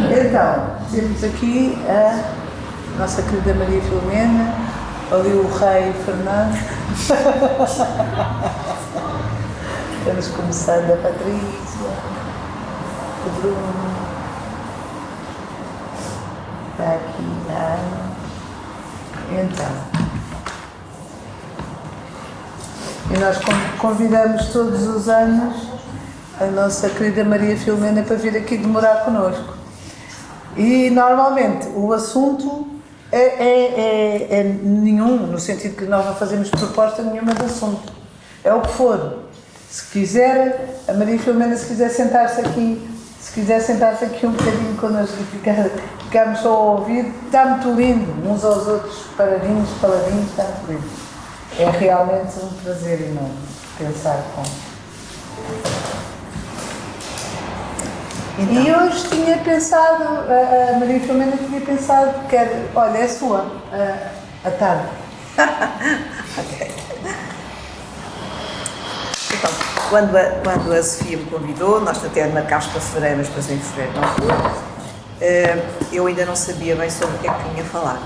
Então, temos aqui a nossa querida Maria Filomena, ali o rei Fernando. Estamos começando a Patrícia, o Bruno, está aqui a Ana. Então, e nós convidamos todos os anos a nossa querida Maria Filomena para vir aqui demorar connosco. E normalmente o assunto é nenhum, no sentido que nós não fazemos proposta nenhuma de assunto. É o que for. Se quiser, a Maria Filomena, se quiser sentar-se aqui um bocadinho connosco e ficarmos só a ouvir, está muito lindo, uns aos outros, paradinhos, está muito lindo. É realmente um prazer enorme pensar com. Então. E hoje tinha pensado, a Maria Filomena tinha pensado, olha, é sua, a tarde. Ok. Então, quando a Sofia me convidou, nós até marcámos para fevereiro, mas depois em fevereiro não foi, eu ainda não sabia bem sobre o que é que vinha falar.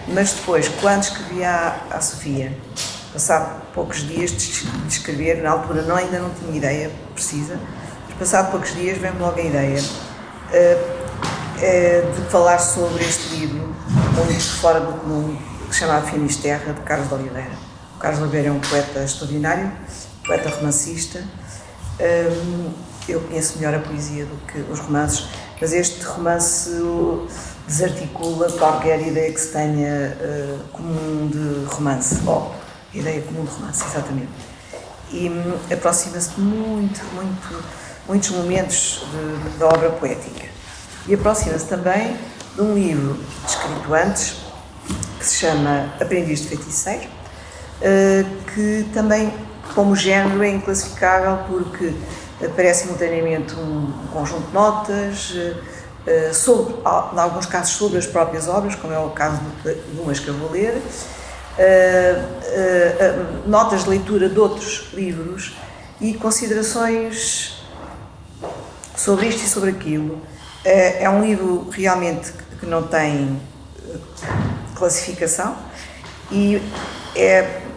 Mas depois, quando escrevi à Sofia, passado poucos dias de escrever, na altura ainda não tinha ideia precisa, mas passado poucos dias veio-me logo a ideia de falar sobre este livro, muito fora do comum, que se chama Finisterra, de Carlos de Oliveira. O Carlos de Oliveira é um poeta extraordinário, poeta romancista. Eu conheço melhor a poesia do que os romances, mas este romance desarticula qualquer ideia que se tenha comum de romance. Ideia comum de romance, exatamente. E aproxima-se de muitos momentos da obra poética. E aproxima-se também de um livro escrito antes, que se chama Aprendiz de Feiticeiro, que também, como género, é inclassificável porque aparece simultaneamente um conjunto de notas, em alguns casos sobre as próprias obras, como é o caso de umas que eu vou ler, notas de leitura de outros livros e considerações sobre isto e sobre aquilo. É um livro realmente que não tem classificação e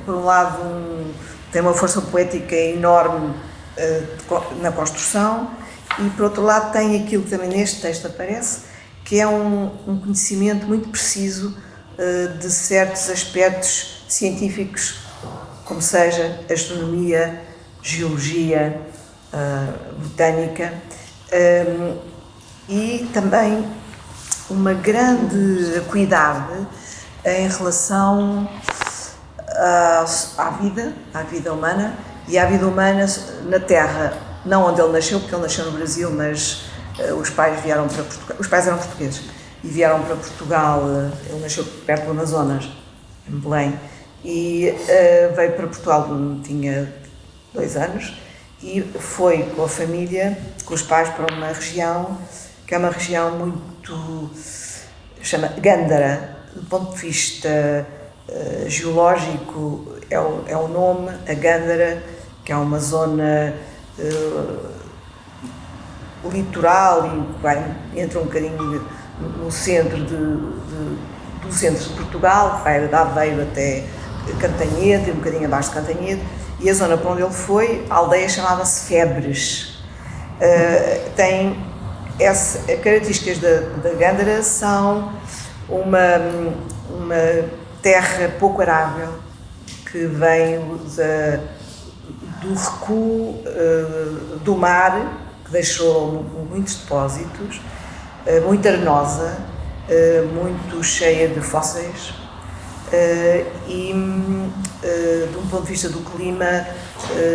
por um lado, tem uma força poética enorme na construção e, por outro lado, tem aquilo que também neste texto aparece, que é um conhecimento muito preciso de certos aspectos científicos, como seja astronomia, geologia, botânica, e também uma grande acuidade em relação à vida humana e à vida humana na Terra, não onde ele nasceu, porque ele nasceu no Brasil, mas os pais vieram para Portugal, os pais eram portugueses e vieram para Portugal, ele nasceu perto do Amazonas, em Belém, e veio para Portugal quando tinha 2 anos e foi com a família, com os pais, para uma região que é uma região muito, chama Gândara, do ponto de vista geológico é o nome, a Gândara, que é uma zona litoral e entra um bocadinho no centro do centro de Portugal, vai de Aveiro até Cantanhede, um bocadinho abaixo de Cantanhede, e a zona para onde ele foi, a aldeia chamava-se Febres. Tem as características da Gândara são uma terra pouco arável que vem do recuo do mar, que deixou muitos depósitos, muito arenosa, muito cheia de fósseis e, de um ponto de vista do clima,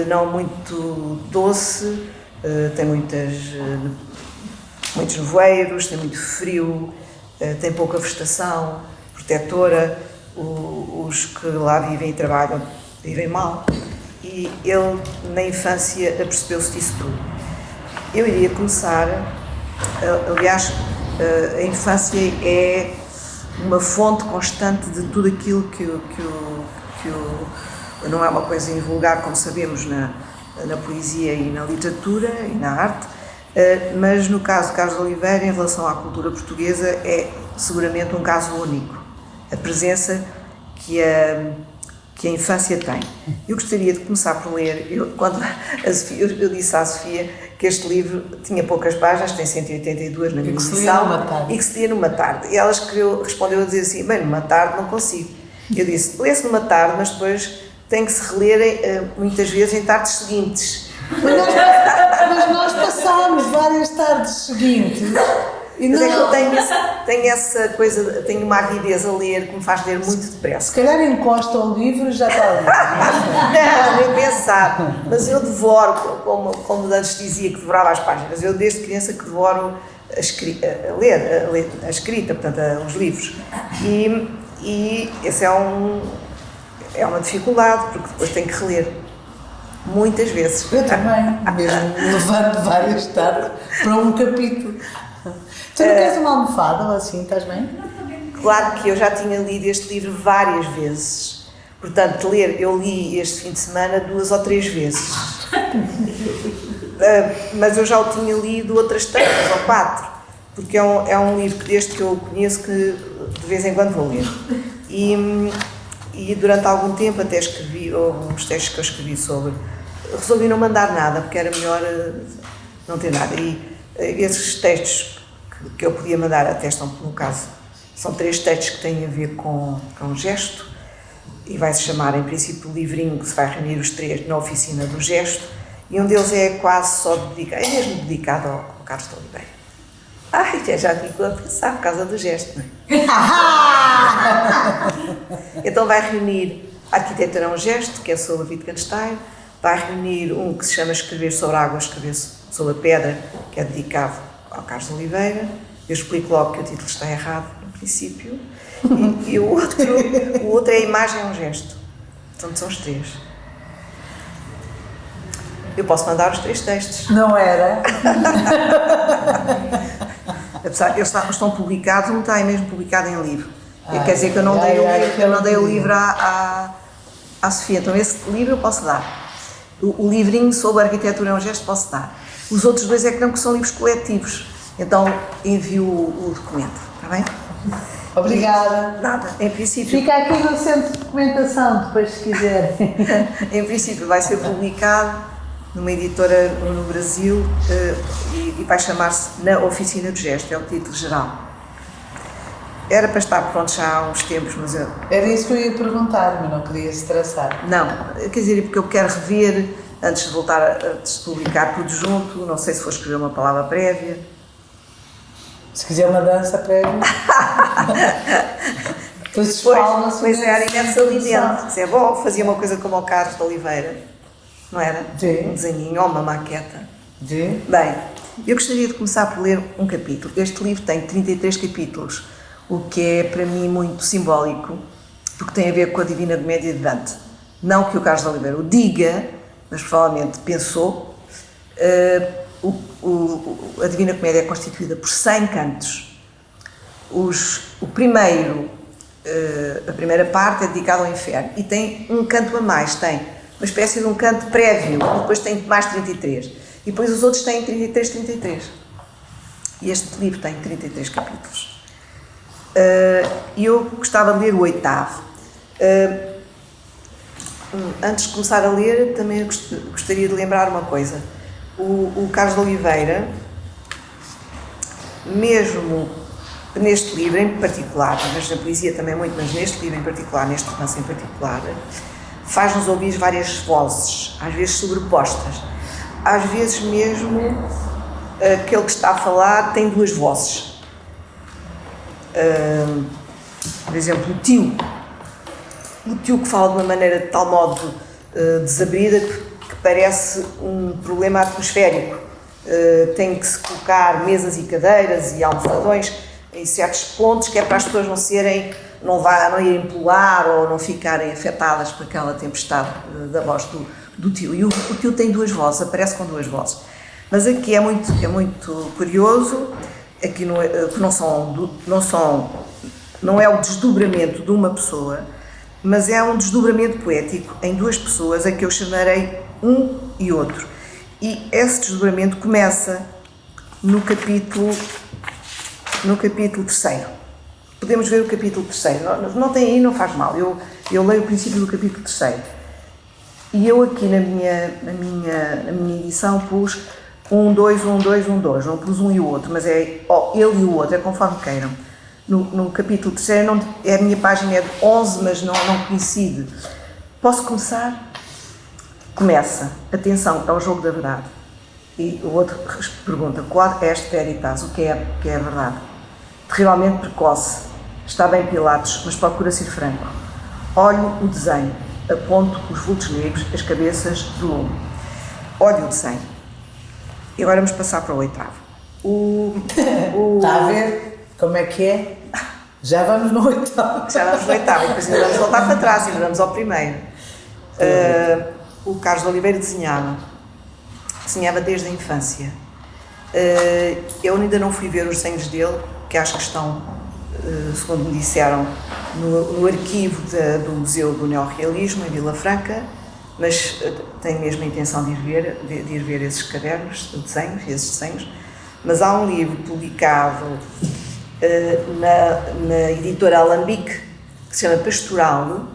não muito doce, tem muitos nevoeiros, tem muito frio, tem pouca vegetação protetora, os que lá vivem e trabalham vivem mal, e ele na infância apercebeu-se disso tudo. Eu iria começar, aliás, a infância é uma fonte constante de tudo aquilo que não é uma coisa invulgar, como sabemos, na poesia e na literatura e na arte, Mas no caso de Carlos de Oliveira, em relação à cultura portuguesa, é seguramente um caso único. A presença que a infância tem. Eu gostaria de começar por ler, eu disse à Sofia que este livro tinha poucas páginas, tem 182 na minha edição, e que se lia numa tarde. E ela respondeu a dizer assim, bem, numa tarde não consigo. Eu disse, lê-se numa tarde, mas depois tem que se reler muitas vezes em tardes seguintes. Mas nós passámos várias tardes seguintes. E mas é que eu tenho essa coisa, tenho uma avidez a ler que me faz ler muito depressa. Se calhar encosta o livro e já está ali. Não, nem pensar. Mas eu devoro, como antes dizia que devorava as páginas, eu desde criança que devoro a ler a escrita, portanto, os livros. E esse é uma dificuldade, porque depois tenho que reler. Muitas vezes. Eu também, mesmo levando várias tardes para um capítulo. Tu não queres uma almofada ou assim, estás bem? Claro que eu já tinha lido este livro várias vezes. Portanto, eu li este fim de semana 2 ou 3 vezes. Mas eu já o tinha lido outras 3 ou 4. Porque é um livro que desde que eu conheço que de vez em quando vou ler. E durante algum tempo até escrevi uns textos que eu escrevi sobre. Resolvi não mandar nada, porque era melhor não ter nada. E esses textos que eu podia mandar atestam, no caso, são 3 textos que têm a ver com gesto, e vai-se chamar, em princípio, o livrinho que se vai reunir os 3 na oficina do gesto, e um deles é quase só dedicado, é mesmo dedicado ao Carlos de Oliveira. Ai, já fico a pensar por causa do gesto, não é? Então vai reunir a Arquitetura é um Gesto, que é sobre Wittgenstein, vai reunir um que se chama Escrever sobre a Água, Escrever sobre a Pedra, que é dedicado ao Carlos de Oliveira. Eu explico logo que o título está errado, no princípio. E o outro é A Imagem é um Gesto. Portanto, são os 3. Eu posso mandar os 3 textos. Não era? Apesar, eles estão publicados, um está mesmo publicado em livro. Quer dizer que eu não dei o livro à Sofia. Então, esse livro eu posso dar. O livrinho sobre a Arquitetura é um Gesto posso dar. Os outros 2 é que não, que são livros coletivos. Então, envio o documento, está bem? Obrigada. Nada, em princípio. Fica aqui no centro de documentação, depois se quiser. Em princípio vai ser publicado numa editora no Brasil e vai chamar-se Na Oficina do Gesto, é o título geral. Era para estar pronto já há uns tempos, mas eu... Era isso que eu ia perguntar, mas não queria se traçar. Não, quer dizer, porque eu quero rever, antes de voltar a publicar tudo junto, não sei se vou escrever uma palavra prévia. Se quiser uma dança prévia. Depois pois é, imenso alimento. Isso é bom, fazia uma coisa como o Carlos de Oliveira, não era? Um desenhinho ou uma maqueta. Bem, eu gostaria de começar por ler um capítulo. Este livro tem 33 capítulos, o que é para mim muito simbólico, porque tem a ver com a Divina Comédia de Dante. Não que o Carlos de Oliveira o diga, mas provavelmente pensou. A Divina Comédia é constituída por 100 cantos. A primeira parte é dedicada ao inferno e tem um canto a mais, tem uma espécie de um canto prévio, e depois tem mais 33. E depois os outros têm 33. E este livro tem 33 capítulos. E eu gostava de ler o 8º. Antes de começar a ler, também gostaria de lembrar uma coisa. O Carlos de Oliveira, mesmo neste livro em particular, mas na poesia também muito, mas neste livro em particular, neste romance em particular, faz-nos ouvir várias vozes, às vezes sobrepostas. Às vezes mesmo, aquele que está a falar tem 2 vozes. Por exemplo, o tio que fala de uma maneira de tal modo desabrida que parece um problema atmosférico. Tem que se colocar mesas e cadeiras e almofadões em certos pontos, que é para as pessoas não irem pular ou não ficarem afetadas por aquela tempestade da voz do tio. E o tio tem 2 vozes, aparece com 2 vozes. Mas aqui é muito curioso, aqui não é o desdobramento de uma pessoa, mas é um desdobramento poético em 2 pessoas, a que eu chamarei um e outro. E esse desdobramento começa no capítulo 3º. Podemos ver o capítulo 3º. Não tem aí, não faz mal. Eu leio o princípio do capítulo 3º. E eu aqui na minha edição pus 1, 2, 1, 2, 1, 2. Não pus um e o outro, mas é ele e o outro, é conforme queiram. No capítulo 3º, a minha página é de 11, mas não coincide. Posso começar? Começa. Atenção, é o jogo da verdade. E o outro pergunta, quod est veritas? O que é a verdade? Terrivelmente precoce. Está bem Pilatos, mas procura ser franco. Olho o desenho. Aponto os vultos negros, as cabeças do lume. Olho o desenho. E agora vamos passar para o 8º. Está a ver como é que é? Já vamos no 8º. Já vamos no 8º, e depois ainda vamos voltar para trás, ainda vamos ao primeiro. O Carlos de Oliveira desenhava desde a infância. Eu ainda não fui ver os desenhos dele, que acho que estão, segundo me disseram, no arquivo do Museu do Neorrealismo, em Vila Franca, mas tenho mesmo a intenção de ir ver esses cadernos de desenhos, esses desenhos. Mas há um livro publicado na editora Alambique, que se chama Pastoral,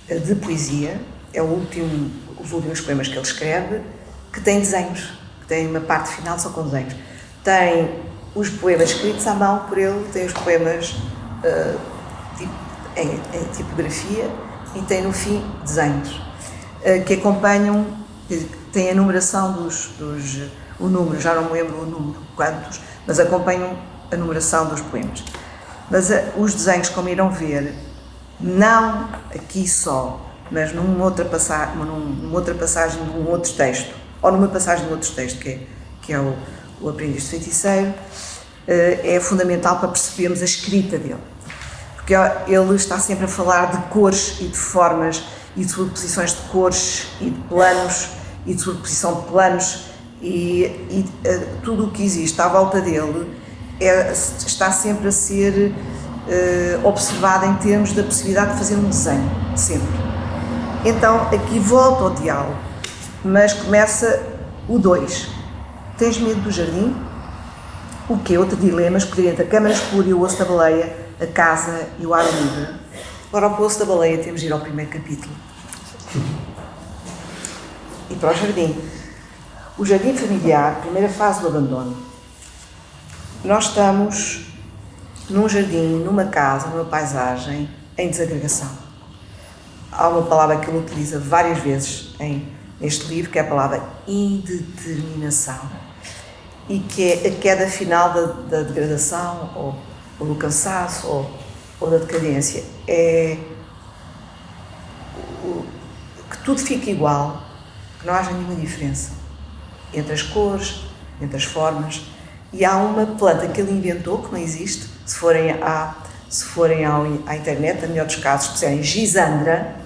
de poesia, é os últimos poemas que ele escreve, que tem desenhos, que tem uma parte final só com desenhos. Tem os poemas escritos à mão por ele, tem os poemas em tipografia e tem no fim desenhos que acompanham, tem a numeração o número, já não me lembro o número, quantos, mas acompanham a numeração dos poemas. Mas os desenhos, como irão ver, não aqui só, mas numa outra passagem de um outro texto, ou numa passagem de outro texto, que é o Aprendiz de Feiticeiro, é fundamental para percebermos a escrita dele. Porque ele está sempre a falar de cores e de formas, e de sobreposições de cores, e de planos, e de sobreposição de planos, e tudo o que existe à volta dele está sempre a ser observado em termos da possibilidade de fazer um desenho, sempre. Então, aqui volta ao diálogo, mas começa o 2. Tens medo do jardim? O quê? Outro dilema, escolher entre a câmara escura e o osso da baleia, a casa e o ar livre. Agora, para o osso da baleia, temos de ir ao primeiro capítulo. E para o jardim. O jardim familiar, primeira fase do abandono. Nós estamos num jardim, numa casa, numa paisagem, em desagregação. Há uma palavra que ele utiliza várias vezes neste livro, que é a palavra indeterminação, e que é a queda final da degradação, ou do cansaço, ou da decadência. É que tudo fique igual, que não haja nenhuma diferença entre as cores, entre as formas. E há uma planta que ele inventou, que não existe, se forem à internet, na melhor dos casos, se puserem Gisandra,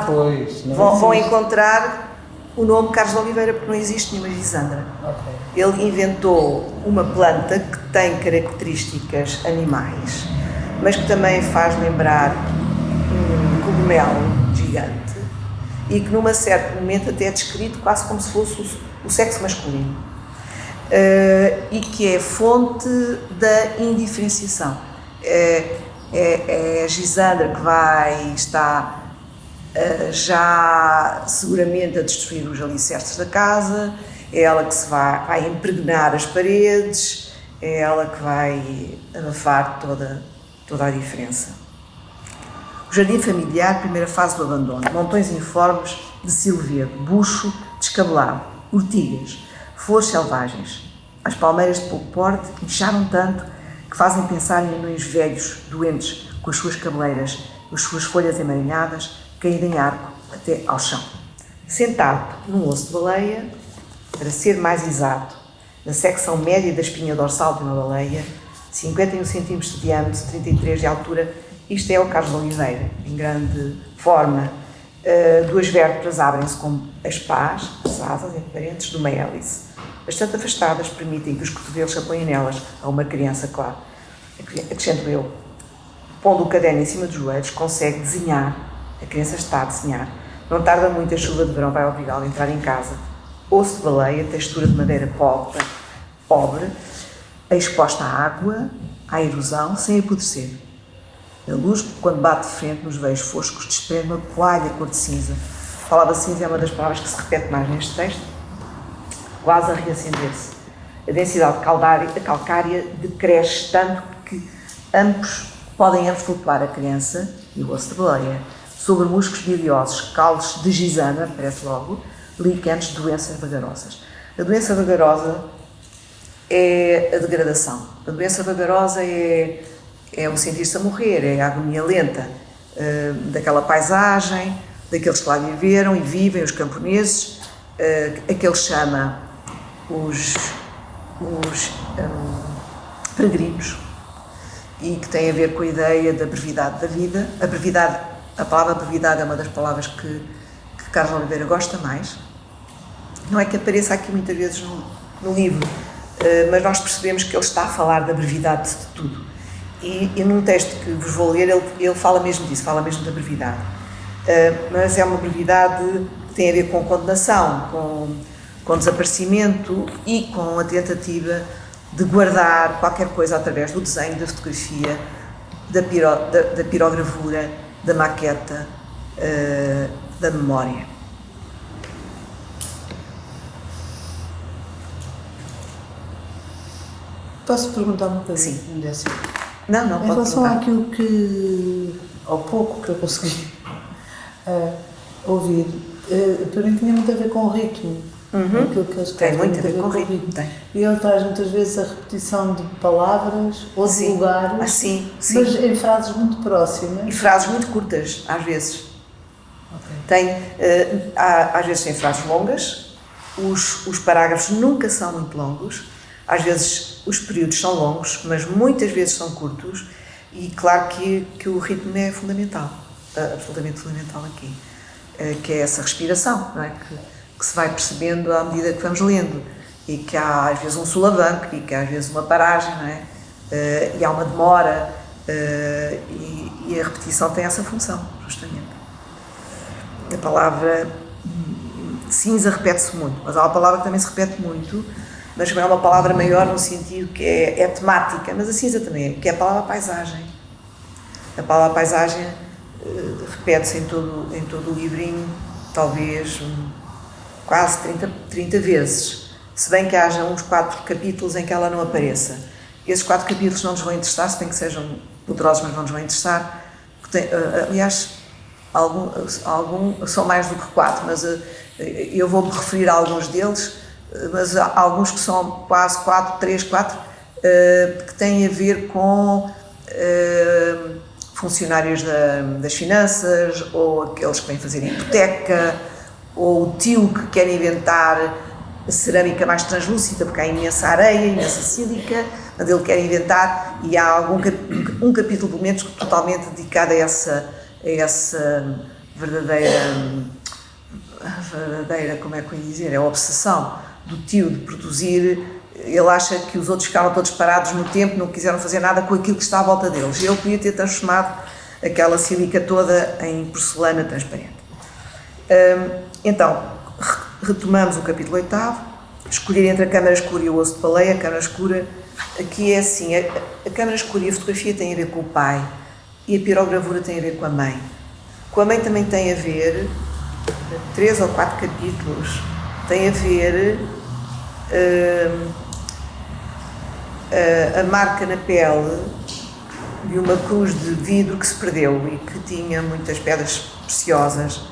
Pois. vão encontrar o nome Carlos de Oliveira, porque não existe nenhuma Gisandra. Okay. Ele inventou uma planta que tem características animais, mas que também faz lembrar um cogumelo gigante e que num certo momento até é descrito quase como se fosse o sexo masculino. E que é fonte da indiferenciação. É a Gisandra que está já seguramente a destruir os alicerces da casa, é ela que se vai impregnar as paredes, é ela que vai abafar toda a diferença. O jardim familiar, primeira fase do abandono. Montões informes de silvedo, bucho descabelado, urtigas, flores selvagens. As palmeiras de pouco porte incharam tanto que fazem pensar em anões velhos, doentes, com as suas cabeleiras, as suas folhas emaranhadas, caídas em arco até ao chão. Sentado num osso de baleia, para ser mais exato, na secção média da espinha dorsal de uma baleia, 51 cm de diâmetro, 33 de altura, isto é o Carlos de Oliveira, em grande forma. Duas vértebras abrem-se como as pás, as asas, entre parênteses, de uma hélice. Bastante afastadas, permitem que os cotovelos se apoiem nelas, a uma criança, claro. Acrescento eu, pondo o caderno em cima dos joelhos, consegue desenhar. A criança está a desenhar. Não tarda muito, a chuva de verão vai obrigá-lo a entrar em casa. Osso de baleia, textura de madeira pólvora, pobre, exposta à água, à erosão, sem apodrecer. A luz, quando bate de frente nos veios foscos, desprende uma toalha cor de cinza. A palavra cinza é uma das palavras que se repete mais neste texto, quase a reacender-se. A densidade calcária decresce tanto que podem ambos flutuar, a criança e o osso de baleia, sobre musgos biliosos, calos de gisana, aparece logo, líquenes de doenças vagarosas. A doença vagarosa é a degradação. A doença vagarosa é o sentir-se a morrer, é a agonia lenta daquela paisagem, daqueles que lá viveram e vivem, os camponeses, aqueles chama os peregrinos, e que tem a ver com a ideia da brevidade da vida. A palavra brevidade é uma das palavras que Carlos Oliveira gosta mais. Não é que apareça aqui muitas vezes no livro, mas nós percebemos que ele está a falar da brevidade de tudo. E num texto que vos vou ler, ele fala mesmo disso, fala mesmo da brevidade. Mas é uma brevidade que tem a ver com condenação, com desaparecimento e com a tentativa de guardar qualquer coisa através do desenho, da fotografia, da pirogravura, da maqueta, da memória. Posso perguntar uma coisa? Sim. Décio? Não, Em pode relação perguntar. àquilo ao pouco que eu consegui ouvir, para mim tinha muito a ver com o ritmo. Aquilo que eles Tem têm muito a ver com o ritmo. Tem. E ele traz muitas vezes a repetição de palavras ou de Sim. lugares, Sim. mas em frases muito próximas. E frases muito curtas, às vezes. Okay. Às vezes tem frases longas, os parágrafos nunca são muito longos, às vezes os períodos são longos, mas muitas vezes são curtos, e claro que o ritmo é fundamental, absolutamente fundamental aqui, que é essa respiração, não é? Que se vai percebendo à medida que vamos lendo, e que há às vezes um solavanco, e que há às vezes uma paragem, não é? E há uma demora, e a repetição tem essa função, justamente. A palavra cinza repete-se muito, mas há uma palavra que também se repete muito, mas também é uma palavra maior no sentido que é temática, mas a cinza também é, que é a palavra paisagem. A palavra paisagem repete-se em todo o livrinho, talvez quase 30 vezes, se bem que haja uns 4 capítulos em que ela não apareça. Esses 4 capítulos não nos vão interessar, se bem que sejam poderosos, mas não nos vão interessar. Aliás, alguns são mais do que 4, mas eu vou-me referir a alguns deles, mas há alguns que são quase 3, 4, que têm a ver com funcionários das finanças, ou aqueles que vêm fazer hipoteca, ou o tio que quer inventar a cerâmica mais translúcida, porque há imensa areia, imensa sílica, mas ele quer inventar, e há um capítulo, pelo menos, totalmente dedicado a essa verdadeira, como é que eu ia dizer, é a obsessão do tio de produzir. Ele acha que os outros ficaram todos parados no tempo, não quiseram fazer nada com aquilo que está à volta deles. Ele podia ter transformado aquela sílica toda em porcelana transparente. Então, retomamos o capítulo 8º, escolher entre a câmara escura e o osso de baleia. A câmara escura, aqui é assim, a câmara escura e a fotografia têm a ver com o pai, e a pirogravura tem a ver com a mãe. Com a mãe também tem a ver, 3 ou 4 capítulos, tem a ver a marca na pele de uma cruz de vidro que se perdeu e que tinha muitas pedras preciosas,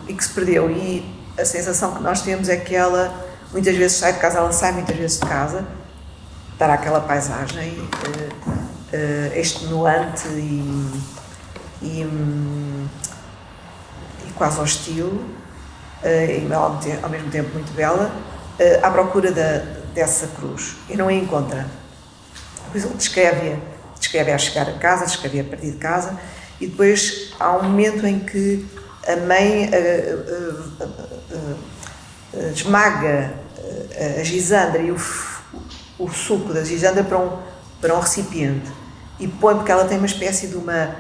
e que se perdeu, e a sensação que nós temos é que ela muitas vezes sai de casa, ela sai muitas vezes de casa para aquela paisagem extenuante e quase hostil, e ao mesmo tempo muito bela, à procura dessa cruz, e não a encontra. Depois ele descreve a chegar a casa, descreve a partir de casa, e depois há um momento em que a mãe esmaga a gisandra e o suco da gisandra para um recipiente, e põe, porque ela tem uma espécie de uma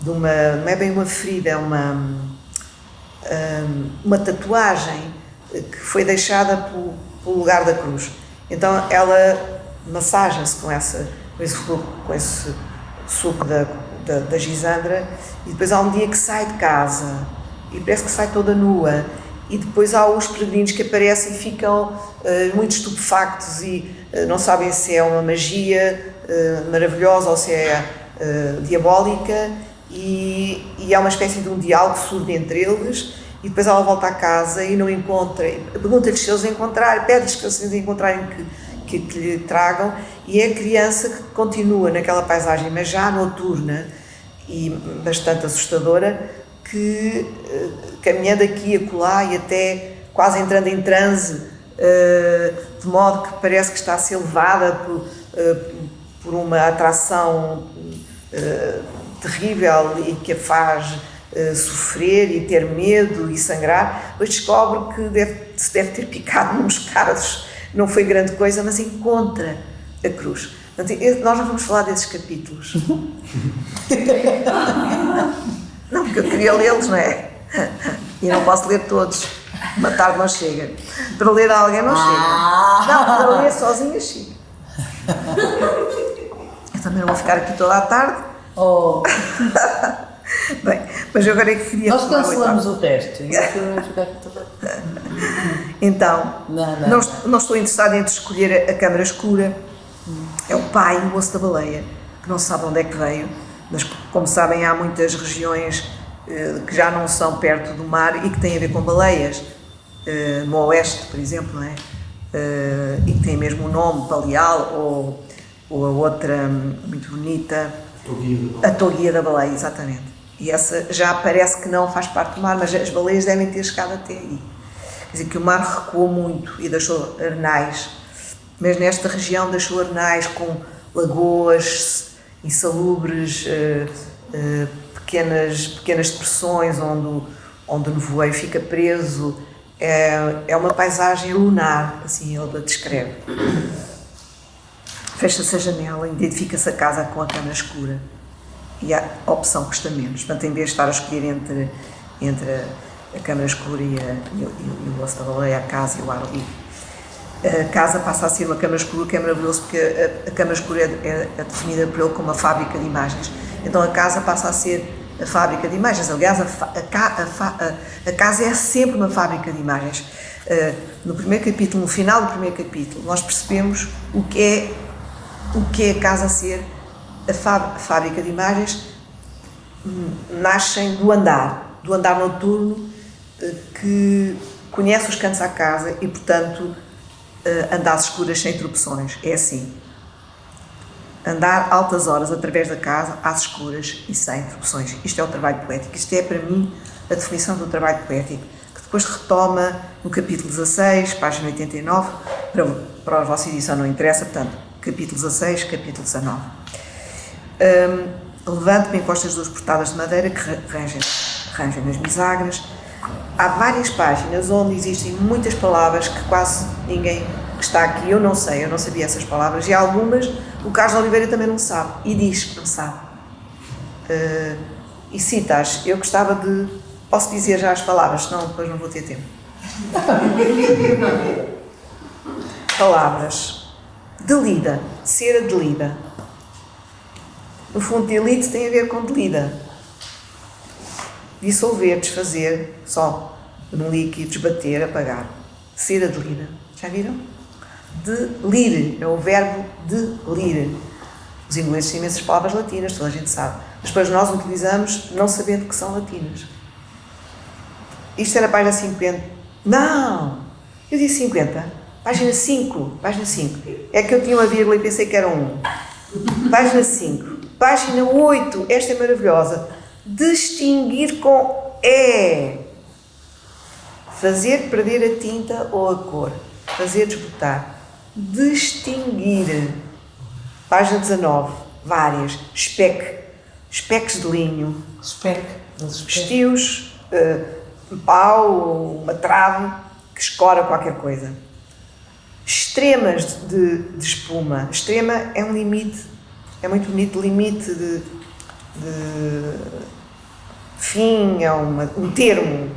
não é bem uma ferida, é uma tatuagem que foi deixada pelo lugar da cruz, Então ela massaja-se com esse suco da Gisandra, e depois há um dia que sai de casa e parece que sai toda nua, e depois há os peregrinos que aparecem e ficam muito estupefactos e não sabem se é uma magia maravilhosa ou se é diabólica, e há uma espécie de um diálogo surdo entre eles, e depois ela volta a casa e não encontra, pergunta-lhes se eles encontrarem, pede-lhes que se encontrarem que lhe tragam, e é a criança que continua naquela paisagem, mas já noturna e bastante assustadora, que caminhando aqui e acolá e até quase entrando em transe, de modo que parece que está a ser levada por uma atração terrível e que a faz sofrer e ter medo e sangrar, depois descobre que se deve ter picado nos cardos, não foi grande coisa, mas encontra a cruz. Portanto, nós não vamos falar desses capítulos. Não, porque eu queria lê-los, não é? E não posso ler todos. Uma tarde não chega. Para ler a alguém não chega. Não, para ler sozinha chega. Eu também não vou ficar aqui toda a tarde. Oh. Bem, mas eu agora é que queria... Nós cancelamos o resto. Então, não estou interessada em escolher a câmara escura. É o pai, o osso da baleia, que não se sabe onde é que veio, mas como sabem há muitas regiões que já não são perto do mar e que têm a ver com baleias, no oeste, por exemplo, não é? E que têm mesmo o nome Baleal, ou a outra muito bonita, a Toguia da Baleia, exatamente. E essa já parece que não faz parte do mar, mas as baleias devem ter chegado até aí. Quer dizer que o mar recuou muito e deixou arenais, mas nesta região deixou arenais com lagoas insalubres, pequenas depressões onde o nevoeiro fica preso. É uma paisagem lunar, assim ele a descreve. Fecha-se a janela, identifica-se a casa com a câmara escura e a opção custa menos. Portanto, em vez de estar a escolher entre a câmara escura e o osso da baleia, a casa e o ar livre, a casa passa a ser uma câmara escura, que é maravilhoso, porque a câmara escura é definida por ele como uma fábrica de imagens. Então a casa passa a ser a fábrica de imagens. Aliás, a casa é sempre uma fábrica de imagens. No primeiro capítulo, no final do primeiro capítulo, nós percebemos o que é a casa ser a fábrica de imagens. Nascem do andar noturno, que conhece os cantos à casa e, portanto, anda às escuras sem interrupções. É assim: andar altas horas através da casa, às escuras e sem interrupções. Isto é o trabalho poético. Isto é, para mim, a definição do trabalho poético, que depois retoma no capítulo 16, página 89, para a vossa edição não interessa, portanto, capítulo 16, capítulo 19. Levanto-me, encosto as duas portadas de madeira que rangem nas bisagras. Há várias páginas onde existem muitas palavras que quase ninguém que está aqui, eu não sabia essas palavras, e algumas o Carlos Oliveira também não sabe, e diz que não sabe. E cita-as. Eu gostava de... Posso dizer já as palavras, senão depois não vou ter tempo. Palavras. Delida, cera de lida. No fundo, delite tem a ver com delida. Dissolver, desfazer, só num líquido, desbater, apagar. Cera de lida. Já viram? Delir, é o verbo delir. Os ingleses têm imensas palavras latinas, toda a gente sabe. Mas depois nós utilizamos não sabendo que são latinas. Isto era a página 50. Não! Eu disse 50. Página 5. Página 5. É que eu tinha uma vírgula e pensei que era 1. Página 5. Página 8. Esta é maravilhosa. Distinguir com E. Fazer perder a tinta ou a cor. Fazer desbotar. Distinguir. Página 19. Várias. Espeques de linho. Estios, um pau, uma trave que escora qualquer coisa. Extremas de espuma. Extrema é um limite, é muito bonito, limite de fim, é um termo.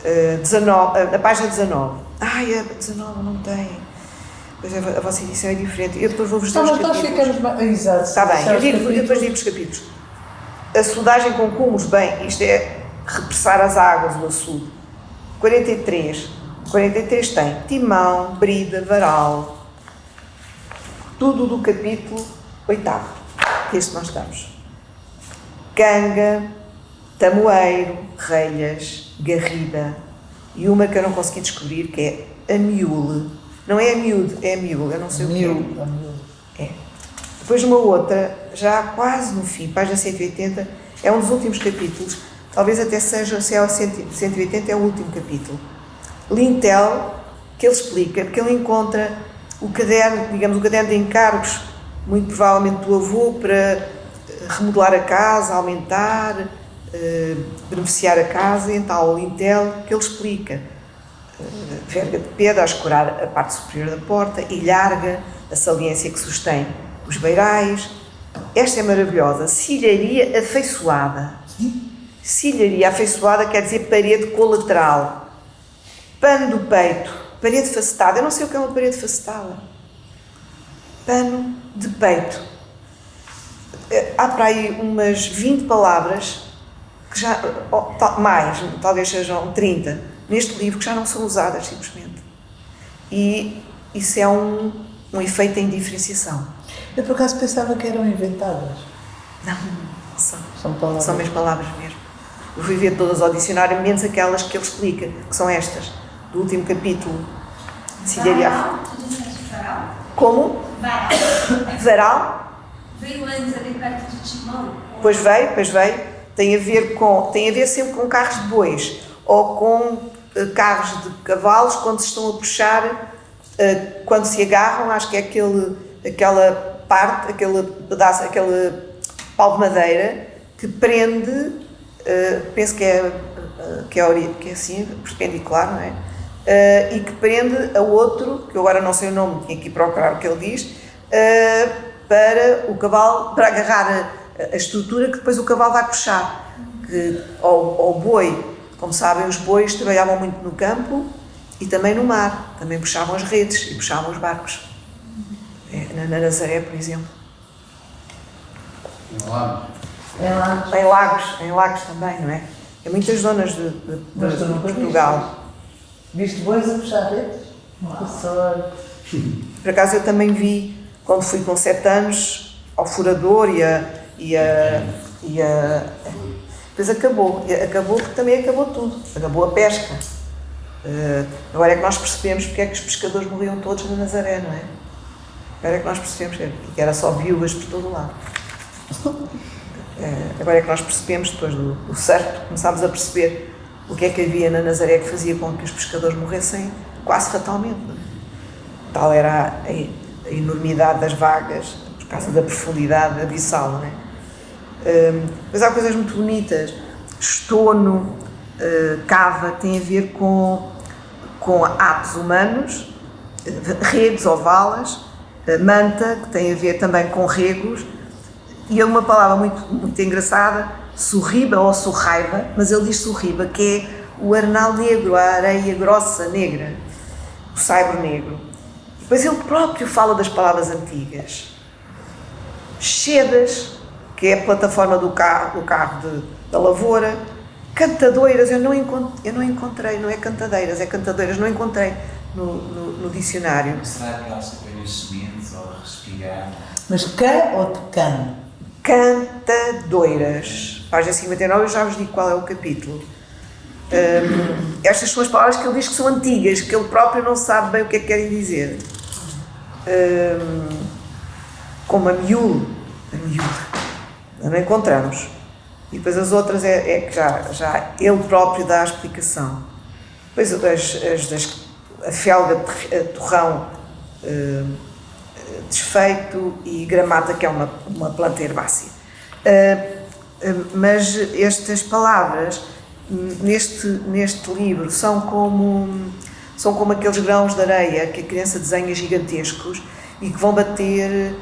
19, a página 19. Ai, a 19 não tem. Pois a vossa edição é diferente. Eu depois vou-vos dizer Então, os nós capítulos. ficamos. Exato. Está bem, eu capítulos. depois digo os capítulos. A soldagem com cumos, bem, isto é repressar as águas, o açude. 43. 43 tem timão, brida, varal. Tudo do capítulo 8º, que é este nós estamos. Canga, tamoeiro, relhas, garrida. E uma que eu não consegui descobrir, que é a miúle. Não é a miúde, é a miúle, eu não sei o que é. É. Depois uma outra, já quase no fim, página 180, é um dos últimos capítulos, talvez até seja, se é o 180, é o último capítulo. Lintel, que ele explica, porque ele encontra o caderno, digamos, o caderno de encargos, muito provavelmente do avô, para remodelar a casa, aumentar, beneficiar a casa, e então o Lintel, que ele explica. Verga de pedra a escorar a parte superior da porta e larga a saliência que sustém os beirais. Esta é maravilhosa. Silharia afeiçoada. Silharia afeiçoada quer dizer parede colateral. Pano do peito. Parede facetada. Eu não sei o que é uma parede facetada. Pano de peito. Há para aí umas 20 palavras que já, mais, talvez sejam 30, neste livro, que já não são usadas, simplesmente. E isso é um efeito em diferenciação. Eu, por acaso, pensava que eram inventadas. Não, São palavras. são mesmo palavras mesmo. Eu fui ver todas ao dicionário, menos aquelas que ele explica, que são estas, do último capítulo. Varal, tu disseste varal? Como? Varal. Varal? Veio antes ali perto de Timão? Pois veio. Tem a ver sempre com carros de bois, ou com carros de cavalos, quando se estão a puxar, quando se agarram, acho que é aquela parte, aquele pedaço, aquele pau de madeira que prende, penso que é assim, perpendicular, não é? E que prende a outro, que eu agora não sei o nome, tinha que ir procurar o que ele diz, para o cavalo, para agarrar a estrutura que depois o cavalo vai puxar. Que, ao boi, como sabem, os bois trabalhavam muito no campo e também no mar, também puxavam as redes e puxavam os barcos. Na Nazaré, por exemplo. Em Lagos também, não é? Em muitas zonas de Portugal. Viste bois a puxar redes? Que sorte. Por acaso eu também vi, quando fui com 7 anos, ao furador depois acabou porque também acabou tudo, acabou a pesca. Agora é que nós percebemos porque é que os pescadores morriam todos na Nazaré, não é? Agora é que nós percebemos que era só viúvas por todo o lado. Agora é que nós percebemos, depois do certo, começámos a perceber o que é que havia na Nazaré que fazia com que os pescadores morressem quase fatalmente. Não é? Tal era a enormidade das vagas, por causa da profundidade abissal, não é? Mas há coisas muito bonitas. Estono, cava, tem a ver com atos humanos, redes ou valas, manta, que tem a ver também com regos, e é uma palavra muito engraçada, sorriba ou sorraiba, mas ele diz sorriba, que é o arnal negro, a areia grossa negra, o saibro negro. Depois ele próprio fala das palavras antigas. Chedas, que é a plataforma do carro da lavoura. Cantadoiras, eu não encontrei, não é cantadeiras, é cantadoiras, não encontrei no dicionário. Será que elas têm as sementes ou respirar? Mas cã ou de cã? Cantadoiras. Página 59, eu já vos digo qual é o capítulo. Estas são as palavras que ele diz que são antigas, que ele próprio não sabe bem o que é que querem dizer. Como a miúde. Não encontramos. E depois as outras é que já ele próprio dá a explicação. Depois a felga, torrão desfeito e gramata, que é uma planta herbácea. Mas estas palavras neste livro são como aqueles grãos de areia que a criança desenha gigantescos e que vão bater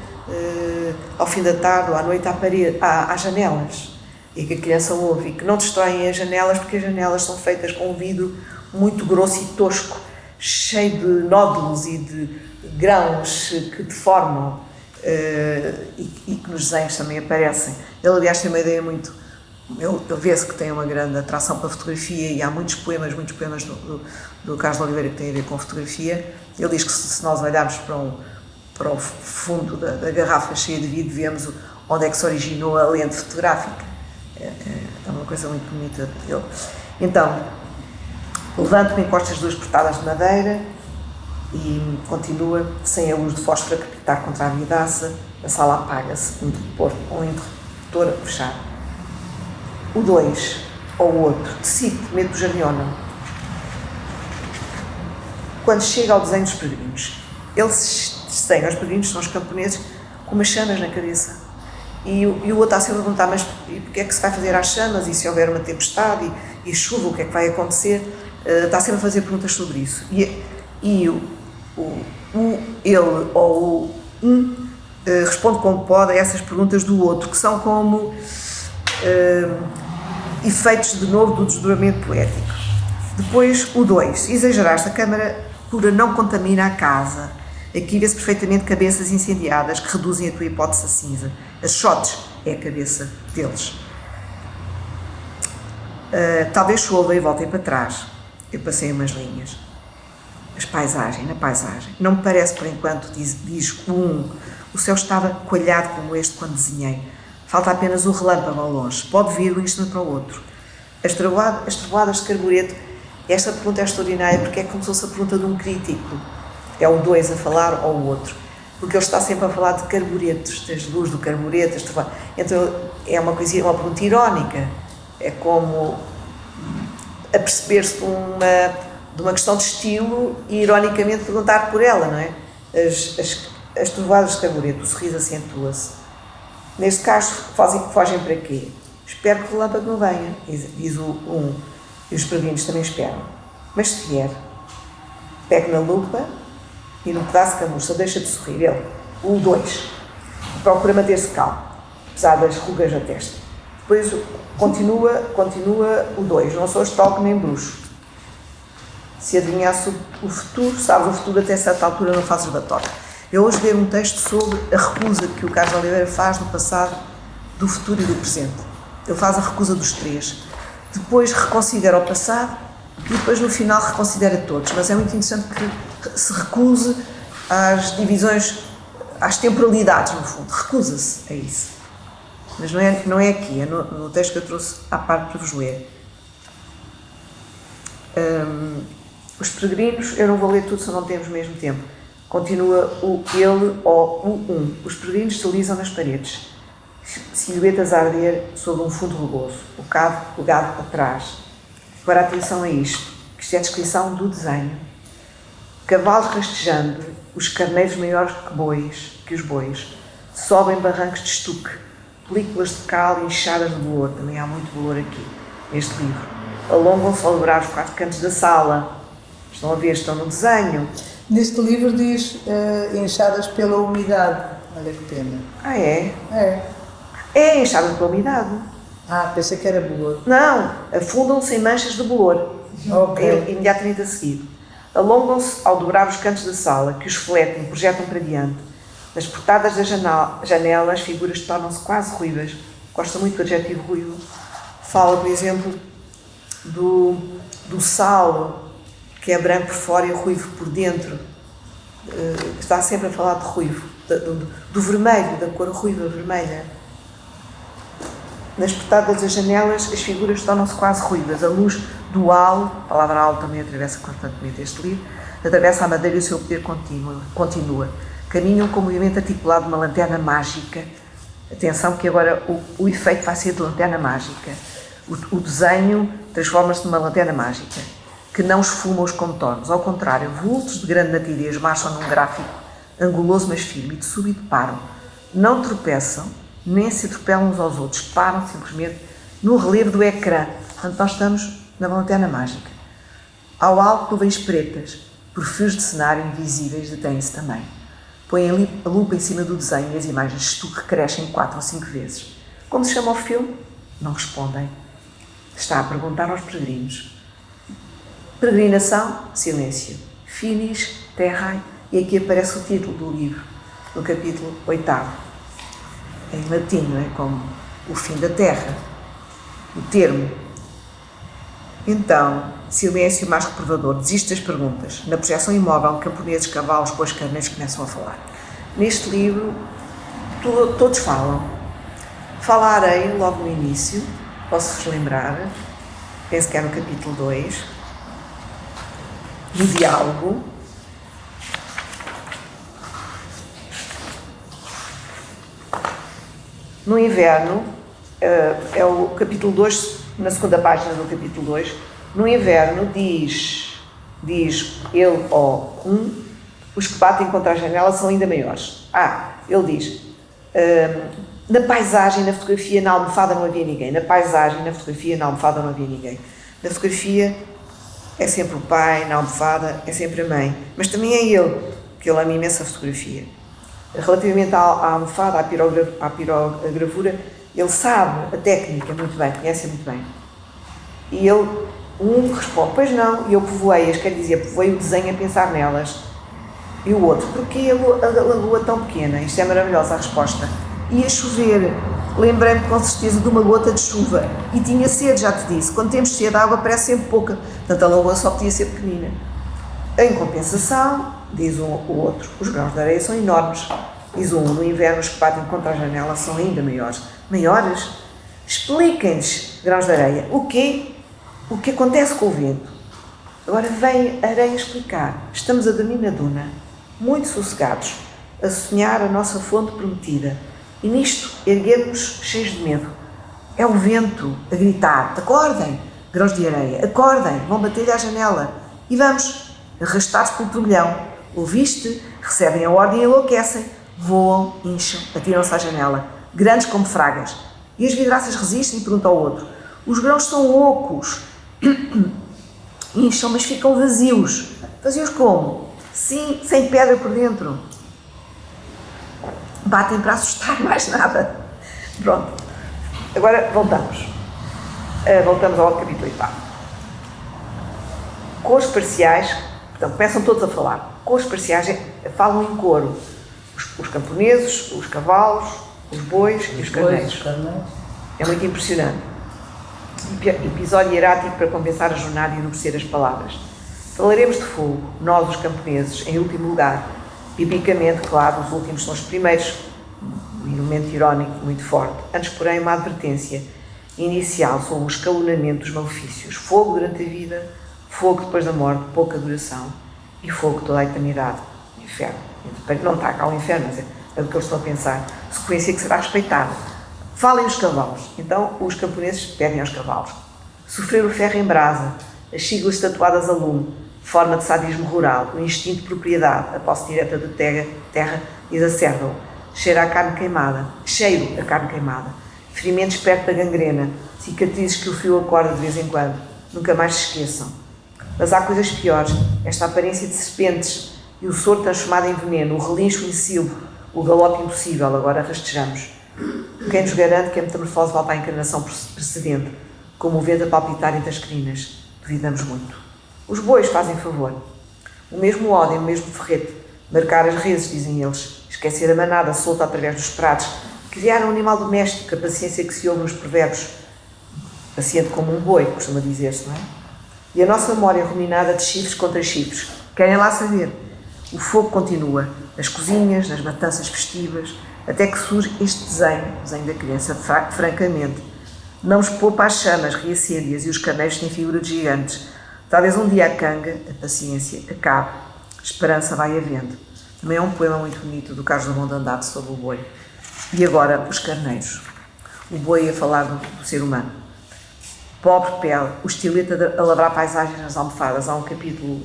ao fim da tarde ou à noite às janelas, e que a criança ouve, e que não destroem as janelas, porque as janelas são feitas com um vidro muito grosso e tosco, cheio de nódulos e de grãos que deformam e que nos desenhos também aparecem. Ele, aliás, tem uma ideia muito... Ele vê-se que tem uma grande atração pela fotografia e há muitos poemas do Carlos de Oliveira que têm a ver com fotografia. Ele diz que se nós olharmos para o fundo da garrafa cheia de vidro, vemos onde é que se originou a lente fotográfica. É uma coisa muito bonita dele. Então, levanto-me, encosto as duas portadas de madeira e continua, sem a luz de fósforo a crepitar contra a vidraça. A sala apaga-se, um interruptor a fechar. O 2 ou o outro decide, medo do jardim ou não. Quando chega ao desenho dos peregrinos, ele se desenha os peregrinos, são os camponeses, com umas chamas na cabeça. E o outro está sempre a perguntar, mas porque é que se vai fazer às chamas? E se houver uma tempestade e chuva, o que é que vai acontecer? Está sempre a fazer perguntas sobre isso. Ele ou responde como pode a essas perguntas do outro, que são como efeitos de novo do desdobramento poético. Depois o 2, exageraste, a câmara pura não contamina a casa. Aqui vê-se perfeitamente cabeças incendiadas que reduzem a tua hipótese a cinza. As shots é a cabeça deles. Talvez chova e voltem para trás. Eu passei umas linhas. Na paisagem. Não me parece por enquanto, diz o céu estava coalhado como este quando desenhei. Falta apenas o relâmpago ao longe. Pode vir de um instante para o outro. As trovoadas de carbureto. Esta pergunta é extraordinária porque é como se fosse a pergunta de um crítico. É o 2 a falar ou o outro. Porque ele está sempre a falar de carburetos, das luzes do carbureto, das trovoadas. Então é uma pergunta irónica. É como a perceber-se de uma questão de estilo e ironicamente perguntar por ela, não é? As trovoadas de carbureto, o sorriso acentua-se. Neste caso, fogem para quê? Espero que o relâmpago não venha, diz o 1, e os peregrinos também esperam. Mas se vier, pegue na lupa e no pedaço de camurça deixa de sorrir. Ele, o 2, procura manter-se calmo, apesar das rugas na testa. Depois continua o 2, não sou estoque nem bruxo. Se adivinhasse o futuro, sabes o futuro até certa altura não fazes batota. Eu hoje ler um texto sobre a recusa que o Carlos de Oliveira faz do passado, do futuro e do presente. Ele faz a recusa dos 3. Depois reconsidera o passado e depois no final reconsidera todos. Mas é muito interessante que se recuse às divisões, às temporalidades, no fundo. Recusa-se a isso. Mas não é aqui, é no texto que eu trouxe à parte para vos ler. Os peregrinos, eu não vou ler tudo se não temos mesmo tempo. Continua ele ou o 1. Os peregrinos deslizam nas paredes, silhuetas a arder sobre um fundo rugoso, o cabo pegado atrás. Agora atenção a isto, que isto é a descrição do desenho. Cavalos rastejando, os carneiros maiores que os bois, sobem barrancos de estuque, películas de cal e inchadas de bolor, também há muito bolor aqui, neste livro. Alongam-se ao dobrar os 4 cantos da sala. Estão a ver, estão no desenho. Neste livro diz inchadas pela umidade. Olha que pena. Ah, é? É. É inchadas pela umidade. Pensei que era bolor. Não, afundam-se em manchas de bolor. Ok. Imediatamente a seguir. Alongam-se ao dobrar os cantos da sala, que os fletem, projetam para diante. Nas portadas das janelas, as figuras tornam-se quase ruivas. Gosta muito do adjetivo ruivo. Fala, por exemplo, do sal, que é branco por fora e ruivo por dentro. Está sempre a falar de ruivo, do vermelho, da cor ruiva, vermelha. Nas portadas das janelas, as figuras tornam-se quase ruivas. A luz do halo, a palavra halo também atravessa constantemente este livro, atravessa a madeira e o seu poder continua. Caminham com o movimento articulado de uma lanterna mágica. Atenção, que agora o efeito vai ser de lanterna mágica. O desenho transforma-se numa lanterna mágica, que não esfuma os contornos. Ao contrário, vultos de grande nitidez marcham num gráfico anguloso mas firme e de súbito param. Não tropeçam, nem se atropelam uns aos outros. Param simplesmente no relevo do ecrã. Portanto, nós estamos na lanterna mágica. Ao alto, nuvens pretas, por fios de cenário invisíveis, detêm-se também. Põem a lupa em cima do desenho e as imagens de estuque crescem 4 ou 5 vezes. Como se chama o filme? Não respondem. Está a perguntar aos peregrinos. Peregrinação, silêncio. finis terrae, e aqui aparece o título do livro, no capítulo 8º, em latim, não é? Como o fim da terra, o termo. Então, silêncio mais reprovador, desiste das perguntas. Na projeção imóvel, camponeses, cavalos, bois, carneiros começam a falar. Neste livro, todos falam. Fala a areia logo no início, posso-vos lembrar, penso que é no capítulo 2, no diálogo. No inverno, é o capítulo 2, na segunda página do capítulo 2, no inverno diz ele ou os que batem contra a janela são ainda maiores. Ele diz, na paisagem, na fotografia, na almofada não havia ninguém. Na paisagem, na fotografia, na almofada não havia ninguém. Na fotografia é sempre o pai, na almofada é sempre a mãe. Mas também é ele, que ele ama imenso a fotografia. Relativamente à almofada, à pirogravura, ele sabe a técnica muito bem, conhece muito bem. E ele, responde, pois não, e eu povoei-as, quer dizer, povoei o desenho a pensar nelas. E o outro, porquê a lua tão pequena? Isto é maravilhosa a resposta. Ia chover, lembrei-me com certeza de uma gota de chuva, e tinha sede, já te disse, quando temos sede a água parece sempre pouca, portanto a lua só podia ser pequenina. Em compensação, diz o outro, os grãos de areia são enormes. Diz no inverno os que batem contra a janela são ainda maiores. Maiores? Expliquem-lhes, grãos de areia, o que acontece com o vento. Agora vem a areia explicar. Estamos a dormir na duna, muito sossegados, a sonhar a nossa fonte prometida. E nisto erguemos cheios de medo. É o vento a gritar, acordem, grãos de areia, acordem, vão bater-lhe à janela. E vamos, arrastados pelo turbilhão. Ouviste? Recebem a ordem e enlouquecem. Voam, incham, atiram-se à janela, grandes como fragas. E as vidraças resistem e perguntam ao outro. Os grãos são ocos. Incham, mas ficam vazios. Vazios como? Sim, sem pedra por dentro. Batem para assustar, mais nada. Pronto. Agora voltamos. Voltamos ao capítulo 8. Cores parciais, portanto, começam todos a falar. Cores parciais falam em coro. Os camponeses, os cavalos, os bois e os carneiros. É muito impressionante. Episódio hierático para compensar a jornada e enobrecer as palavras. Falaremos de fogo, nós os camponeses, em último lugar. Biblicamente, claro, os últimos são os primeiros, um elemento irónico muito forte. Antes, porém, uma advertência inicial sobre o escalonamento dos malefícios. Fogo durante a vida, fogo depois da morte, pouca duração, e fogo toda a eternidade, inferno. Não está cá o inferno, mas é do que eu estou a pensar. Sequência que será respeitada. Falem os cavalos. Então, os camponeses pedem aos cavalos. Sofrer o ferro em brasa, as siglas tatuadas a lume, forma de sadismo rural, o instinto de propriedade, a posse direta da terra exacerba-o. Cheiro a carne queimada, ferimentos perto da gangrena, cicatrizes que o frio acorda de vez em quando. Nunca mais se esqueçam. Mas há coisas piores. Esta aparência de serpentes e o soro transformado em veneno, o relincho em silvo, o galope impossível, agora rastejamos. Quem nos garante que a metamorfose volta à encarnação precedente, como o vento a palpitar entre as crinas? Duvidamos muito. Os bois fazem favor. O mesmo ódio, o mesmo ferrete. Marcar as reses, dizem eles. Esquecer a manada solta através dos prados. Criar um animal doméstico, a paciência que se ouve nos provérbios. Paciente como um boi, costuma dizer-se, não é? E a nossa memória ruminada de chifres contra chifres. Querem lá saber? O fogo continua, nas cozinhas, nas matanças festivas, até que surge este desenho da criança, francamente. Não nos poupa as chamas, reacende-as, e os carneiros têm figura de gigantes. Talvez um dia a canga, a paciência, acabe. Esperança vai havendo. Também é um poema muito bonito do Carlos Drummond de Andrade sobre o boi. E agora, os carneiros. O boi ia falar do ser humano. Pobre pele, o estilete a lavrar paisagens nas almofadas. Há um capítulo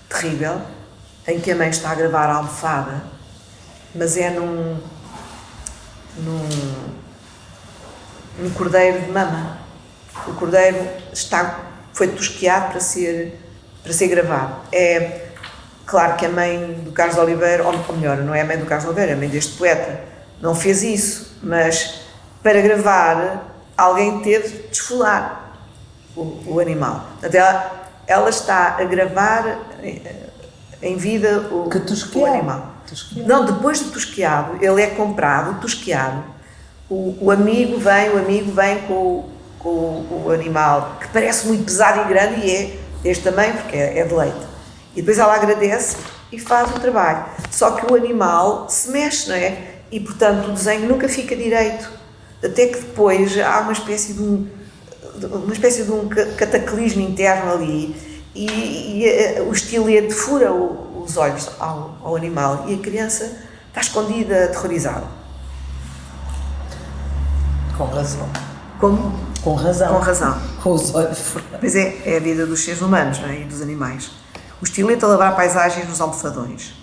terrível em que a mãe está a gravar a almofada, mas é num cordeiro de mama. O cordeiro foi tosqueado para ser gravado. É claro que a mãe do Carlos Oliveira, ou melhor, não é a mãe do Carlos Oliveira, é a mãe deste poeta, não fez isso, mas para gravar alguém teve de desfolar o animal. Portanto, ela está a gravar em vida o animal. Tosqueado. Não, depois de tosqueado, ele é comprado, tosqueado. O amigo vem com o animal, que parece muito pesado e grande, e é deste tamanho, porque é de leite. E depois ela agradece e faz o trabalho. Só que o animal se mexe, não é? E, portanto, o desenho nunca fica direito. Até que depois há uma espécie de um cataclismo interno ali, e o estilete fura os olhos ao animal, e a criança está escondida, aterrorizada. Com razão. Como? Com razão. Com razão. Com os olhos furados. Pois é a vida dos seres humanos, não é? E dos animais. O estilete a lavar paisagens nos almofadões.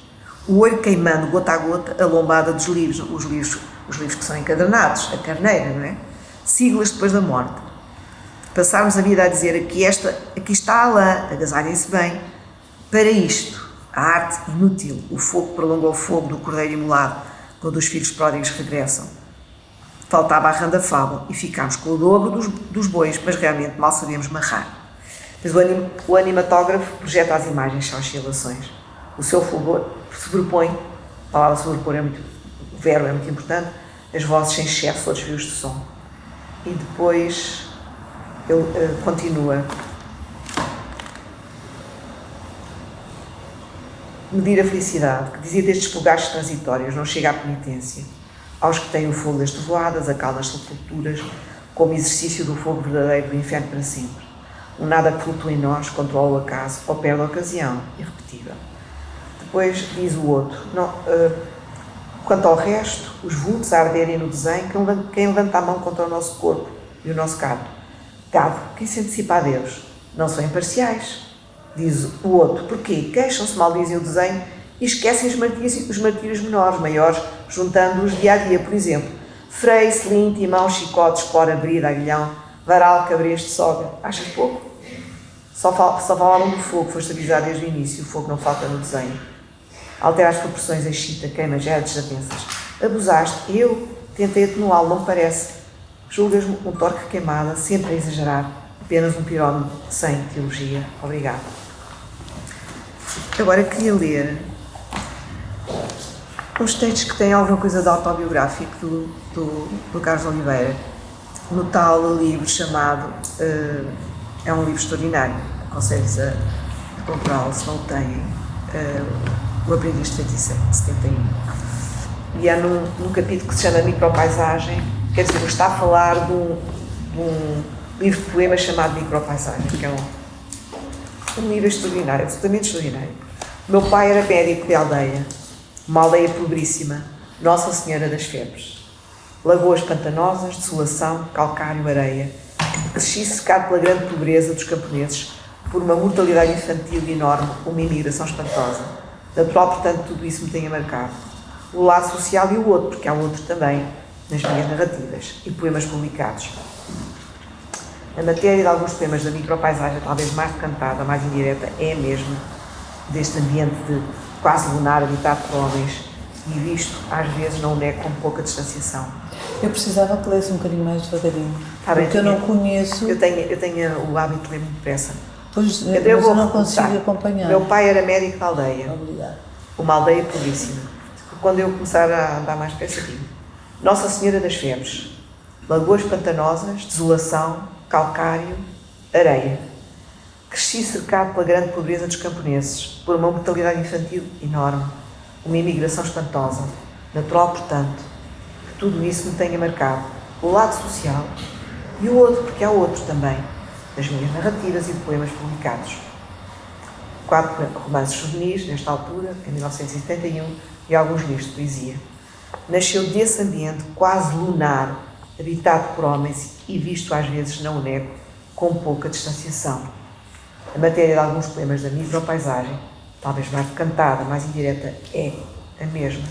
O olho queimando gota a gota a lombada dos livros, os livros que são encadernados, a carneira, não é? Siglas depois da morte. Passarmos a vida a dizer aqui está a lã, agasalhem-se bem. Para isto, a arte inútil, o fogo prolonga o fogo do cordeiro imolado, quando os filhos pródigos regressam. Faltava a rã da fábula e ficámos com o dobro dos bois, mas realmente mal sabíamos marrar. Mas o animatógrafo projeta as imagens sem oscilações. O seu fulgor sobrepõe, a palavra sobrepor o verbo é muito importante, as vozes sem excesso ou desvios de som. E depois ele continua. Medir a felicidade, que dizia destes fogares transitórios, não chega à penitência. Aos que têm o fogo das trovoadas, a cal das sepulturas, como exercício do fogo verdadeiro do inferno para sempre. Um nada que flutua em nós, controla o acaso, ou perde a ocasião, irrepetível. Depois diz o outro, quanto ao resto, os vultos a arderem no desenho, quem levanta a mão contra o nosso corpo e o nosso gado? Gado, quem se antecipa a Deus? Não são imparciais. Diz o outro, porquê? Queixam-se, maldizem o desenho e esquecem os martírios menores, maiores, juntando-os dia a dia, por exemplo. Freio, selim, timão, chicote, espora, brida, aguilhão, varal, cabresto, soga. Achas pouco? Só falavam do fogo, foste avisado desde o início, o fogo não falta no desenho. Altera as proporções, excita, queima, gera desavenças. Abusaste, eu tentei atenuá-lo, não me parece. Julgas-me um torque queimada, sempre a exagerar, apenas um pirómano sem teologia. Obrigada. Agora queria ler uns textos que têm alguma coisa de autobiográfico do Carlos Oliveira, no tal livro chamado, é um livro extraordinário, aconselho-vos a comprá-lo se não o têm, O Aprendiz de Feiticeiro, de 71. E há num capítulo que se chama Micropaisagem, quer dizer, está a falar de um livro de poemas chamado Micropaisagem, que é um livro extraordinário, absolutamente extraordinário. Meu pai era médico de aldeia, uma aldeia pobríssima, Nossa Senhora das Febres. Lagoas pantanosas, desolação, calcário, areia. Cresci cercado pela grande pobreza dos camponeses, por uma mortalidade infantil enorme, uma imigração espantosa. Natural, portanto, tudo isso me tenha marcado. O lado social e o outro, porque há outro também, nas minhas narrativas e poemas publicados. A matéria de alguns poemas da micropaisagem, talvez mais decantada, mais indireta, é a mesma deste ambiente de quase lunar habitado por homens e visto, às vezes, não nego com pouca distanciação. Eu precisava que lesse um bocadinho mais devagarinho, bem, porque eu não conheço... Eu tenho o hábito de ler muito depressa. Pois, Então, mas eu não consigo acompanhar. Meu pai era médico da aldeia. Obrigada. Uma aldeia pobríssima. Quando eu começar a andar mais depressa, digo: Nossa Senhora das Febres, lagoas pantanosas, desolação, calcário, areia. Cresci cercado pela grande pobreza dos camponeses, por uma mortalidade infantil enorme, uma imigração espantosa, natural, portanto, que tudo isso me tenha marcado. O lado social e o outro, porque há outro também, das minhas narrativas e de poemas publicados. 4 romances juvenis, nesta altura, em 1971, e alguns livros de poesia. Nasceu desse ambiente quase lunar, habitado por homens e visto às vezes, não o nego, com pouca distanciação. A matéria de alguns poemas da micropaisagem, talvez mais decantada, mais indireta, é a mesma.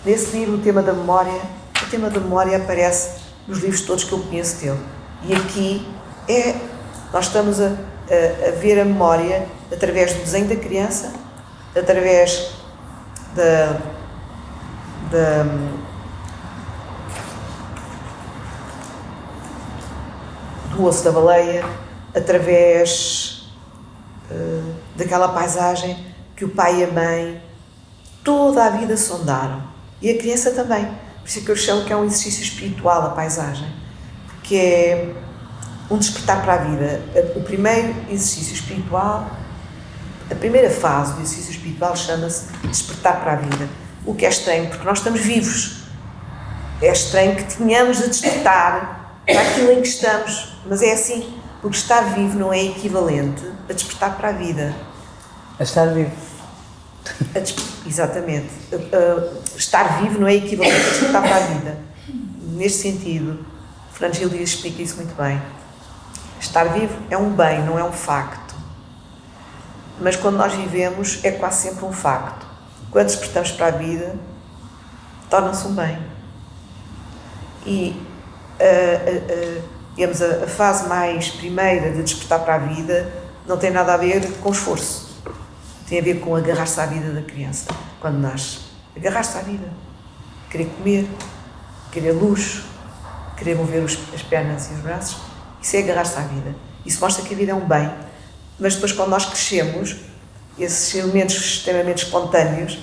Nesse livro, o tema da memória aparece nos livros todos que eu conheço dele. E aqui nós estamos a ver a memória através do desenho da criança, através do osso da baleia, através daquela paisagem que o pai e a mãe toda a vida sondaram. E a criança também. Por isso é que eu chamo que é um exercício espiritual, a paisagem. Que é um despertar para a vida. O primeiro exercício espiritual, a primeira fase do exercício espiritual chama-se despertar para a vida. O que é estranho, porque nós estamos vivos. É estranho que tenhamos de despertar para aquilo em que estamos. Mas é assim, porque estar vivo não é equivalente a despertar para a vida. A estar vivo. Exatamente. Estar vivo não é equivalente a despertar para a vida. Neste sentido, Fernando Gil Dias explica isso muito bem. Estar vivo é um bem, não é um facto. Mas quando nós vivemos é quase sempre um facto. Quando despertamos para a vida, torna-se um bem. E digamos, a fase mais primeira de despertar para a vida não tem nada a ver com esforço. Tem a ver com agarrar-se à vida da criança, quando nasce. Agarrar-se à vida. Querer comer, querer luz, querer mover as pernas e os braços. Isso é agarrar-se à vida. Isso mostra que a vida é um bem. Mas depois, quando nós crescemos, esses elementos extremamente espontâneos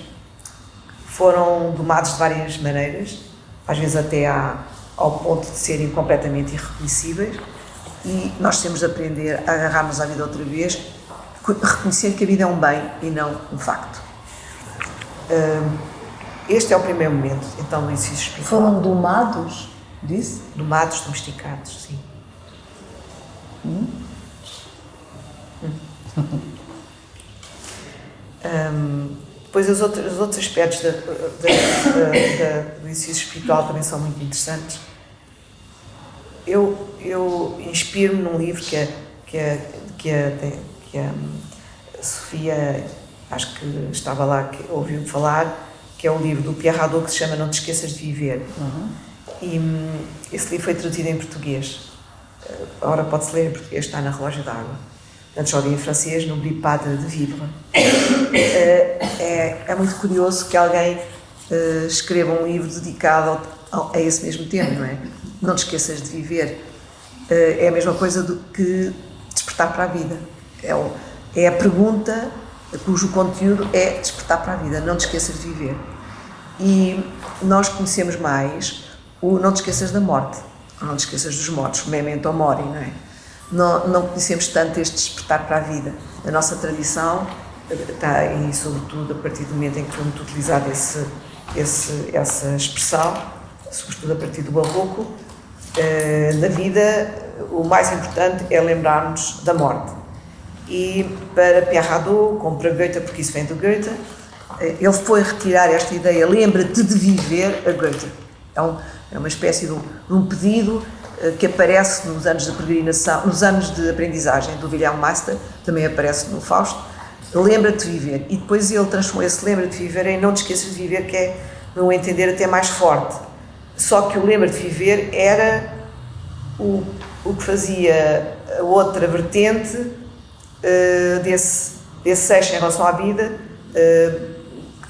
foram domados de várias maneiras, às vezes até ao ponto de serem completamente irreconhecíveis, e nós temos de aprender a agarrar-nos à vida outra vez, reconhecendo que a vida é um bem e não um facto. Este é o primeiro momento, então, do exercício espiritual. Foram domados, disse? Domados, domesticados, sim. Depois os outros aspectos do exercício espiritual também são muito interessantes. Eu inspiro-me num livro que a Sofia, acho que estava lá, que ouviu falar, que é um livro do Pierre Hadot que se chama Não Te Esqueças de Viver. E esse livro foi traduzido em português. Agora pode-se ler em português, está na Relógio d'Água. Antes já li em francês, no Bripade de Vivre. É muito curioso que alguém escreva um livro dedicado a esse mesmo tema, não é? Não te esqueças de viver. É a mesma coisa do que despertar para a vida. É a pergunta cujo conteúdo é despertar para a vida. Não te esqueças de viver. E nós conhecemos mais o não te esqueças da morte, ou não te esqueças dos mortos, memento mori, não é? Não conhecemos tanto este despertar para a vida. A nossa tradição está, e sobretudo a partir do momento em que foi muito utilizada essa expressão, sobretudo a partir do barroco, na vida o mais importante é lembrar-nos da morte. E para Pierre Hadot, como para Goethe, porque isso vem do Goethe, ele foi retirar esta ideia, lembra-te de viver, a Goethe. É uma espécie de um pedido que aparece nos anos de peregrinação, nos anos de aprendizagem do Wilhelm Meister, também aparece no Fausto, lembra-te de viver. E depois ele transformou esse lembra-te de viver em não te esqueças de viver, que é, no entender, até mais forte. Só que o lembra-te de viver era o que fazia a outra vertente desse eixo em relação à vida,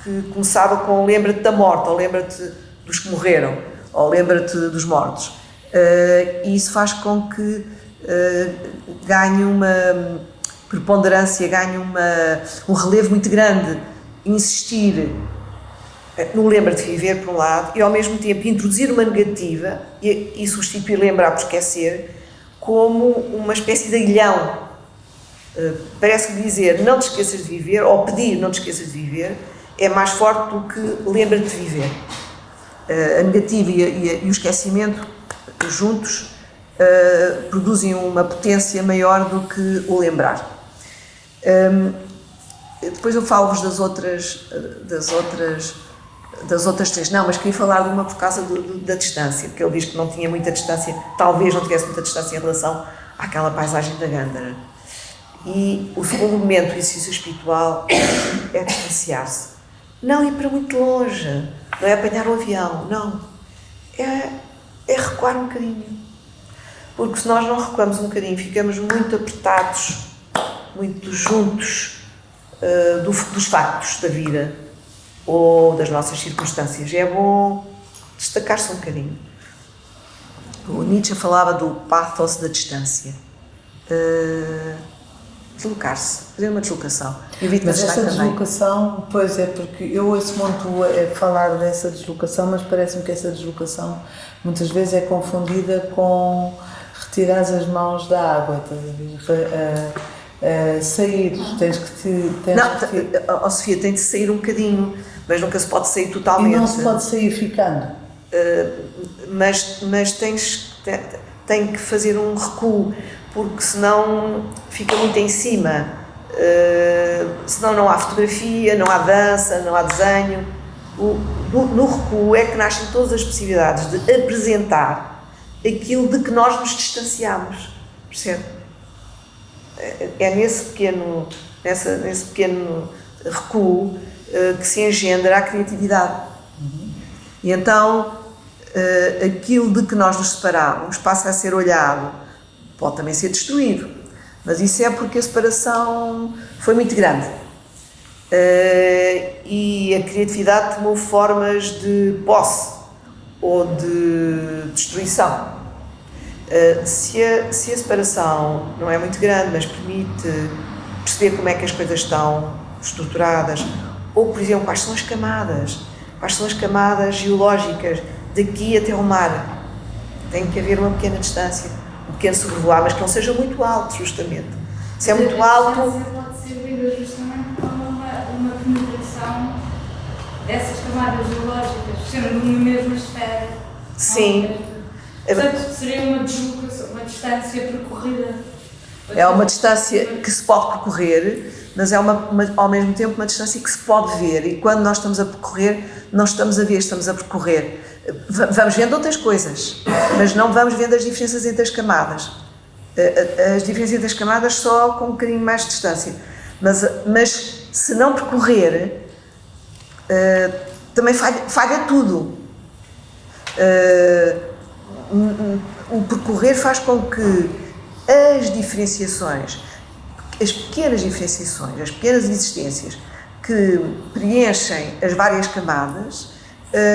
que começava com lembra-te da morte, ou lembra-te dos que morreram, ou lembra-te dos mortos. E isso faz com que ganhe uma preponderância, ganhe um relevo muito grande, insistir no lembra-te de viver, por um lado, e ao mesmo tempo introduzir uma negativa e substituir lembrar por esquecer como uma espécie de aguilhão. Parece que dizer não te esqueças de viver, ou pedir não te esqueças de viver, é mais forte do que lembra-te de viver. A negativa e o esquecimento juntos produzem uma potência maior do que o lembrar. Depois eu falo-vos das outras três, não, mas queria falar de uma por causa da distância, porque ele diz que não tinha muita distância, talvez não tivesse muita distância em relação àquela paisagem da Gândara. E o segundo momento do exercício espiritual é distanciar-se. Não ir para muito longe, não é apanhar o avião, não. É recuar um bocadinho. Porque se nós não recuamos um bocadinho, ficamos muito apertados, muito juntos dos factos da vida ou das nossas circunstâncias. É bom destacar-se um bocadinho. O Nietzsche falava do pathos da distância. Deslocar-se. fazer uma deslocação. E o Mas Wittgenstein essa também. deslocação, pois é, porque eu ouço muito falar dessa deslocação, mas parece-me que essa deslocação muitas vezes é confundida com retirar as mãos da água, sair, tens que te... Não, Sofia, tem de sair um bocadinho, mas nunca se pode sair totalmente. E não se pode sair ficando. Mas tem que fazer um recuo, porque senão fica muito em cima, senão não há fotografia, não há dança, não há desenho. No recuo é que nascem todas as possibilidades de apresentar aquilo de que nós nos distanciamos, percebe? É nesse pequeno recuo que se engendra a criatividade. E então aquilo de que nós nos separamos passa a ser olhado, pode também ser destruído, mas isso é porque a separação foi muito grande e a criatividade tomou formas de posse ou de destruição. Se a separação não é muito grande, mas permite perceber como é que as coisas estão estruturadas, ou, por exemplo, quais são as camadas geológicas daqui até ao mar. Tem que haver uma pequena distância, um pequeno sobrevoar, mas que não seja muito alto, justamente. Se é muito alto... A distância pode ser vista justamente como uma penetração dessas camadas geológicas, sendo numa mesma esfera. Sim. Portanto, seria uma deslocação, uma distância percorrida. É uma distância que se pode percorrer, mas é ao mesmo tempo uma distância que se pode ver, e quando nós estamos a percorrer, não estamos a ver, estamos a percorrer. Vamos vendo outras coisas, mas não vamos vendo as diferenças entre as camadas. As diferenças entre as camadas só com um bocadinho mais de distância. Mas se não percorrer, também falha tudo. O percorrer faz com que as diferenciações, as pequenas diferenciações, as pequenas existências que preenchem as várias camadas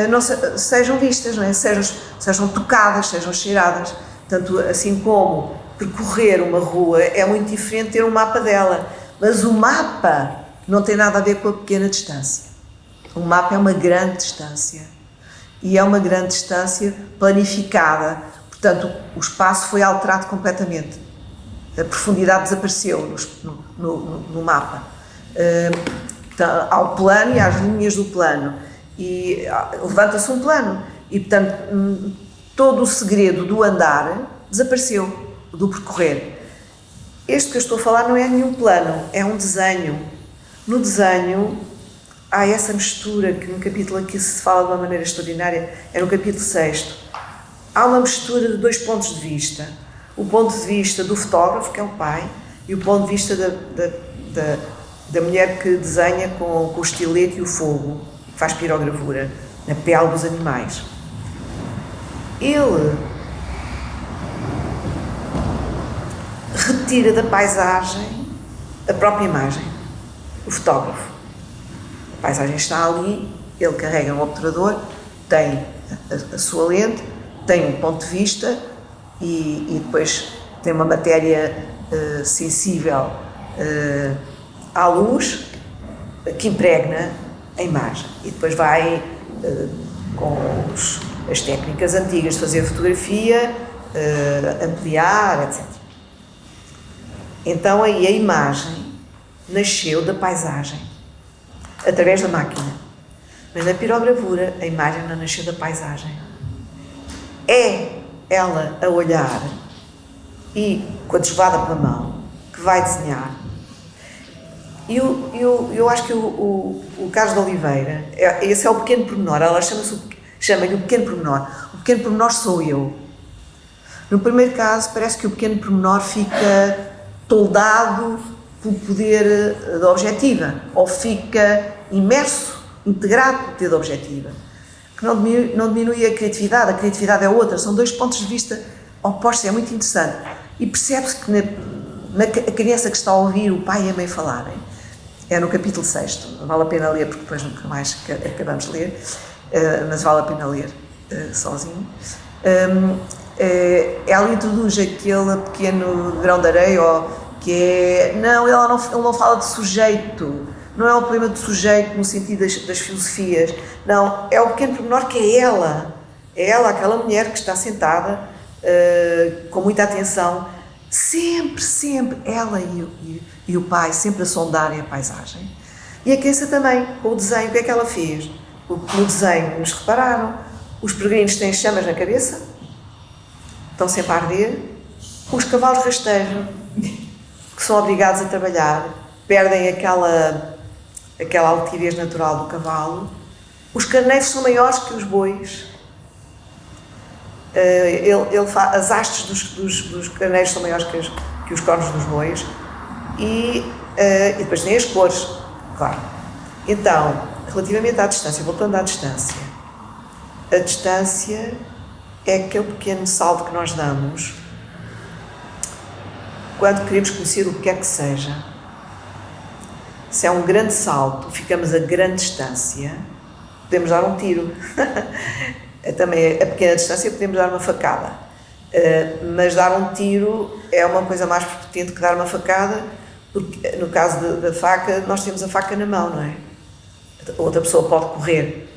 não sejam vistas, não é? Sejam tocadas, sejam cheiradas. Portanto, assim como percorrer uma rua é muito diferente de ter um mapa dela, mas o mapa não tem nada a ver com a pequena distância. O mapa é uma grande distância, e é uma grande distância planificada. Portanto, o espaço foi alterado completamente. A profundidade desapareceu no mapa. Há o plano e há as linhas do plano. E levanta-se um plano. E, portanto, todo o segredo do andar desapareceu, do percorrer. Este que eu estou a falar não é nenhum plano, é um desenho. No desenho há essa mistura que no capítulo aqui se fala de uma maneira extraordinária, é no capítulo 6º. Há uma mistura de dois pontos de vista. O ponto de vista do fotógrafo, que é o pai, e o ponto de vista da mulher que desenha com o estilete e o fogo, que faz pirogravura na pele dos animais. Ele retira da paisagem a própria imagem, o fotógrafo. A paisagem está ali, ele carrega um obturador, tem a sua lente, tem um ponto de vista e depois tem uma matéria sensível à luz que impregna a imagem. E depois vai com as técnicas antigas de fazer fotografia, ampliar, etc. Então aí a imagem nasceu da paisagem, através da máquina. Mas na pirogravura a imagem não nasceu da paisagem. É ela a olhar e com a desvada pela mão que vai desenhar. E eu acho que o Carlos de Oliveira, esse é o pequeno pormenor, ela chama-lhe o pequeno pormenor. O pequeno pormenor sou eu. No primeiro caso parece que o pequeno pormenor fica toldado pelo poder da objetiva, ou fica imerso, integrado pelo poder da objetiva, que não diminui a criatividade é outra, são dois pontos de vista opostos, é muito interessante. E percebe-se que a criança que está a ouvir o pai e a mãe falarem, é no capítulo 6º, vale a pena ler, porque depois nunca mais acabamos de ler, mas vale a pena ler sozinho. Ela introduz aquele pequeno grão de areia, ou que é, não, ele não fala de sujeito, não é o problema do sujeito no sentido das filosofias, não, é o pequeno pormenor que é ela, aquela mulher que está sentada com muita atenção, sempre, ela e o pai, sempre a sondarem a paisagem. E a criança também, com o desenho, o que é que ela fez? No desenho, nos repararam, os peregrinos têm chamas na cabeça, estão sempre a arder, os cavalos rastejam, que são obrigados a trabalhar, perdem aquela altivez natural do cavalo, os carneiros são maiores que os bois, as hastes dos carneiros são maiores que os cornos dos bois, e depois tem as cores, claro. Então, relativamente à distância, voltando à distância, a distância é aquele pequeno salto que nós damos quando queremos conhecer o que quer que seja. Se é um grande salto, ficamos a grande distância, podemos dar um tiro. Também a pequena distância podemos dar uma facada. Mas dar um tiro é uma coisa mais potente que dar uma facada, porque no caso da faca, nós temos a faca na mão, não é? Outra pessoa pode correr,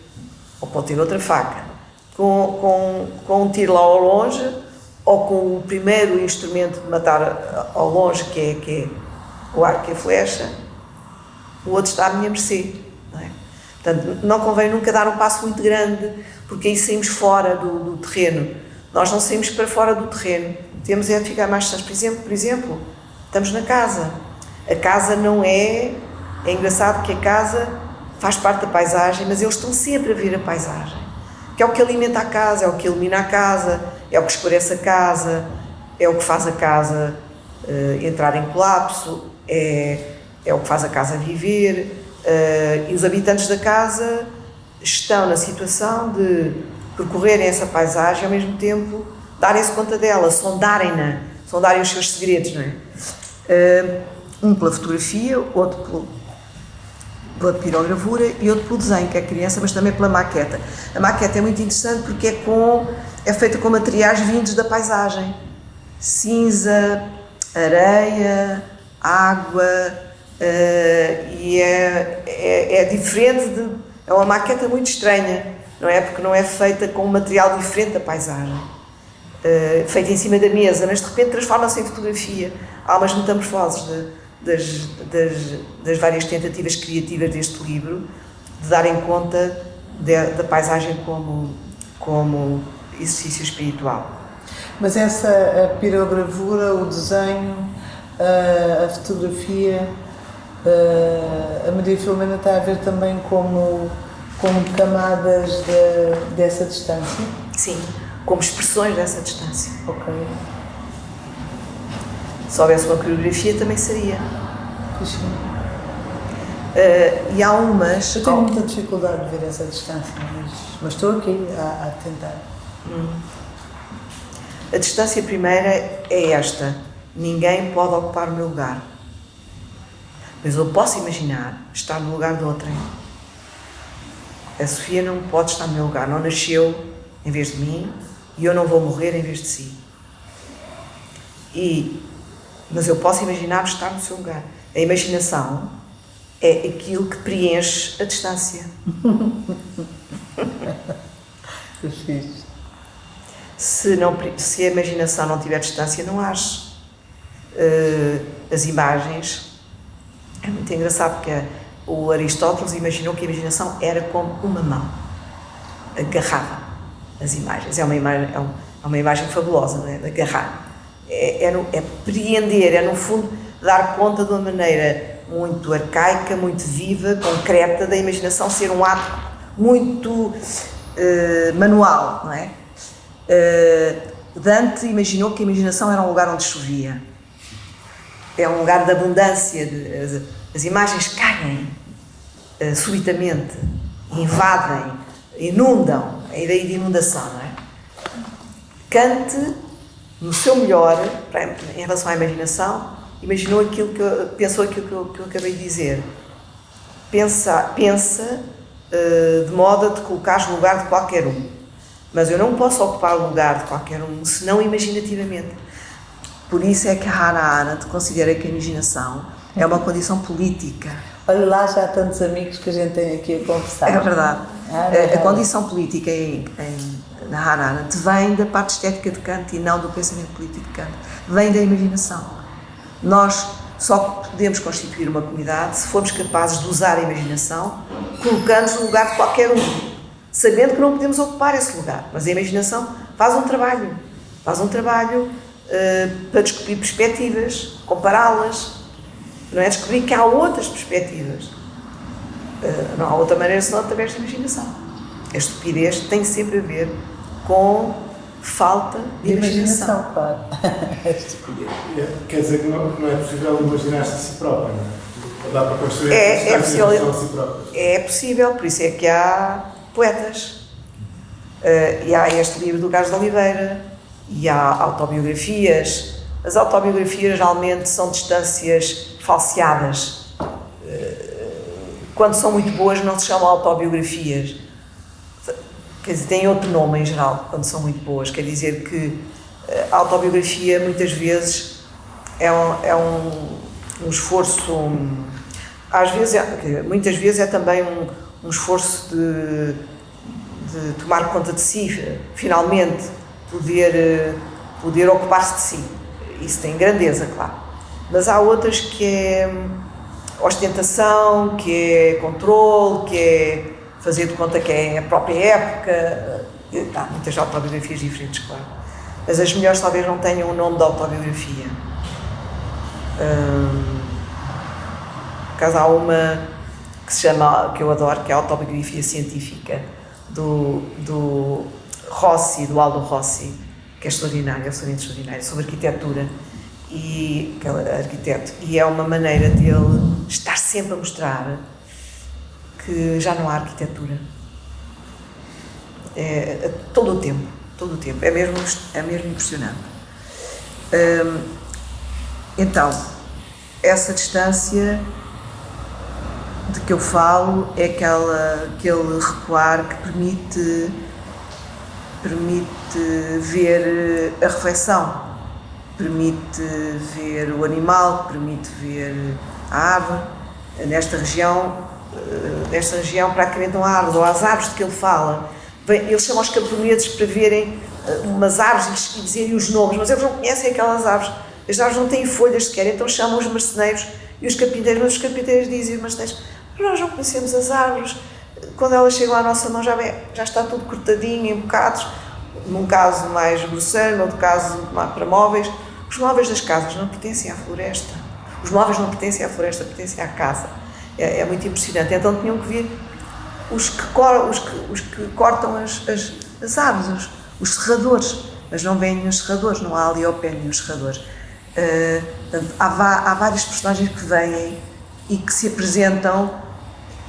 ou pode ter outra faca. Com um tiro lá ao longe, ou com o primeiro instrumento de matar ao longe, que é o arco e a flecha, o outro está à minha mercê, não é? Portanto, não convém nunca dar um passo muito grande, porque aí saímos fora do terreno. Nós não saímos para fora do terreno, temos é de ficar mais distantes. Por exemplo, estamos na casa. A casa não é... É engraçado que a casa faz parte da paisagem, mas eles estão sempre a ver a paisagem, que é o que alimenta a casa, é o que ilumina a casa, é o que escurece a casa, é o que faz a casa entrar em colapso, é o que faz a casa viver, e os habitantes da casa estão na situação de percorrerem essa paisagem e ao mesmo tempo darem-se conta dela, sondarem os seus segredos, não é? Um pela fotografia, outro pela pirogravura e outro pelo desenho, que é a criança, mas também pela maqueta. A maqueta é muito interessante porque é feita com materiais vindos da paisagem. Cinza, areia, água, e é diferente é uma maqueta muito estranha, não é? Porque não é feita com um material diferente da paisagem, feita em cima da mesa, mas de repente transforma-se em fotografia. Há umas metamorfoses das várias tentativas criativas deste livro de darem conta da paisagem como exercício espiritual. Mas a pirogravura, o desenho, a fotografia, a Maria Filomena está a ver também como camadas dessa distância? Sim, como expressões dessa distância. Ok. Se houvesse uma coreografia também seria. Sim. E há umas... Eu tenho muita dificuldade de ver essa distância, mas estou aqui a tentar. A distância primeira é esta: ninguém pode ocupar o meu lugar, mas eu posso imaginar estar no lugar de outrem. A Sofia não pode estar no meu lugar, não nasceu em vez de mim e eu não vou morrer em vez de si. Mas eu posso imaginar estar no seu lugar. A imaginação é aquilo que preenche a distância. Se a imaginação não tiver distância, não age. As imagens... É muito engraçado porque o Aristóteles imaginou que a imaginação era como uma mão. Agarrava as imagens. É uma imagem fabulosa, não é? De agarrar. É preender, no fundo, dar conta de uma maneira muito arcaica, muito viva, concreta, da imaginação ser um ato muito manual, não é? Dante imaginou que a imaginação era um lugar onde chovia. É um lugar de abundância, as imagens caem subitamente, invadem, inundam, a ideia de inundação, não é? Kant, no seu melhor, em relação à imaginação, pensou aquilo que eu acabei de dizer. Pensa de modo a te colocares no lugar de qualquer um. Mas eu não posso ocupar o lugar de qualquer um, senão imaginativamente. Por isso é que a Hannah Arendt considera que a imaginação é uma condição política. Olha lá, já há tantos amigos que a gente tem aqui a conversar. É verdade. A condição política na Hannah Arendt vem da parte estética de Kant e não do pensamento político de Kant. Vem da imaginação. Nós só podemos constituir uma comunidade se formos capazes de usar a imaginação, colocando-nos no lugar de qualquer um, sabendo que não podemos ocupar esse lugar. Mas a imaginação faz um trabalho para descobrir perspectivas, compará-las, não é? Descobrir que há outras perspectivas. Não há outra maneira senão através da imaginação. A estupidez tem sempre a ver com falta de imaginação. Claro. Quer dizer que não é possível imaginar-se a si própria, não é? Ou dá para construir É possível, a si própria. é possível, por isso é que há poetas. E há este livro do Carlos de Oliveira, e há autobiografias. As autobiografias geralmente são distâncias falseadas. Quando são muito boas não se chamam autobiografias. Quer dizer, têm outro nome em geral, quando são muito boas. Quer dizer que a autobiografia muitas vezes é um esforço, muitas vezes é também um esforço de tomar conta de si, finalmente poder ocupar-se de si. Isso tem grandeza, claro. Mas há outras que é ostentação, que é controle, que é fazer de conta que é a própria época. Há muitas autobiografias diferentes, claro. Mas as melhores talvez não tenham o nome de autobiografia. Por acaso há uma que se chama, que eu adoro, que é a autobiografia científica do Rossi, do Aldo Rossi, que é extraordinária, é absolutamente extraordinária, sobre arquitetura, e aquele arquiteto, e é uma maneira dele estar sempre a mostrar que já não há arquitetura. Todo o tempo, é mesmo impressionante. Então, essa distância de que eu falo é aquele recuar que permite ver a reflexão, permite ver o animal, permite ver a árvore. Nesta região praticamente não há árvores, ou as árvores de que ele fala. Eles chamam os camponeses para verem umas árvores e dizerem os nomes, mas eles não conhecem aquelas árvores. As árvores não têm folhas sequer, então chamam os marceneiros e os carpinteiros, mas os carpinteiros dizem aos marceneiros: nós não conhecemos as árvores, quando elas chegam à nossa mão já está tudo cortadinho em bocados, num caso mais grosseiro, no outro caso para móveis. Os móveis das casas não pertencem à floresta, os móveis não pertencem à floresta, pertencem à casa. É muito impressionante. Então tinham que vir os que cortam as árvores, os serradores, mas não vêm nenhum serradores, não há ali ao pé nenhum serradores. Há vários personagens que vêm e que se apresentam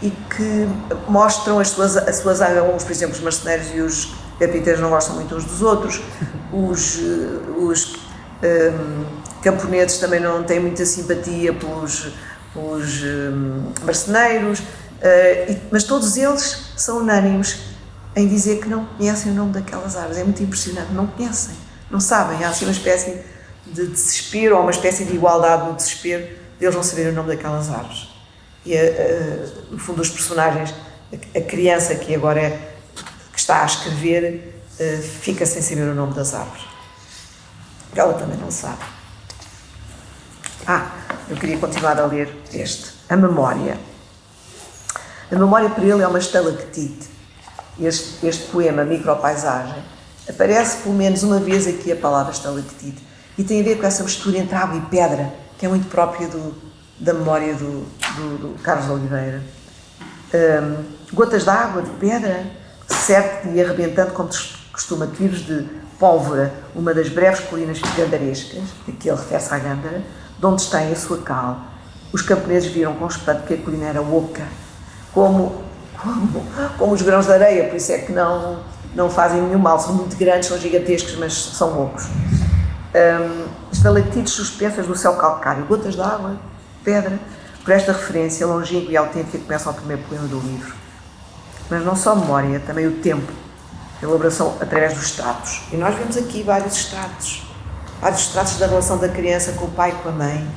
e que mostram as suas uns, por exemplo, os marceneiros e os carpinteiros não gostam muito uns dos outros, os camponeses também não têm muita simpatia pelos marceneiros, mas todos eles são unânimes em dizer que não conhecem o nome daquelas árvores. É muito impressionante, não conhecem, não sabem. Há assim uma espécie de desespero, ou uma espécie de igualdade no desespero deles não saberem o nome daquelas árvores. E no fundo os personagens, a criança que agora que está a escrever fica sem saber o nome das árvores. Ela também não sabe. Eu queria continuar a ler este. A memória. A memória para ele é uma estalactite. Este poema, Micropaisagem, aparece pelo menos uma vez aqui a palavra estalactite e tem a ver com essa mistura entre água e pedra, que é muito própria da memória do Carlos de Oliveira. Gotas de água, de pedra, certo e arrebentando como costuma, tiros de pólvora, uma das breves colinas gandarescas, aqui ele refere-se à Gândara, de onde está a sua cal. Os camponeses viram com espanto que a colina era oca, como os grãos de areia, por isso é que não fazem nenhum mal, são muito grandes, são gigantescos, mas são ocos. Estalactites suspensas do céu calcário, gotas de água, pedra. Por esta referência longínqua e autêntica começa o primeiro poema do livro. Mas não só a memória, também o tempo, a elaboração através dos estratos. E nós vemos aqui vários estratos. Vários traços da relação da criança com o pai e com a mãe.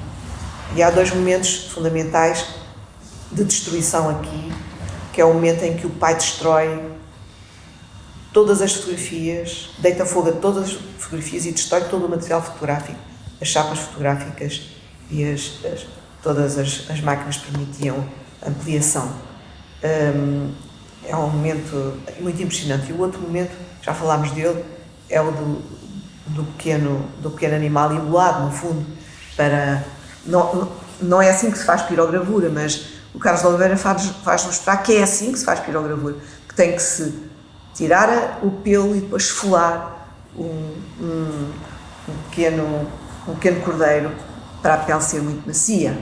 E há dois momentos fundamentais de destruição aqui, que é o momento em que o pai destrói todas as fotografias, deita fogo a todas as fotografias e destrói todo o material fotográfico, as chapas fotográficas e todas as máquinas permitiam ampliação. É um momento muito impressionante. E o outro momento, já falámos dele, é o do pequeno animal imolado, no fundo, para... Não é assim que se faz pirogravura, mas o Carlos de Oliveira faz mostrar que é assim que se faz pirogravura, que tem que se tirar o pelo e depois esfolar um pequeno cordeiro para a pele ser muito macia.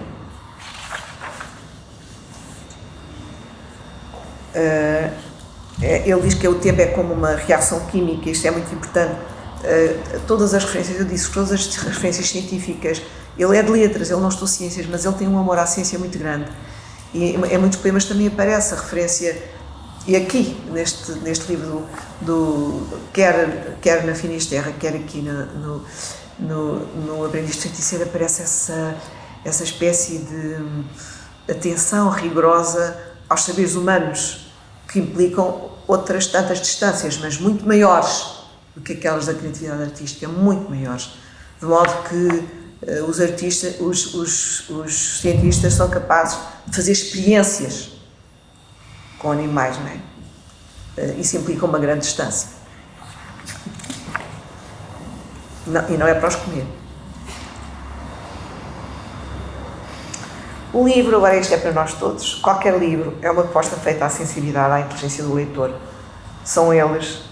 Ele diz que o tempo é como uma reação química, isto é muito importante. Todas as referências, eu disse, todas as referências científicas, ele é de letras, ele não estudou ciências, mas ele tem um amor à ciência muito grande. E em muitos poemas também aparece a referência, e aqui, neste livro, quer na Finisterra, quer aqui no Aprendiz de Feiticeiro, aparece essa espécie de atenção rigorosa aos saberes humanos, que implicam outras tantas distâncias, mas muito maiores do que aquelas da criatividade artística, muito maiores. De modo que os cientistas são capazes de fazer experiências com animais, não é? Isso implica uma grande distância. E não é para os comer. O livro, agora isto é para nós todos, qualquer livro é uma proposta feita à sensibilidade, à inteligência do leitor. São elas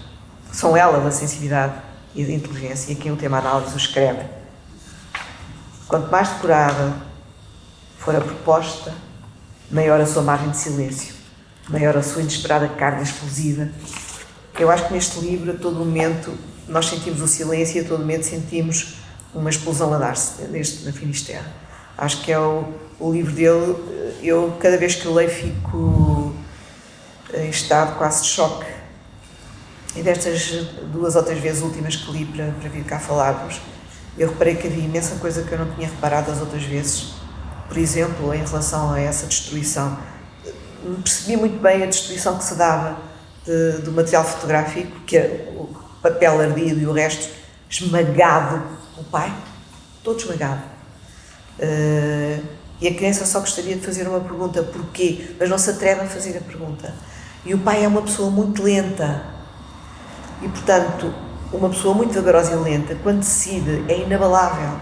a sensibilidade e a inteligência, e aqui um tema análise o escreve. Quanto mais decorada for a proposta, maior a sua margem de silêncio, maior a sua inesperada carga explosiva. Eu acho que neste livro, a todo momento, nós sentimos o silêncio e a todo momento sentimos uma explosão a dar-se, na Finisterra. Acho que é o livro dele. Eu, cada vez que o leio, fico em estado quase de choque. E destas 2 ou 3 vezes últimas que li para vir cá falar-vos, eu reparei que havia imensa coisa que eu não tinha reparado as outras vezes. Por exemplo, em relação a essa destruição. Percebi muito bem a destruição que se dava do material fotográfico, que é o papel ardido e o resto esmagado. O pai, todo esmagado. E a criança só gostaria de fazer uma pergunta, porquê? Mas não se atreve a fazer a pergunta. E o pai é uma pessoa muito lenta. E, portanto, uma pessoa muito vagarosa e lenta, quando decide, é inabalável.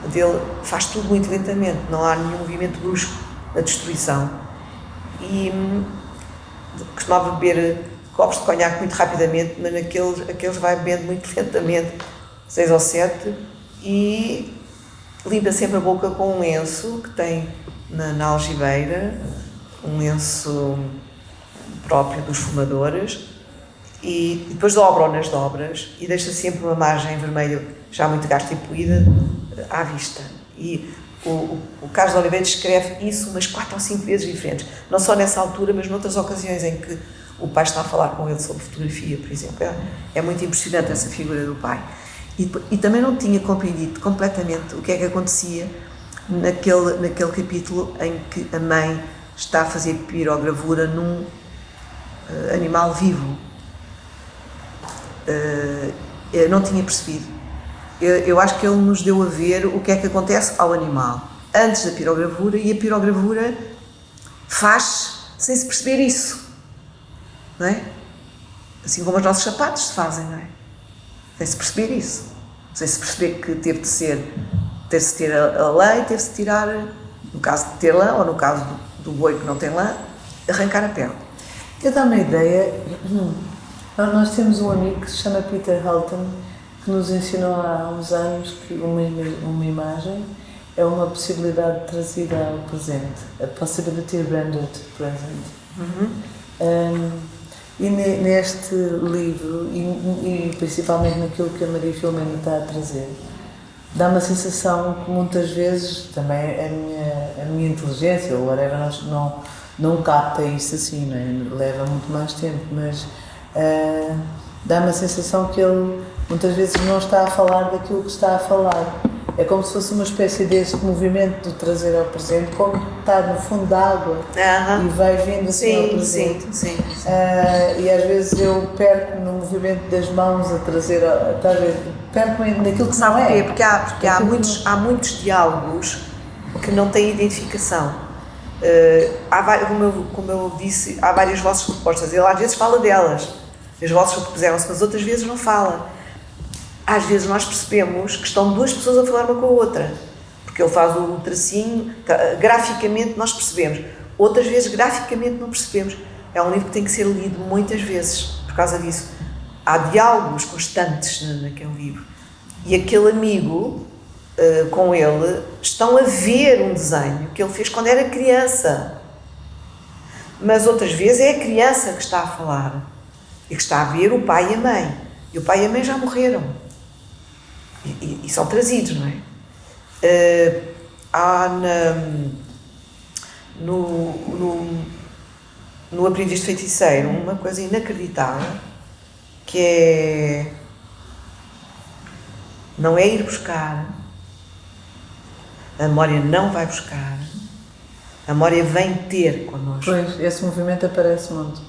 Ele faz tudo muito lentamente, não há nenhum movimento brusco na destruição. E costumava beber copos de conhaque muito rapidamente, mas aqueles vai bebendo muito lentamente, 6 ou 7, e limpa sempre a boca com um lenço que tem na algibeira, um lenço próprio dos fumadores, e depois dobra-o nas dobras e deixa sempre uma margem vermelha já muito gasta e poída à vista. E o Carlos de Oliveira escreve isso umas 4 ou 5 vezes diferentes, não só nessa altura, mas noutras ocasiões em que o pai está a falar com ele sobre fotografia, por exemplo. É muito impressionante essa figura do pai. E também não tinha compreendido completamente o que é que acontecia naquele capítulo em que a mãe está a fazer pirogravura num animal vivo. Eu não tinha percebido. Eu acho que ele nos deu a ver o que é que acontece ao animal antes da pirogravura, e a pirogravura faz sem se perceber isso, não é? Assim como os nossos sapatos se fazem, não é? Sem se perceber isso, sem se perceber que teve-se ter a lã e teve-se tirar, no caso de ter lã, ou no caso do boi que não tem lã, arrancar a pele. Eu dou uma ideia. Nós temos um amigo que se chama Peter Halton, que nos ensinou há uns anos que uma imagem é uma possibilidade trazida ao presente. A possibility rendered present. E neste livro, e principalmente naquilo que a Maria Filomena está a trazer, dá uma sensação que muitas vezes também a minha inteligência, ou whatever, não capta isso assim, não é? Leva muito mais tempo, mas dá uma sensação que muitas vezes não está a falar daquilo que está a falar. É como se fosse uma espécie deste movimento de trazer ao presente, como está no fundo da água e vai vindo assim ao presente. Sim. E às vezes eu perco-me no movimento das mãos a trazer, está a ver? Perco-me naquilo que não é. Porque há muitos diálogos que não têm identificação. Como eu disse, há várias vozes propostas. Ele às vezes fala delas, as vozes propuseram-se, mas outras vezes não fala. Às vezes nós percebemos que estão duas pessoas a falar uma com a outra, porque ele faz o tracinho, graficamente nós percebemos, outras vezes graficamente não percebemos. É um livro que tem que ser lido muitas vezes, por causa disso. Há diálogos constantes naquele livro. E aquele amigo, com ele, estão a ver um desenho que ele fez quando era criança. Mas outras vezes é a criança que está a falar e que está a ver o pai e a mãe. E o pai e a mãe já morreram. E são trazidos, não é? Há no Aprendiz de Feiticeiro uma coisa inacreditável, que é, não é ir buscar, a memória não vai buscar, a memória vem ter connosco. Pois, esse movimento aparece muito.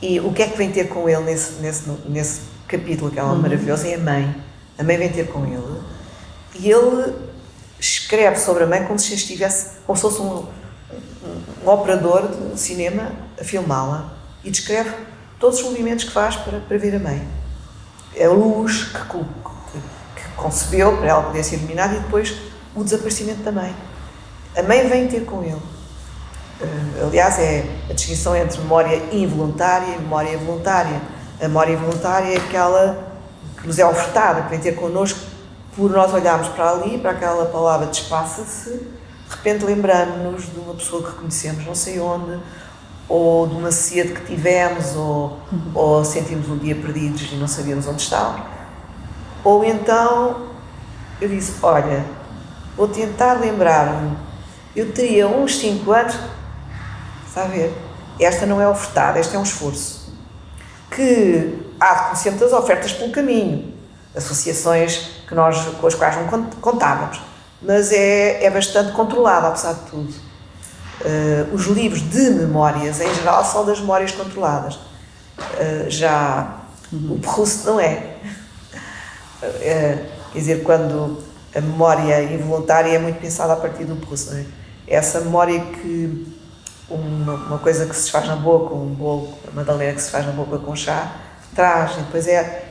E o que é que vem ter com ele nesse capítulo, que é maravilhoso, é a mãe. A mãe vem ter com ele e ele escreve sobre a mãe como se fosse um operador de cinema a filmá-la, e descreve todos os movimentos que faz para ver a mãe. A luz que concebeu para ela poder ser iluminada, e depois o desaparecimento da mãe. A mãe vem ter com ele. Aliás, é a distinção entre memória involuntária e memória voluntária. A memória involuntária é aquela que nos é ofertada, que vem ter connosco por nós olharmos para ali, para aquela palavra despassa-se, de repente lembramos-nos de uma pessoa que conhecemos não sei onde, ou de uma sede que tivemos, ou sentimos um dia perdidos e não sabíamos onde está. Ou então eu disse, olha, vou tentar lembrar-me, eu teria uns 5 anos, está a ver? Esta não é ofertada, este é um esforço. Que há de conhecer muitas ofertas pelo caminho, associações com as quais não contávamos, mas é bastante controlado, apesar de tudo. Os livros de memórias, em geral, são das memórias controladas. O Proust não é. Quer dizer, quando a memória involuntária é muito pensada a partir do Proust, não é? Essa memória que uma coisa que se faz na boca, um bolo, uma madalena que se faz na boca com chá, traz, e depois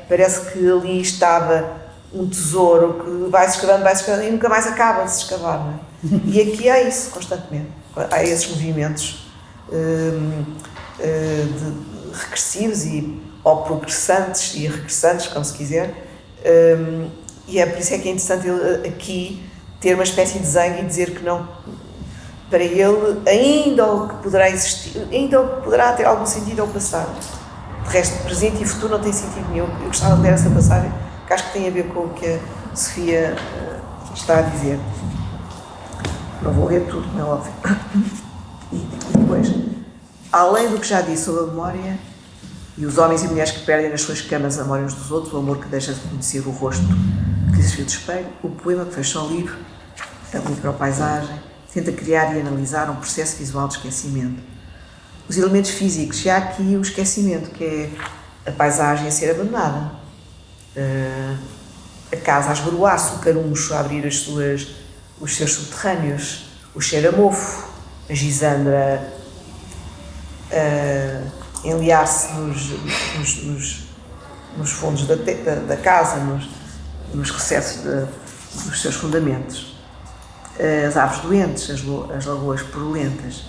parece que ali estava um tesouro que vai-se escavando e nunca mais acaba de se escavar, não é? E aqui há isso constantemente, há esses movimentos regressivos ou progressantes e regressantes, como se quiser, e é por isso é que é interessante ele aqui ter uma espécie de desenho e dizer que não, para ele, ainda o que poderá existir, ainda o que poderá ter algum sentido é o passado. De resto, presente e futuro não tem sentido nenhum. Eu gostava de ler essa passagem, que acho que tem a ver com o que a Sofia está a dizer. Não vou ler tudo, não é óbvio. E depois, além do que já disse sobre a memória, e os homens e mulheres que perdem nas suas camas a memória uns dos outros, o amor que deixa de conhecer o rosto que lhes viu do espelho, o poema que fecha o livro, a micropaisagem, tenta criar e analisar um processo visual de esquecimento. Os elementos físicos, já há aqui o esquecimento, que é a paisagem a ser abandonada, a casa a esboroar-se, o caruncho a abrir os seus subterrâneos, o cheiro a mofo, a gisandra a enliar-se nos fundos da casa, nos recessos dos seus fundamentos. As aves doentes, as lagoas purulentas.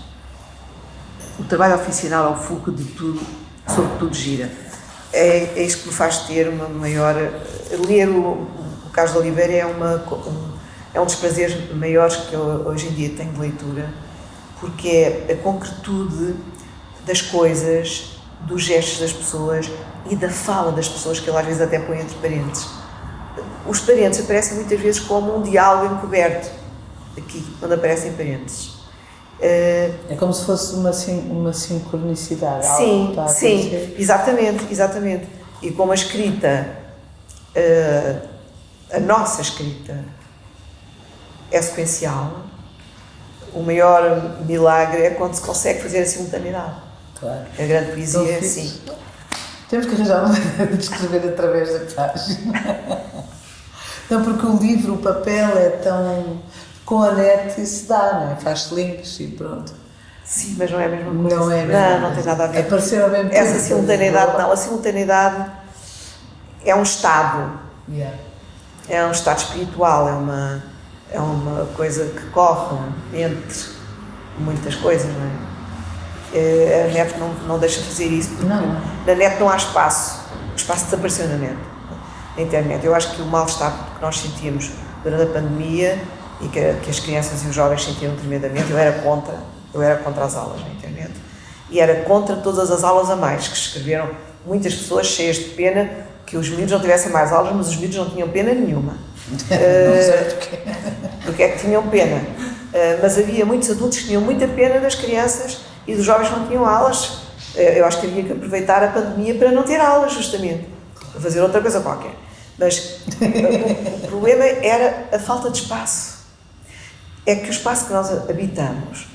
O trabalho oficinal é o fulcro de tudo, sobre tudo gira. É isto que me faz ter uma maior... Ler o Carlos de Oliveira é um dos prazeres maiores que eu hoje em dia tenho de leitura, porque é a concretude das coisas, dos gestos das pessoas e da fala das pessoas, que ele às vezes até põe entre parênteses. Os parênteses aparecem muitas vezes como um diálogo encoberto, aqui, quando aparecem parênteses. É como se fosse uma sincronicidade. Sim, exatamente. E com uma escrita a nossa escrita é sequencial. O maior milagre é quando se consegue fazer a simultaneidade. Claro. A grande poesia é Então, assim. Temos que arranjar uma maneira de escrever através da página. Não, porque o livro, o papel é tão... Com a net isso dá, não é? Faz links e pronto. Sim, mas não é a mesma coisa. Não é a mesma Não tem nada a ver. Aparecer ao mesmo tempo. Essa simultaneidade não. A simultaneidade é um estado. Yeah. É um estado espiritual, é uma coisa que corre entre muitas coisas, não é? A net não deixa fazer isso, porque Não. na net não há espaço. O espaço desapareceu na net, na internet. Eu acho que o mal-estar que nós sentíamos durante a pandemia e que as crianças e os jovens sentiram tremendamente, eu era contra as aulas na internet. E era contra todas as aulas a mais, que escreveram muitas pessoas cheias de pena que os miúdos não tivessem mais aulas, mas os miúdos não tinham pena nenhuma. Não sei porquê. Porque é que tinham pena. Mas havia muitos adultos que tinham muita pena das crianças e dos jovens que não tinham aulas. Eu acho que havia que aproveitar a pandemia para não ter aulas, justamente. Para fazer outra coisa qualquer. Mas o problema era a falta de espaço. É que o espaço que nós habitamos,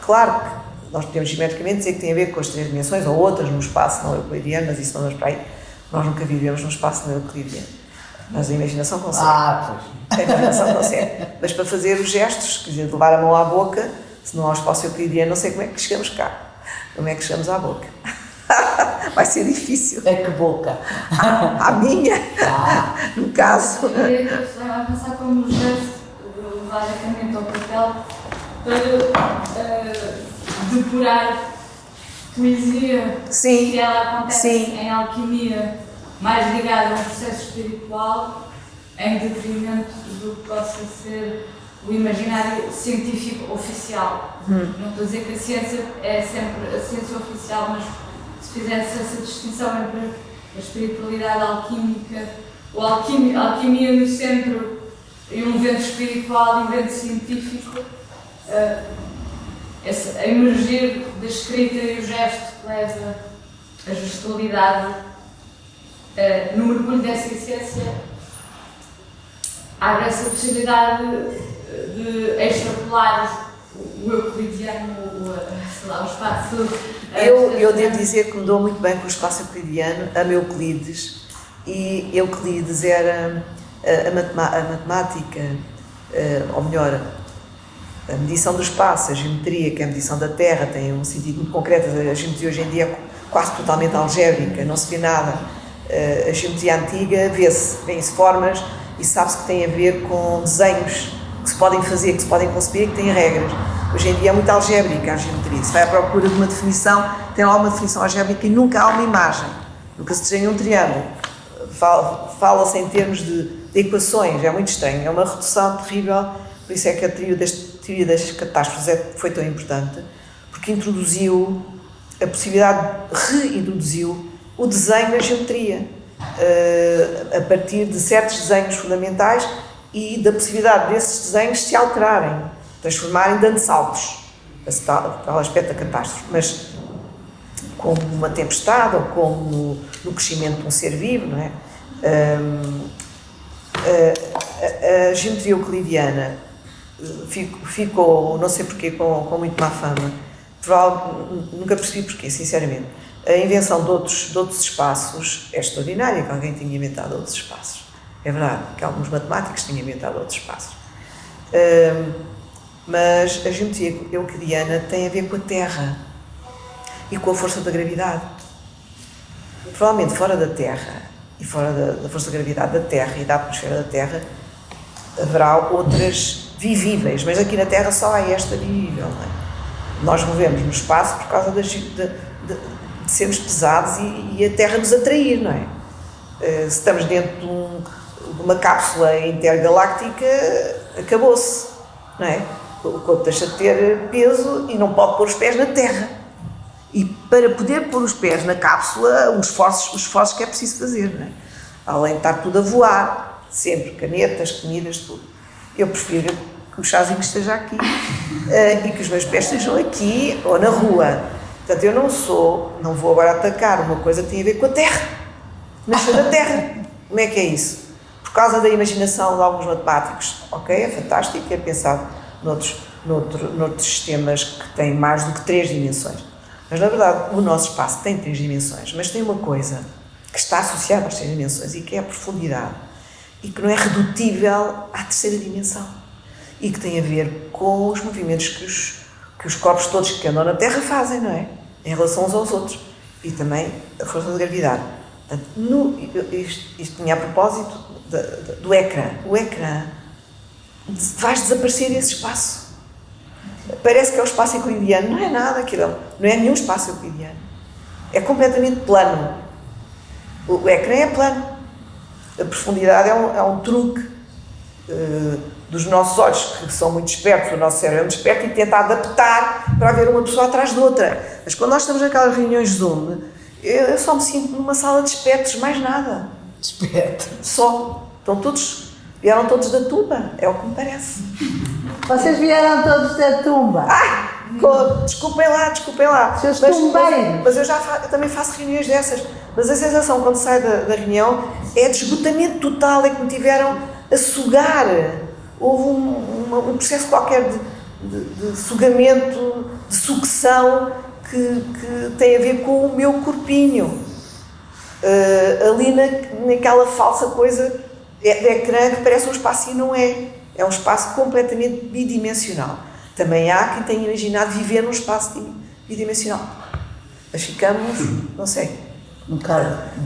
claro que nós podemos geometricamente dizer que tem a ver com as 3 dimensões ou outras no espaço não euclidiano, mas isso não nos para aí. Nós nunca vivemos num espaço não euclidiano. Mas a imaginação consegue. Pois. A imaginação consegue. Mas para fazer os gestos, quer dizer, de levar a mão à boca, se não há espaço euclidiano, não sei como é que chegamos cá. Como é que chegamos à boca? Vai ser difícil. É que boca. À minha, no caso. Eu queria avançar como um gesto, levar a caneta ao papel, para depurar poesia, Sim, que ela acontece sim. em alquimia, mais ligada a um processo espiritual, em detrimento do que possa ser o imaginário científico oficial. Não estou a dizer que a ciência é sempre a ciência oficial, mas se fizesse essa distinção entre a espiritualidade alquímica, a alquimia no centro e um vento espiritual e um vento científico, a emergir da escrita e o gesto que leva a gestualidade, no mergulho dessa essência, abre essa possibilidade de extrapolar o euclidiano, sei lá, o espaço. Eu devo dizer que me dou muito bem com o espaço euclidiano, amo Euclides, e Euclides era a matemática, ou melhor, a medição do espaço, a geometria, que é a medição da Terra, tem um sentido muito concreto. A geometria hoje em dia é quase totalmente algébrica, não se vê nada. A geometria antiga vê-se formas e sabe-se que tem a ver com desenhos que se podem fazer, que se podem conceber, que têm regras. Hoje em dia é muito algébrica a geometria. Se vai à procura de uma definição, tem lá uma definição algébrica e nunca há uma imagem. Nunca se desenha um triângulo. Fala-se em termos de equações, é muito estranho. É uma redução terrível, por isso é que a teoria das catástrofes foi tão importante, porque introduziu a possibilidade, reintroduziu o desenho na geometria, a partir de certos desenhos fundamentais e da possibilidade desses desenhos se alterarem, transformarem, dando saltos, tal aspecto da catástrofe, mas como uma tempestade ou como no crescimento de um ser vivo, não é? A geometria euclidiana ficou, não sei porquê, com muito má fama. Nunca percebi porquê, sinceramente. A invenção de outros espaços é extraordinária, que alguém tinha inventado outros espaços. É verdade que alguns matemáticos tinham inventado outros espaços. Mas a geometria euclidiana tem a ver com a Terra e com a força da gravidade. Provavelmente fora da Terra e fora da força da gravidade da Terra e da atmosfera da Terra haverá outras vivíveis, mas aqui na Terra só há esta vivível, não é? Nós movemos no espaço por causa de sermos pesados e a Terra nos atrair, não é? Se estamos dentro de uma cápsula intergaláctica, acabou-se, não é? O corpo deixa de ter peso e não pode pôr os pés na Terra. E para poder pôr os pés na cápsula, os esforços que é preciso fazer, não é? Além de estar tudo a voar, sempre, canetas, comidas, tudo. Eu prefiro que o chazinho esteja aqui e que os meus pés estejam aqui ou na rua. Portanto, eu não vou agora atacar uma coisa que tem a ver com a Terra, nasceu da Terra. Como é que é isso? Por causa da imaginação de alguns matemáticos, ok? É fantástico, é pensado noutros sistemas que têm mais do que 3 dimensões. Mas, na verdade, o nosso espaço tem 3 dimensões, mas tem uma coisa que está associada às 3 dimensões e que é a profundidade e que não é redutível à terceira dimensão e que tem a ver com os movimentos que os corpos todos que andam na Terra fazem, não é? Em relação uns aos outros. E também a força da gravidade. Portanto, isto tinha a propósito do ecrã. O ecrã faz desaparecer esse espaço. Parece que é o espaço euclidiano. Não é nada aquilo. Não é nenhum espaço euclidiano. É completamente plano. O ecrã é plano. A profundidade é um truque dos nossos olhos, que são muito espertos, o nosso cérebro é muito esperto e tenta adaptar para haver uma pessoa atrás de outra. Mas quando nós estamos naquelas reuniões Zoom, eu só me sinto numa sala de espectros, mais nada. Esperto. Só. Vieram todos da tumba, é o que me parece. Vocês vieram todos da tumba. Desculpem lá. Seus tumbeiros. Mas eu também faço reuniões dessas. Mas a sensação quando sai da reunião é de esgotamento total, é que me tiveram a sugar. Houve um processo qualquer de sugamento, de sucção, que tem a ver com o meu corpinho. Ali naquela falsa coisa de ecrã que parece um espaço e não é. É um espaço completamente bidimensional. Também há quem tenha imaginado viver num espaço bidimensional. Mas ficamos, não sei.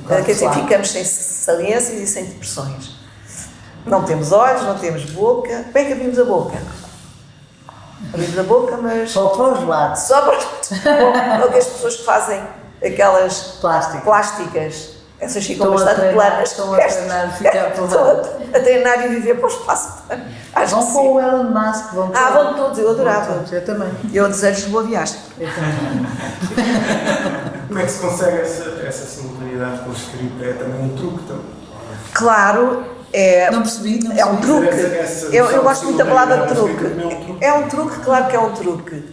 Quer dizer, ficamos sem saliências e sem depressões. Não temos olhos, não temos boca. Como é que abrimos a boca? Abrimos a boca, mas... Só para os lados. Só para os lados. Ou as pessoas que fazem aquelas plásticas. Essas ficam bastante planas. Estão a treinar e ficar para o lado. A treinar e viver para o espaço. Vão com o Elon Musk. Vão todos. Eu adorava. Eu também. Eu desejo-lhes boa viagem. Eu também. Como é que se consegue essa simultaneidade com a escrita? É também um truque também? Claro. Não percebi. É um truque. Eu gosto muito da palavra truque. É um truque, claro que é um truque.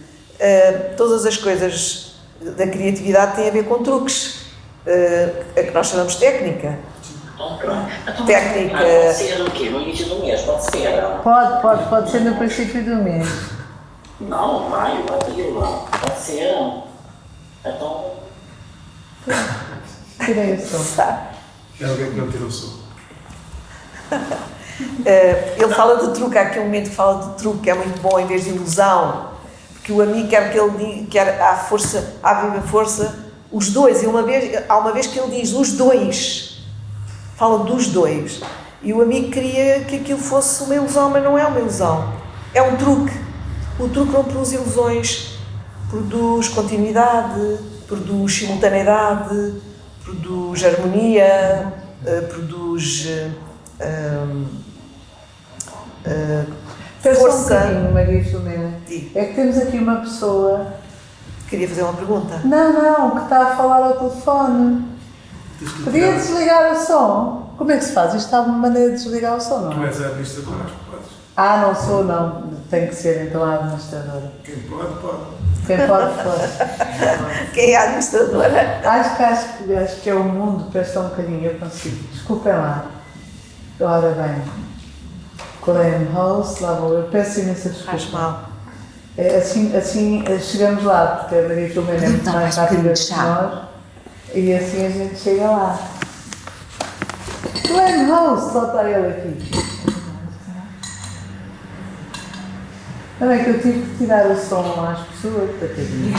Todas as coisas da criatividade têm a ver com truques. A que nós chamamos técnica. Técnica. Pode ser o quê? No início do mês? Pode ser? Pode ser no princípio do mês. Não, maio, abril, não. Pode ser. Então. Tirei o som. É alguém que não tirou o som. Ele fala de truque, há aqui um momento que fala de truque, que é muito bom em vez de ilusão, porque o amigo quer que ele diga, quer à viva força, os dois, e há uma vez que ele diz os dois, fala dos dois, e o amigo queria que aquilo fosse uma ilusão, mas não é uma ilusão, é um truque. O truque não produz ilusões, produz continuidade, produz simultaneidade, produz harmonia, produz força. Um bocadinho, Maria Filomena. É que temos aqui uma pessoa. Queria fazer uma pergunta. Não, que está a falar ao telefone. Podia desligar o som? Como é que se faz? Isto está uma maneira de desligar o som, não é? Tu és a administradora, acho que podes. Não sou, não. Tem que ser então a administradora. Quem pode, pode. Quem pode. Quem é a administradora? Acho que é o mundo, presta um bocadinho, eu consigo. Desculpem lá. Ora bem. Claim host, lá vou eu. Peço imensa desculpa. Faz mal. Assim chegamos lá, porque a Maria Filomena é muito mais rápida que nós. E assim a gente chega lá. Claim host, só está ele aqui. Não é que eu tive que tirar o som às pessoas, tadinha.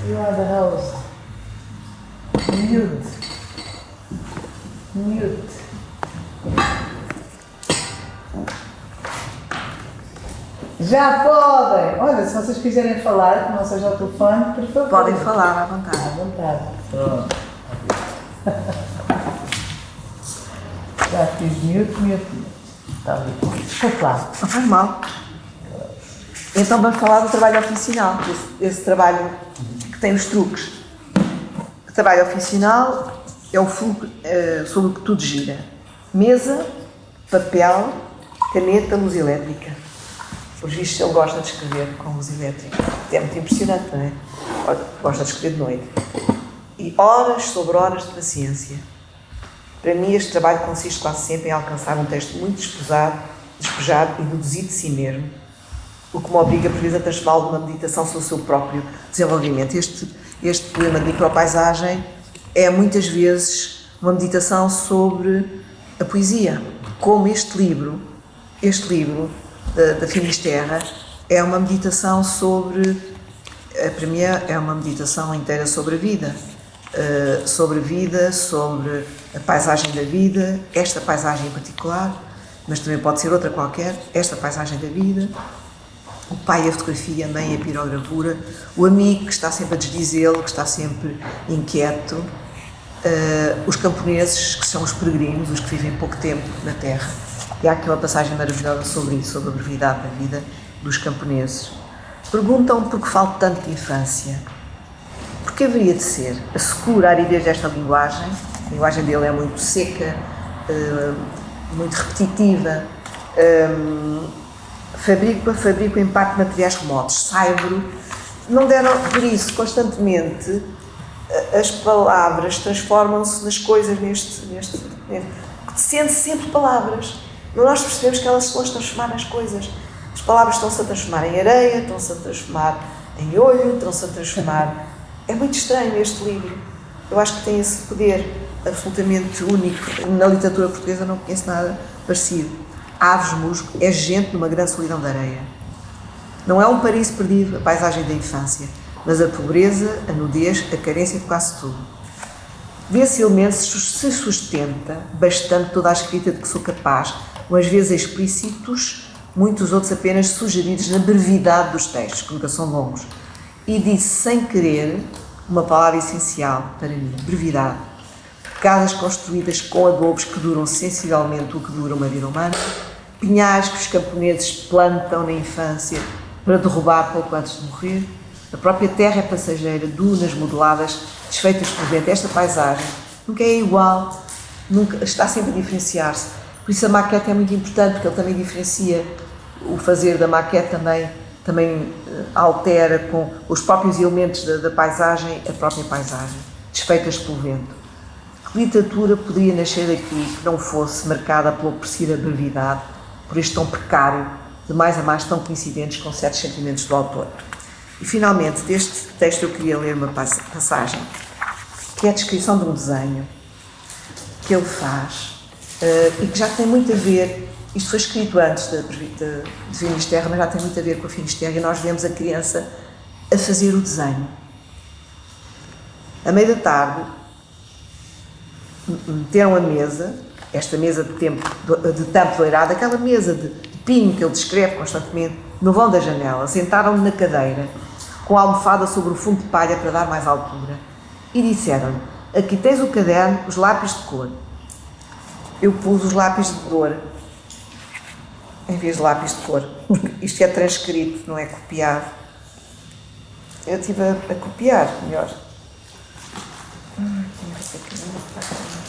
You are the host. Mute. Já podem! Olha, se vocês quiserem falar, que não seja ao telefone, por favor. Podem falar à vontade. À vontade. Pronto. Já fiz mute. Está ali. Desculpa lá. Não faz mal. Então vamos falar do trabalho oficinal, esse trabalho que tem os truques. O trabalho oficinal é o fogo sobre o que tudo gira. Mesa, papel, caneta, luz elétrica. Por visto, ele gosta de escrever com luz elétrica. É muito impressionante, não é? Gosta de escrever de noite. e horas sobre horas de paciência. Para mim, este trabalho consiste quase sempre em alcançar um texto muito despejado e deduzido de si mesmo, o que me obriga, por vezes, a transformá-lo numa meditação sobre o seu próprio desenvolvimento. Este poema de micropaisagem é, muitas vezes, uma meditação sobre a poesia. Como este livro da Finisterra, é uma meditação sobre, para mim, é uma meditação inteira sobre a vida. Sobre a paisagem da vida, esta paisagem em particular, mas também pode ser outra qualquer, esta paisagem da vida, o pai a fotografia, a mãe a pirogravura, o amigo que está sempre a desdizê-lo, que está sempre inquieto, os camponeses, que são os peregrinos, os que vivem pouco tempo na terra. E há aqui uma passagem maravilhosa sobre isso, sobre a brevidade da vida dos camponeses. Perguntam por que falo tanto de infância. Porque haveria de ser a secura aridez desta linguagem. A linguagem dele é muito seca, muito repetitiva. Fabrico em parte materiais remotos, saibro. Não deram por isso, constantemente, as palavras transformam-se nas coisas sendo sempre palavras. Nós percebemos que elas estão a se transformar nas coisas. As palavras estão-se a transformar em areia, estão-se a transformar em olho, estão-se a transformar... É muito estranho este livro. Eu acho que tem esse poder absolutamente único. Na literatura portuguesa não conheço nada parecido. Aves, musgo, é gente numa grande solidão de areia. Não é um paraíso perdido, a paisagem da infância, mas a pobreza, a nudez, a carência de quase tudo. Desse elemento se sustenta bastante toda a escrita de que sou capaz, umas vezes explícitos, muitos outros apenas sugeridos na brevidade dos textos, que nunca são longos. E disse sem querer uma palavra essencial para mim, brevidade. Casas construídas com adobos que duram sensivelmente o que dura uma vida humana, pinhais que os camponeses plantam na infância para derrubar pouco antes de morrer, a própria terra é passageira, dunas modeladas, desfeitas por vento. Esta paisagem nunca é igual, nunca, está sempre a diferenciar-se. Por isso a maquete é muito importante, porque ele também diferencia. O fazer da maquete também altera com os próprios elementos da paisagem, a própria paisagem, desfeitas pelo vento. Que literatura poderia nascer daqui que não fosse marcada pela opressiva brevidade, por este tom precário, de mais a mais tão coincidentes com certos sentimentos do autor? E, finalmente, deste texto eu queria ler uma passagem, que é a descrição de um desenho que ele faz e que já tem muito a ver, isto foi escrito antes de Finisterra, mas já tem muito a ver com a Finisterra, e nós vemos a criança a fazer o desenho. À meia da tarde, meteram a mesa, esta mesa de tampo doirado, aquela mesa de pinho que ele descreve constantemente, no vão da janela, sentaram-lhe na cadeira, com a almofada sobre o fundo de palha para dar mais altura, e disseram-lhe: aqui tens o caderno, os lápis de cor. Eu pus os lápis de cor, em vez de lápis de cor, porque isto é transcrito, não é copiado. Eu estive a copiar, melhor.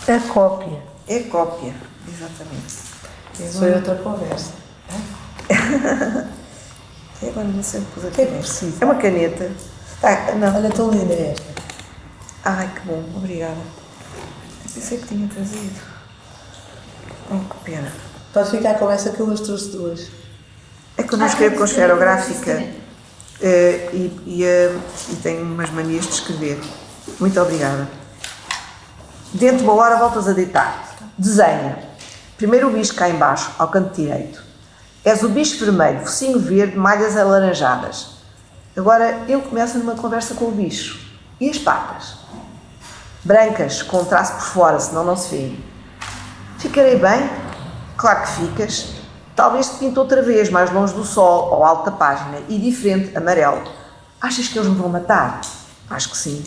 A cópia. É cópia, exatamente. Foi outra conversa. Agora não sei o que pus aqui. Que é preciso? É uma caneta. Não. Olha, tão linda é esta. Ai, que bom, obrigada. Pensei que tinha trazido. Oh, que pena. Pode ficar com essa que eu as trouxe duas. É que eu não escrevo com esferográfica e tenho umas manias de escrever. Muito obrigada. Dentro de uma hora voltas a deitar-te. Desenha. Primeiro o bicho cá embaixo, ao canto direito. És o bicho vermelho, focinho verde, malhas alaranjadas. Agora ele começa numa conversa com o bicho. E as patas? Brancas, com um traço por fora, senão não se vê. Ficarei bem? Claro que ficas. Talvez te pinto outra vez, mais longe do sol, ao alto da página, e diferente, amarelo. Achas que eles me vão matar? Acho que sim.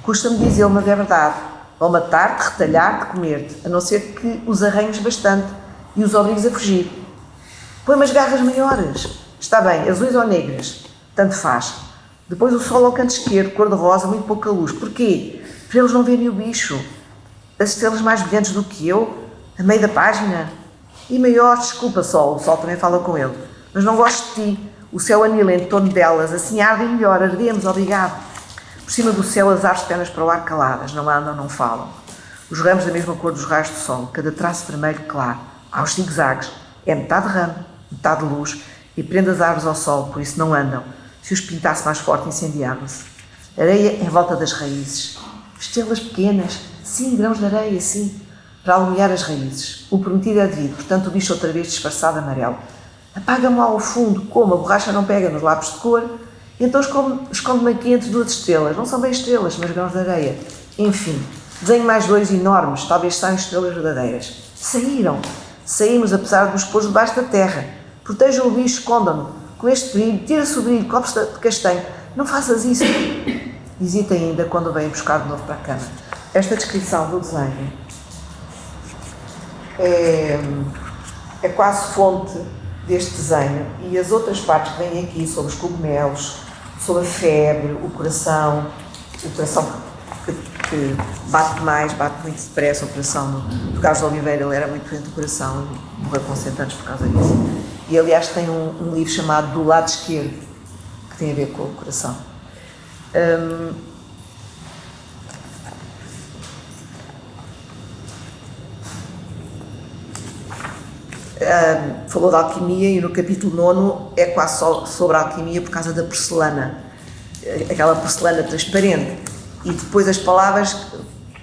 Custa-me dizê-lo, mas é verdade. Vão matar-te, retalhar-te, comer-te, a não ser que os arranhes bastante e os obrigues a fugir. Põe umas garras maiores. Está bem, azuis ou negras. Tanto faz. Depois o sol ao canto esquerdo, cor-de-rosa, muito pouca luz. Porquê? Para eles não verem o bicho. As estrelas mais brilhantes do que eu, a meio da página. E maior, desculpa, sol. O sol também fala com ele. Mas não gosto de ti. O céu anila em torno delas. Assim arde melhor. Ardemos, obrigado. Por cima do céu, as árvores pernas para o ar caladas, não andam, não falam. Os ramos da mesma cor dos raios do sol, cada traço vermelho claro, aos zigue-zagues, é metade ramo, metade luz, e prende as árvores ao sol, por isso não andam. Se os pintasse mais forte, incendiavam-se. Areia em volta das raízes. Estrelas pequenas, sim, grãos de areia, sim, para alumiar as raízes. O prometido é devido, portanto o bicho outra vez disfarçado amarelo. Apaga-me lá ao fundo, como a borracha não pega nos lápis de cor, então esconde-me aqui entre duas estrelas. Não são bem estrelas, mas grãos de areia. Enfim, desenho mais dois enormes, talvez saiam estrelas verdadeiras. Saíram. Saímos, apesar de nos pôr debaixo da terra. Protejam o bicho, escondam-no. Com este brilho, tira-se o brilho, copos de castanho. Não faças isso. Hesita ainda quando vem buscar de novo para a cama. Esta descrição do desenho é quase fonte deste desenho, e as outras partes que vêm aqui sobre os cogumelos, sobre a febre, o coração que bate mais, bate muito depressa, o coração do Carlos de Oliveira, ele era muito doente do coração e morreu com 100 anos por causa disso. E aliás tem um livro chamado Do Lado Esquerdo, que tem a ver com o coração. Falou da alquimia, e no capítulo 9 é quase só sobre a alquimia por causa da porcelana, aquela porcelana transparente, e depois as palavras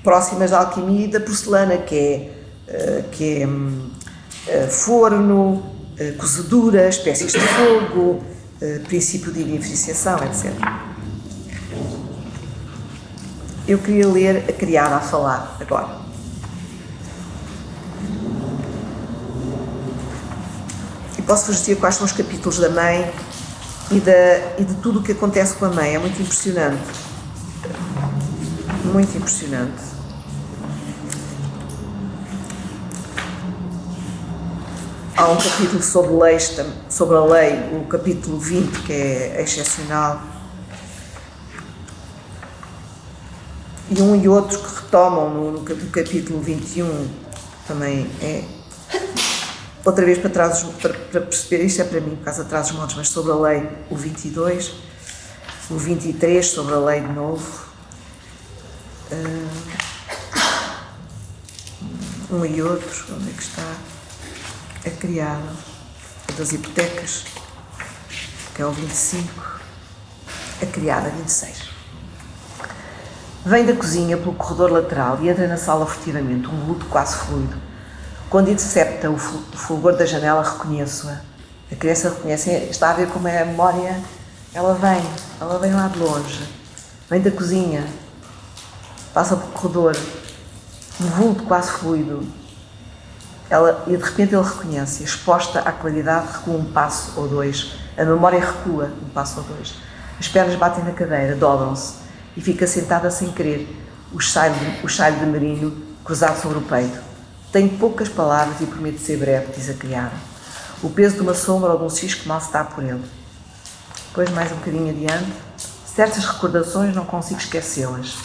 próximas da alquimia e da porcelana, que é forno, cozedura, espécies de fogo, princípio de diferenciação, etc. Eu queria ler a criada a falar agora. E posso-vos dizer quais são os capítulos da mãe e de tudo o que acontece com a mãe. É muito impressionante. Muito impressionante. Há um capítulo sobre a lei, o capítulo 20, que é excepcional. E um e outro que retomam no capítulo 21 também é. Outra vez para trás, para perceber, isto é para mim, por causa de trás os montes, mas sobre a lei, o 22, o 23, sobre a lei de novo, um e outro, onde é que está? A criada, a das hipotecas, que é o 25, a criada, 26. Vem da cozinha pelo corredor lateral e entra na sala furtivamente, um vulto quase fluido. Quando intercepta o fulgor da janela, reconheço-a. A criança reconhece, está a ver como é a memória. Ela vem lá de longe. Vem da cozinha, passa pelo corredor, um vulto quase fluido. E de repente ele reconhece, exposta à claridade, recua um passo ou dois. A memória recua um passo ou dois. As pernas batem na cadeira, dobram-se e fica sentada sem querer, o chale de merino cruzado sobre o peito. Tenho poucas palavras e prometo ser breve, diz a criada. O peso de uma sombra ou de um cisco mal se dá por ele. Depois, mais um bocadinho adiante, certas recordações não consigo esquecê-las,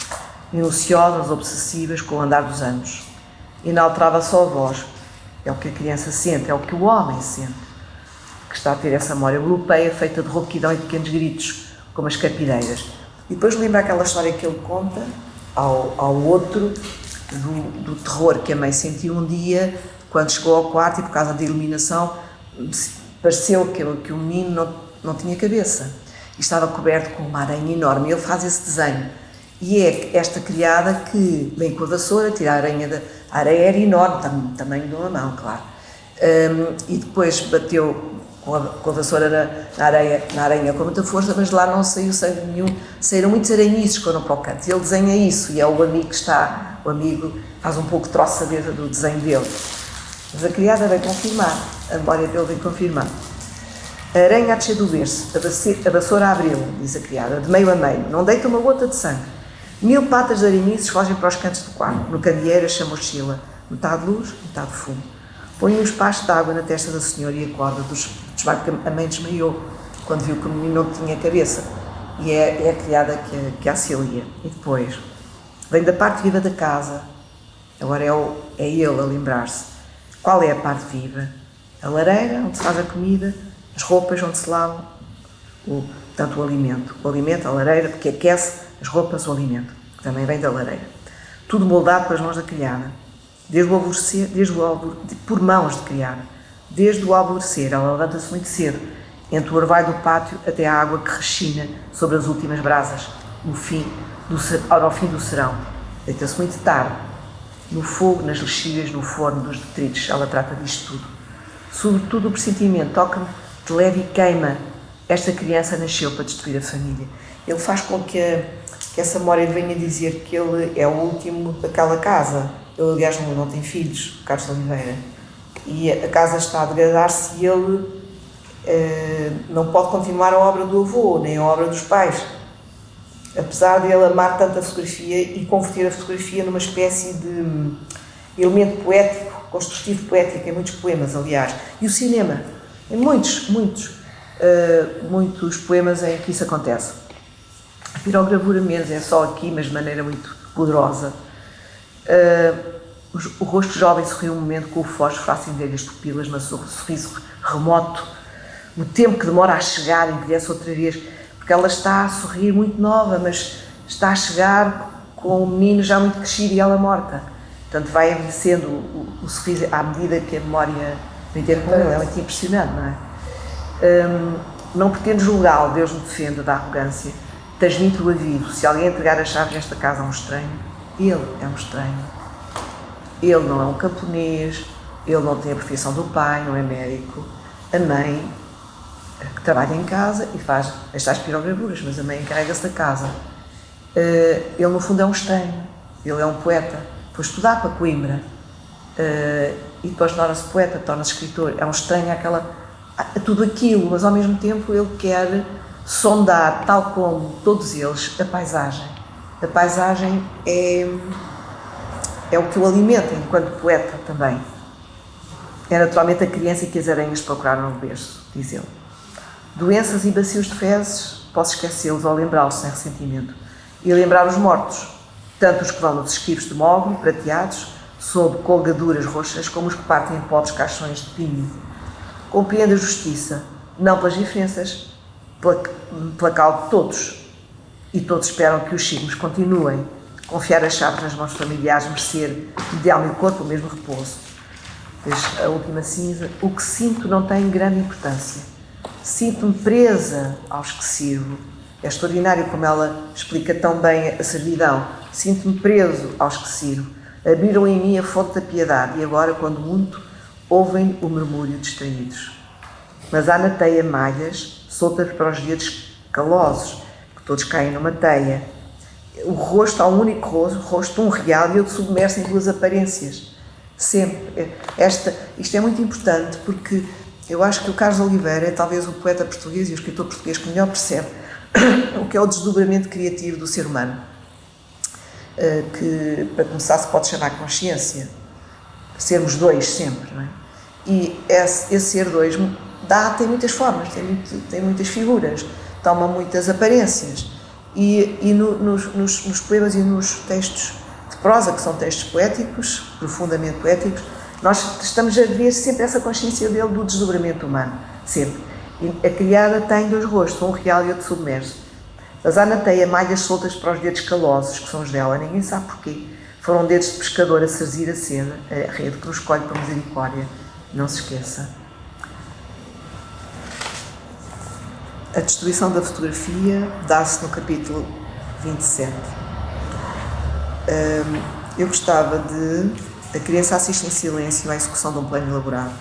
minuciosas, obsessivas, com o andar dos anos. Inalterável só a voz. É o que a criança sente, é o que o homem sente, que está a ter essa memória europeia feita de rouquidão e pequenos gritos, como as carpideiras. E depois lembra aquela história que ele conta ao outro, do terror que a mãe sentiu um dia, quando chegou ao quarto e por causa da iluminação, pareceu que o menino não tinha cabeça e estava coberto com uma aranha enorme. Ele faz esse desenho. E é esta criada que vem com a vassoura, tira a aranha a areia era enorme, tamanho de uma mão, claro. E depois bateu com a vassoura na aranha com muita força, mas de lá não saiu sangue nenhum. Saíram muitos aranhices que foram para o canto. Ele desenha isso e é o amigo que está, o amigo faz um pouco de troça do desenho dele. Mas a criada vem confirmar, a memória dele vem confirmar. A aranha há de do berço, a vassoura abriu, diz a criada, de meio a meio, não deita uma gota de sangue. 1000 patas de aranhices fogem para os cantos do quarto. No candeeiro a chama oscila, metade luz, metade fumo. Põe uns pachos de água na testa da senhora e acorda dos porque a mãe desmaiou quando viu que o menino não tinha cabeça. E é a criada que a auxilia. E depois, vem da parte viva da casa. Agora é ele a lembrar-se. Qual é a parte viva? A lareira, onde se faz a comida, as roupas onde se lavam, tanto o alimento, a lareira, porque aquece as roupas, o alimento, que também vem da lareira. Tudo moldado pelas mãos da criada, por mãos de criada. Desde o alvorecer, ela levanta-se muito cedo, entre o orvalho do pátio até a água que rechina sobre as últimas brasas, ao fim do serão. Deita-se muito tarde, no fogo, nas lexívas, no forno dos detritos. Ela trata disto tudo. Sobretudo o pressentimento toca-me de leve e queima. Esta criança nasceu para destruir a família. Ele faz com que essa memória venha dizer que ele é o último daquela casa. Ele, aliás, não tem filhos, Carlos Oliveira. E a casa está a degradar-se e ele não pode continuar a obra do avô, nem a obra dos pais. Apesar de ele amar tanto a fotografia e converter a fotografia numa espécie de elemento poético, construtivo poético, em muitos poemas, aliás. E o cinema, em muitos poemas em que isso acontece. A pirogravura menos, é só aqui, mas de maneira muito poderosa. O rosto jovem sorriu um momento com o fósforo a acender as pupilas, mas o sorriso remoto, o tempo que demora a chegar, envelhece outra vez, porque ela está a sorrir muito nova, mas está a chegar com o menino já muito crescido e ela morta. Portanto, vai envelhecendo o sorriso à medida que a memória vem ter com ele. É muito impressionante, não é? Não pretendo julgá-lo, Deus me defenda da arrogância. Transmito-o a vivo. Se alguém entregar as chaves desta casa a um estranho, ele é um estranho. Ele não é um camponês, ele não tem a profissão do pai, não é médico. A mãe, que trabalha em casa e faz estas pirogravuras, mas a mãe encarrega-se da casa. Ele, no fundo, é um estranho. Ele é um poeta. Foi estudar para Coimbra e depois torna-se poeta, torna-se escritor. É um estranho a tudo aquilo, mas ao mesmo tempo ele quer sondar, tal como todos eles, a paisagem. A paisagem é o que o alimenta enquanto poeta também. É naturalmente a criança que as aranhas procuraram no berço, diz ele. Doenças e bacios de fezes, posso esquecê-los ou lembrá-los sem ressentimento. E lembrar os mortos, tanto os que vão nos esquivos de mogno, prateados, sob colgaduras roxas, como os que partem em pobres caixões de pinho. Compreendo a justiça, não pelas diferenças, pela causa de todos. E todos esperam que os signos continuem. Confiar as chaves nas mãos familiares, merecer de alma e corpo o mesmo repouso. Depois, a última cinza. O que sinto não tem grande importância. Sinto-me presa aos que sirvo. É extraordinário como ela explica tão bem a servidão. Sinto-me preso aos que sirvo. Abriram em mim a fonte da piedade e agora, quando muito, ouvem o murmúrio distraídos. Mas há na teia malhas soltas para os dedos calosos, que todos caem numa teia. O rosto, há um único rosto, um real, e outro submerso em duas aparências. Sempre. Isto é muito importante porque eu acho que o Carlos Oliveira é talvez o poeta português e o escritor português que melhor percebe o que é o desdobramento criativo do ser humano. Que, para começar, se pode chamar consciência. Sermos dois sempre, não é? E esse ser dois tem muitas formas, tem muitas figuras, toma muitas aparências. E nos poemas e nos textos de prosa, que são textos poéticos, profundamente poéticos, nós estamos a ver sempre essa consciência dele do desdobramento humano, sempre. E a criada tem dois rostos, um real e outro submerso. Mas há na teia malhas soltas para os dedos calosos, que são os dela, ninguém sabe porquê. Foram dedos de pescador a sarzir a seda, a rede que nos colhe por misericórdia. Não se esqueça. A destruição da fotografia dá-se no capítulo 27. Eu gostava de... A criança assiste em silêncio à execução de um plano elaborado.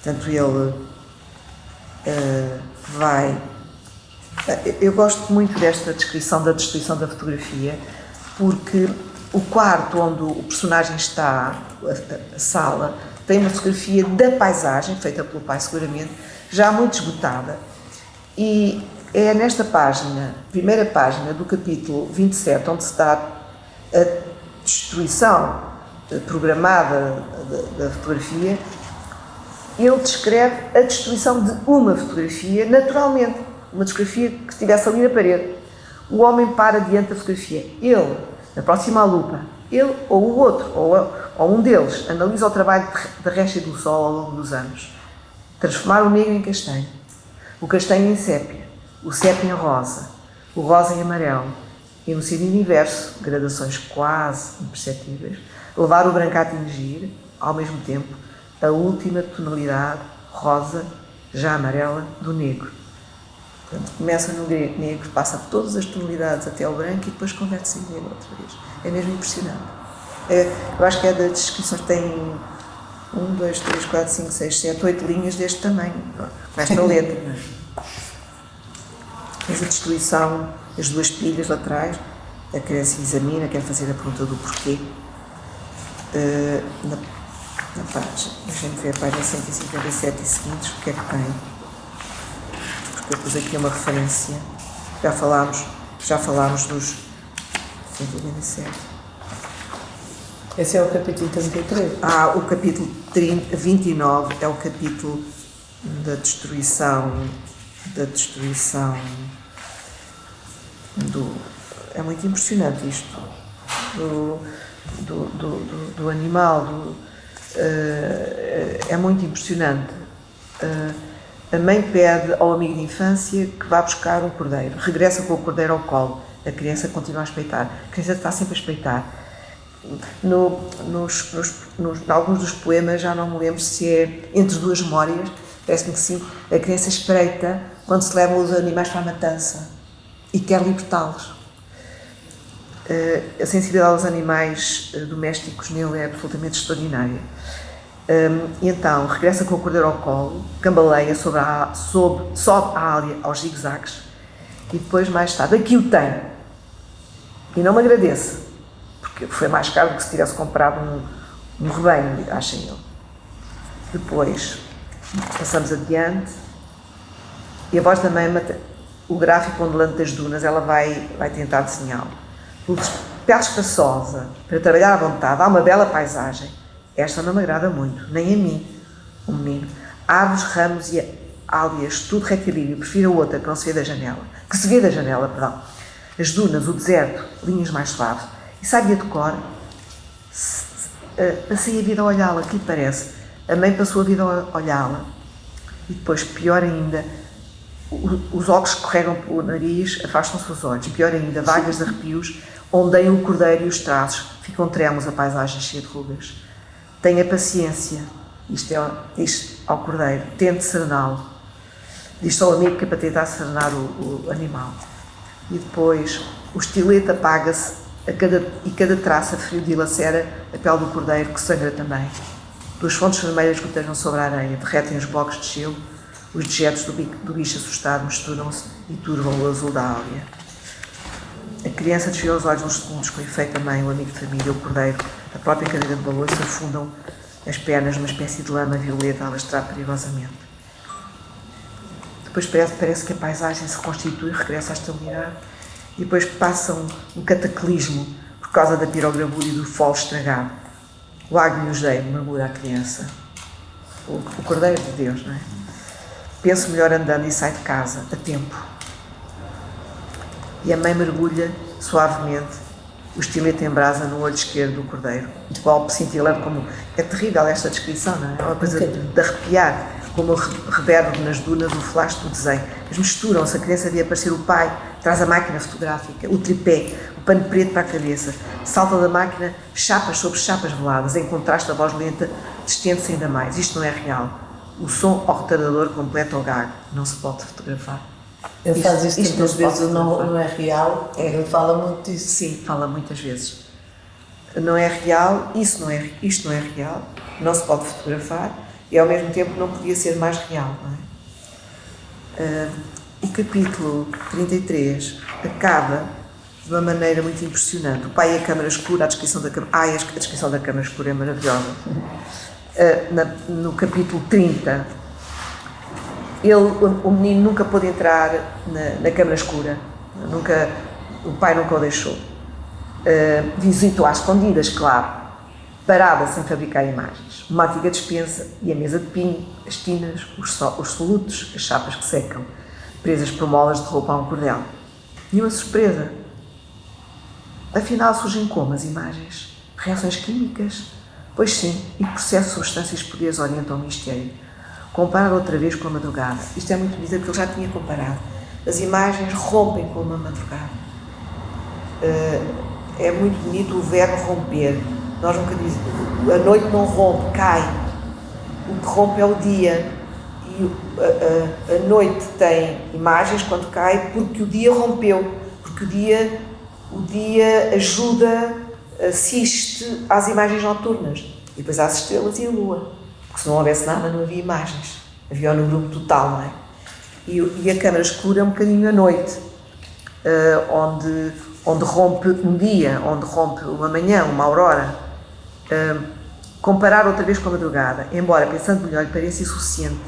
Portanto, ele vai... Eu gosto muito desta descrição da destruição da fotografia, porque o quarto onde o personagem está, a sala, tem uma fotografia da paisagem, feita pelo pai seguramente, já muito esgotada. E é nesta página, primeira página do capítulo 27, onde se dá a destruição programada da fotografia, ele descreve a destruição de uma fotografia naturalmente, uma fotografia que estivesse ali na parede. O homem para diante da fotografia, ele aproxima a lupa, ele ou o outro, ou um deles, analisa o trabalho da recha do sol ao longo dos anos. Transformar o negro em castanho, o castanho em sépia, o sépia em rosa, o rosa em amarelo, e no cine inverso, gradações quase imperceptíveis, levar o branco a atingir, ao mesmo tempo, a última tonalidade rosa, já amarela, do negro. Portanto, começa no negro, passa por todas as tonalidades até ao branco e depois converte-se em negro outra vez. É mesmo impressionante. Eu acho que é das descrições que tem 1, 2, 3, 4, 5, 6, 7, 8 linhas deste tamanho, com esta letra. Não é? Tens a destruição, as duas pilhas laterais, a criança examina, quer fazer a pergunta do porquê. Na página, deixem-me ver a página 157 e seguintes, o que é que tem? Porque eu pus aqui uma referência, já falámos dos 157. Esse é o capítulo 33. O capítulo 29 é o capítulo da destruição do... É muito impressionante isto, do animal, é muito impressionante. A mãe pede ao amigo de infância que vá buscar um cordeiro, regressa com o cordeiro ao colo, a criança continua a espreitar, a criança está sempre a espreitar. Em alguns dos poemas, já não me lembro se é entre duas memórias, parece-me que sim, a criança espreita quando se levam os animais para a matança e quer libertá-los. A sensibilidade aos animais domésticos nele é absolutamente extraordinária. E então, regressa com o cordeiro ao colo, cambaleia, sobe a ália aos zigue-zagues e depois, mais tarde, aqui o tem. E não me agradece, porque foi mais caro do que se tivesse comprado um rebanho, acha ele. Depois, passamos adiante e a voz da mãe, o gráfico ondulante das dunas, ela vai tentar desenhá-lo. Pele espaçosa, para trabalhar à vontade, há uma bela paisagem. Esta não me agrada muito, nem a mim, o menino. Árvores, ramos e álias, tudo retilíneo, prefiro a outra que não se vê da janela. As dunas, o deserto, linhas mais suaves. E sabe a de cor? Passei a vida a olhá-la, que lhe parece? A mãe passou a vida a olhá-la. E depois, pior ainda, os óculos escorregam pelo nariz, afastam-se os olhos. Pior ainda, vagas de arrepios, ondeiam o cordeiro e os traços. Ficam tremos a paisagem cheia de rugas. Tenha paciência, diz ao cordeiro, tente serená-lo. Diz ao amigo que é para tentar serenar o animal. E depois, o estilete apaga-se e cada traça frio dilacera a pele do cordeiro, que sangra também. Duas fontes vermelhas gotejam sobre a areia, derretem os blocos de gelo, os dejetos do bicho assustado misturam-se e turvam o azul da áurea. A criança desviou os olhos uns segundos, com efeito a mãe, o amigo de família, o cordeiro, a própria cadeira de balanço, afundam as pernas numa espécie de lama violeta a alastrar perigosamente. Depois parece que a paisagem se reconstitui, regressa à estabilidade, e depois passa um cataclismo por causa da pirogravura e do folo estragado. O Agnus Dei, murmura a criança. O Cordeiro de Deus, não é? Penso melhor andando e sai de casa, a tempo. E a mãe mergulha suavemente o estilete em brasa no olho esquerdo do cordeiro, de golpe cintilante, como... É terrível esta descrição, não é? É uma coisa de arrepiar, como o reverbe nas dunas, o flash do desenho. Eles misturam-se, a criança vê aparecer o pai, traz a máquina fotográfica, o tripé, o pano preto para a cabeça, salta da máquina, chapas sobre chapas veladas, em contraste a voz lenta, distende-se ainda mais. Isto não é real. O som ao retardador completa o gag, não se pode fotografar. Ele faz isto tantas vezes, fotografar. não é real, ele fala muito disso. Sim, fala muitas vezes. Não é real, isto não é real, não se pode fotografar e ao mesmo tempo não podia ser mais real, não é? O capítulo 33 acaba de uma maneira muito impressionante. O pai e a câmara escura, a descrição da câmara escura é maravilhosa. No capítulo 30, o menino nunca pôde entrar na câmara escura, o pai nunca o deixou. Visitou às escondidas, claro, parada sem fabricar imagens. Uma antiga despensa e a mesa de pinho, as tinas, os solutos, as chapas que secam, presas por molas de roupa a um cordel. Nenhuma surpresa. Afinal, surgem como as imagens? Reações químicas? Pois sim, e que processo de substâncias poderes orientam o mistério. Comparar outra vez com a madrugada. Isto é muito bonito, porque ele já tinha comparado. As imagens rompem com uma madrugada. É muito bonito o verbo romper. Nós nunca dizemos, a noite não rompe, cai. O que rompe é o dia. E a noite tem imagens quando cai porque o dia rompeu, porque o dia ajuda, assiste às imagens noturnas. E depois às estrelas e a lua. Porque se não houvesse nada não havia imagens. Havia no grupo total, não é? E a câmara escura é um bocadinho a noite, onde rompe um dia, onde rompe uma manhã, uma aurora. Comparar outra vez com a madrugada, embora pensando melhor lhe pareça insuficiente,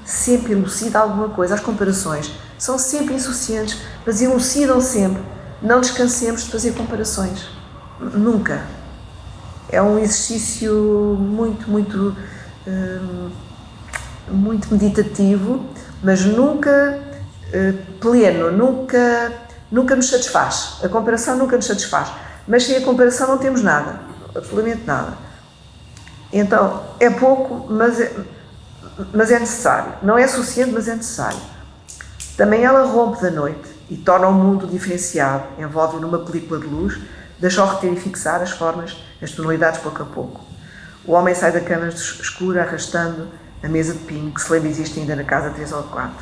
sempre elucida alguma coisa. As comparações são sempre insuficientes, mas elucidam sempre. Não descansemos de fazer comparações. Nunca. É um exercício muito meditativo, mas nunca pleno, nunca nos satisfaz. A comparação nunca nos satisfaz. Mas sem a comparação não temos nada, absolutamente nada. Então, é pouco, mas é necessário. Não é suficiente, mas é necessário. Também ela rompe da noite e torna o mundo diferenciado, envolve-o numa película de luz, deixa-o reter e fixar as formas, as tonalidades pouco a pouco. O homem sai da câmara escura arrastando a mesa de pinho, que se lembra existe ainda na casa 3 ou 4.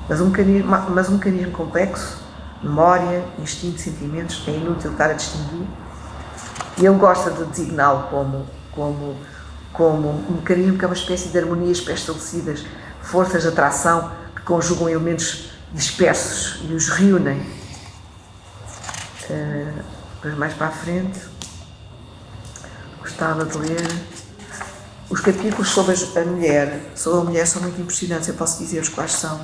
Mas um mecanismo complexo, memória, instinto, sentimentos, é inútil estar a distinguir. E ele gosta de designá-lo como um mecanismo que é uma espécie de harmonias pré-estabelecidas, forças de atração que conjugam elementos dispersos e os reúnem. Depois mais para a frente, gostava de ler os capítulos sobre a mulher são muito impressionantes. Eu posso dizer-vos quais são.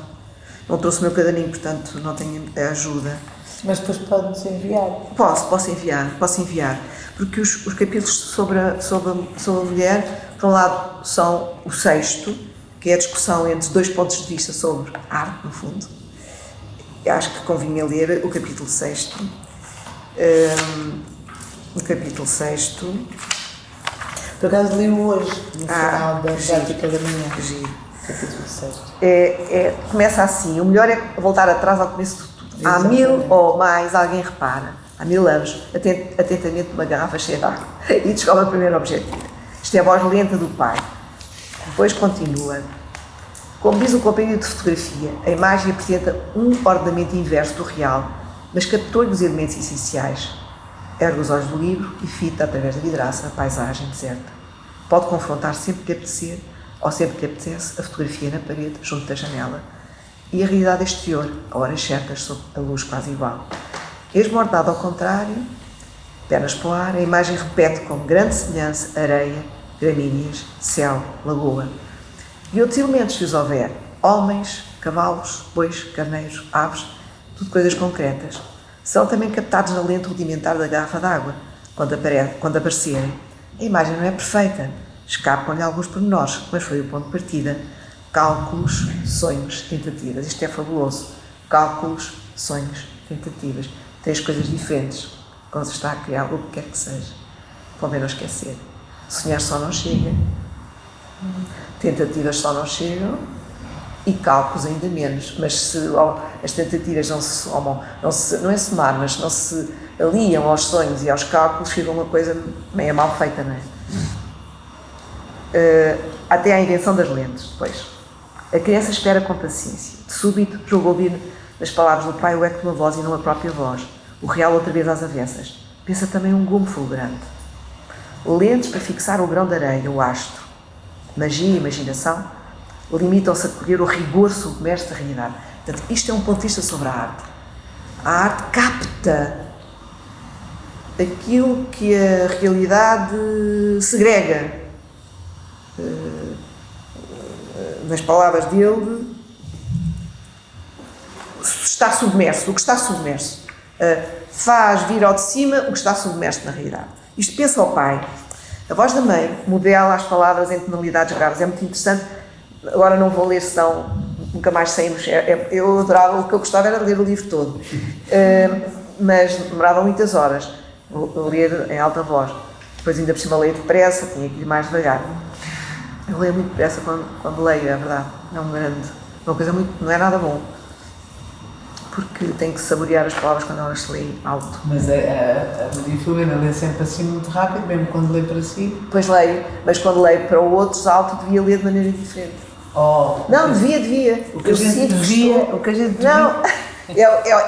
Não trouxe o meu caderninho, portanto não tenho ajuda. Mas depois pode-nos enviar. Posso enviar, porque os capítulos sobre a mulher, por um lado, são o 6º, que é a discussão entre 2 pontos de vista sobre arte, no fundo. Eu acho que convinha ler o capítulo 6º. O capítulo 6º. Por acaso li-o hoje, no final da giro, prática da manhã. Giro. Capítulo 6. Começa assim: o melhor é voltar atrás ao começo de tudo. Há 1000 ou mais, alguém repara, há 1000 anos, atentamente numa garrafa cheia de água, e descobre o primeiro objetivo. Isto é a voz lenta do pai. Depois continua. Como diz o companheiro de fotografia, a imagem apresenta um ordenamento inverso do real, mas captou-lhe os elementos essenciais. Ergue os olhos do livro e fita, através da vidraça, a paisagem deserta. Pode confrontar sempre que apetecer, ou sempre que apetece, a fotografia na parede, junto da janela, e a realidade exterior, a horas certas, sob a luz quase igual. Esmordado ao contrário, pernas para o ar, a imagem repete com grande semelhança areia, gramíneas, céu, lagoa. E outros elementos, se os houver: homens, cavalos, bois, carneiros, aves, tudo coisas concretas. São também captados na lente rudimentar da garrafa d'água, quando aparecerem. A imagem não é perfeita, escapam-lhe alguns pormenores, mas foi o ponto de partida. Cálculos, sonhos, tentativas. Isto é fabuloso. Cálculos, sonhos, tentativas. 3 coisas diferentes quando se está a criar o que quer que seja. Convém não esquecer. Sonhar só não chega. Tentativas só não chegam. E cálculos ainda menos. Mas se as tentativas não se somam, não é somar, mas não se aliam aos sonhos e aos cálculos, fica uma coisa meio mal feita, não é? Até à invenção das lentes, depois. A criança espera com paciência. De súbito, julga ouvir nas palavras do pai o eco de uma voz e não a própria voz. O real outra vez às avessas. Pensa também um gume fulgurante. Lentes para fixar o grão de areia, o astro. Magia e imaginação limitam-se a colher o rigor submerso da realidade. Portanto, isto é um ponto de vista sobre a arte. A arte capta aquilo que a realidade segrega. Nas palavras dele, está submerso, o que está submerso. Faz vir ao de cima o que está submerso na realidade. Isto pensa ao pai. A voz da mãe modela as palavras em tonalidades graves. É muito interessante. Agora não vou ler, senão nunca mais saímos. Eu adorava, o que eu gostava era ler o livro todo. Mas demorava muitas horas a ler em alta voz. Depois ainda por cima leio depressa, tinha que ir mais devagar. Eu leio muito depressa quando leio, é verdade. É uma coisa muito, não é nada bom. porque tem que saborear as palavras quando elas se leem alto. Mas a Maria Filomena lê sempre assim muito rápido, mesmo quando lê para si. Depois leio, mas quando leio para outros alto, devia ler de maneira diferente. Oh, Não, devia. o que a gente devia, o que a gente devia. Não,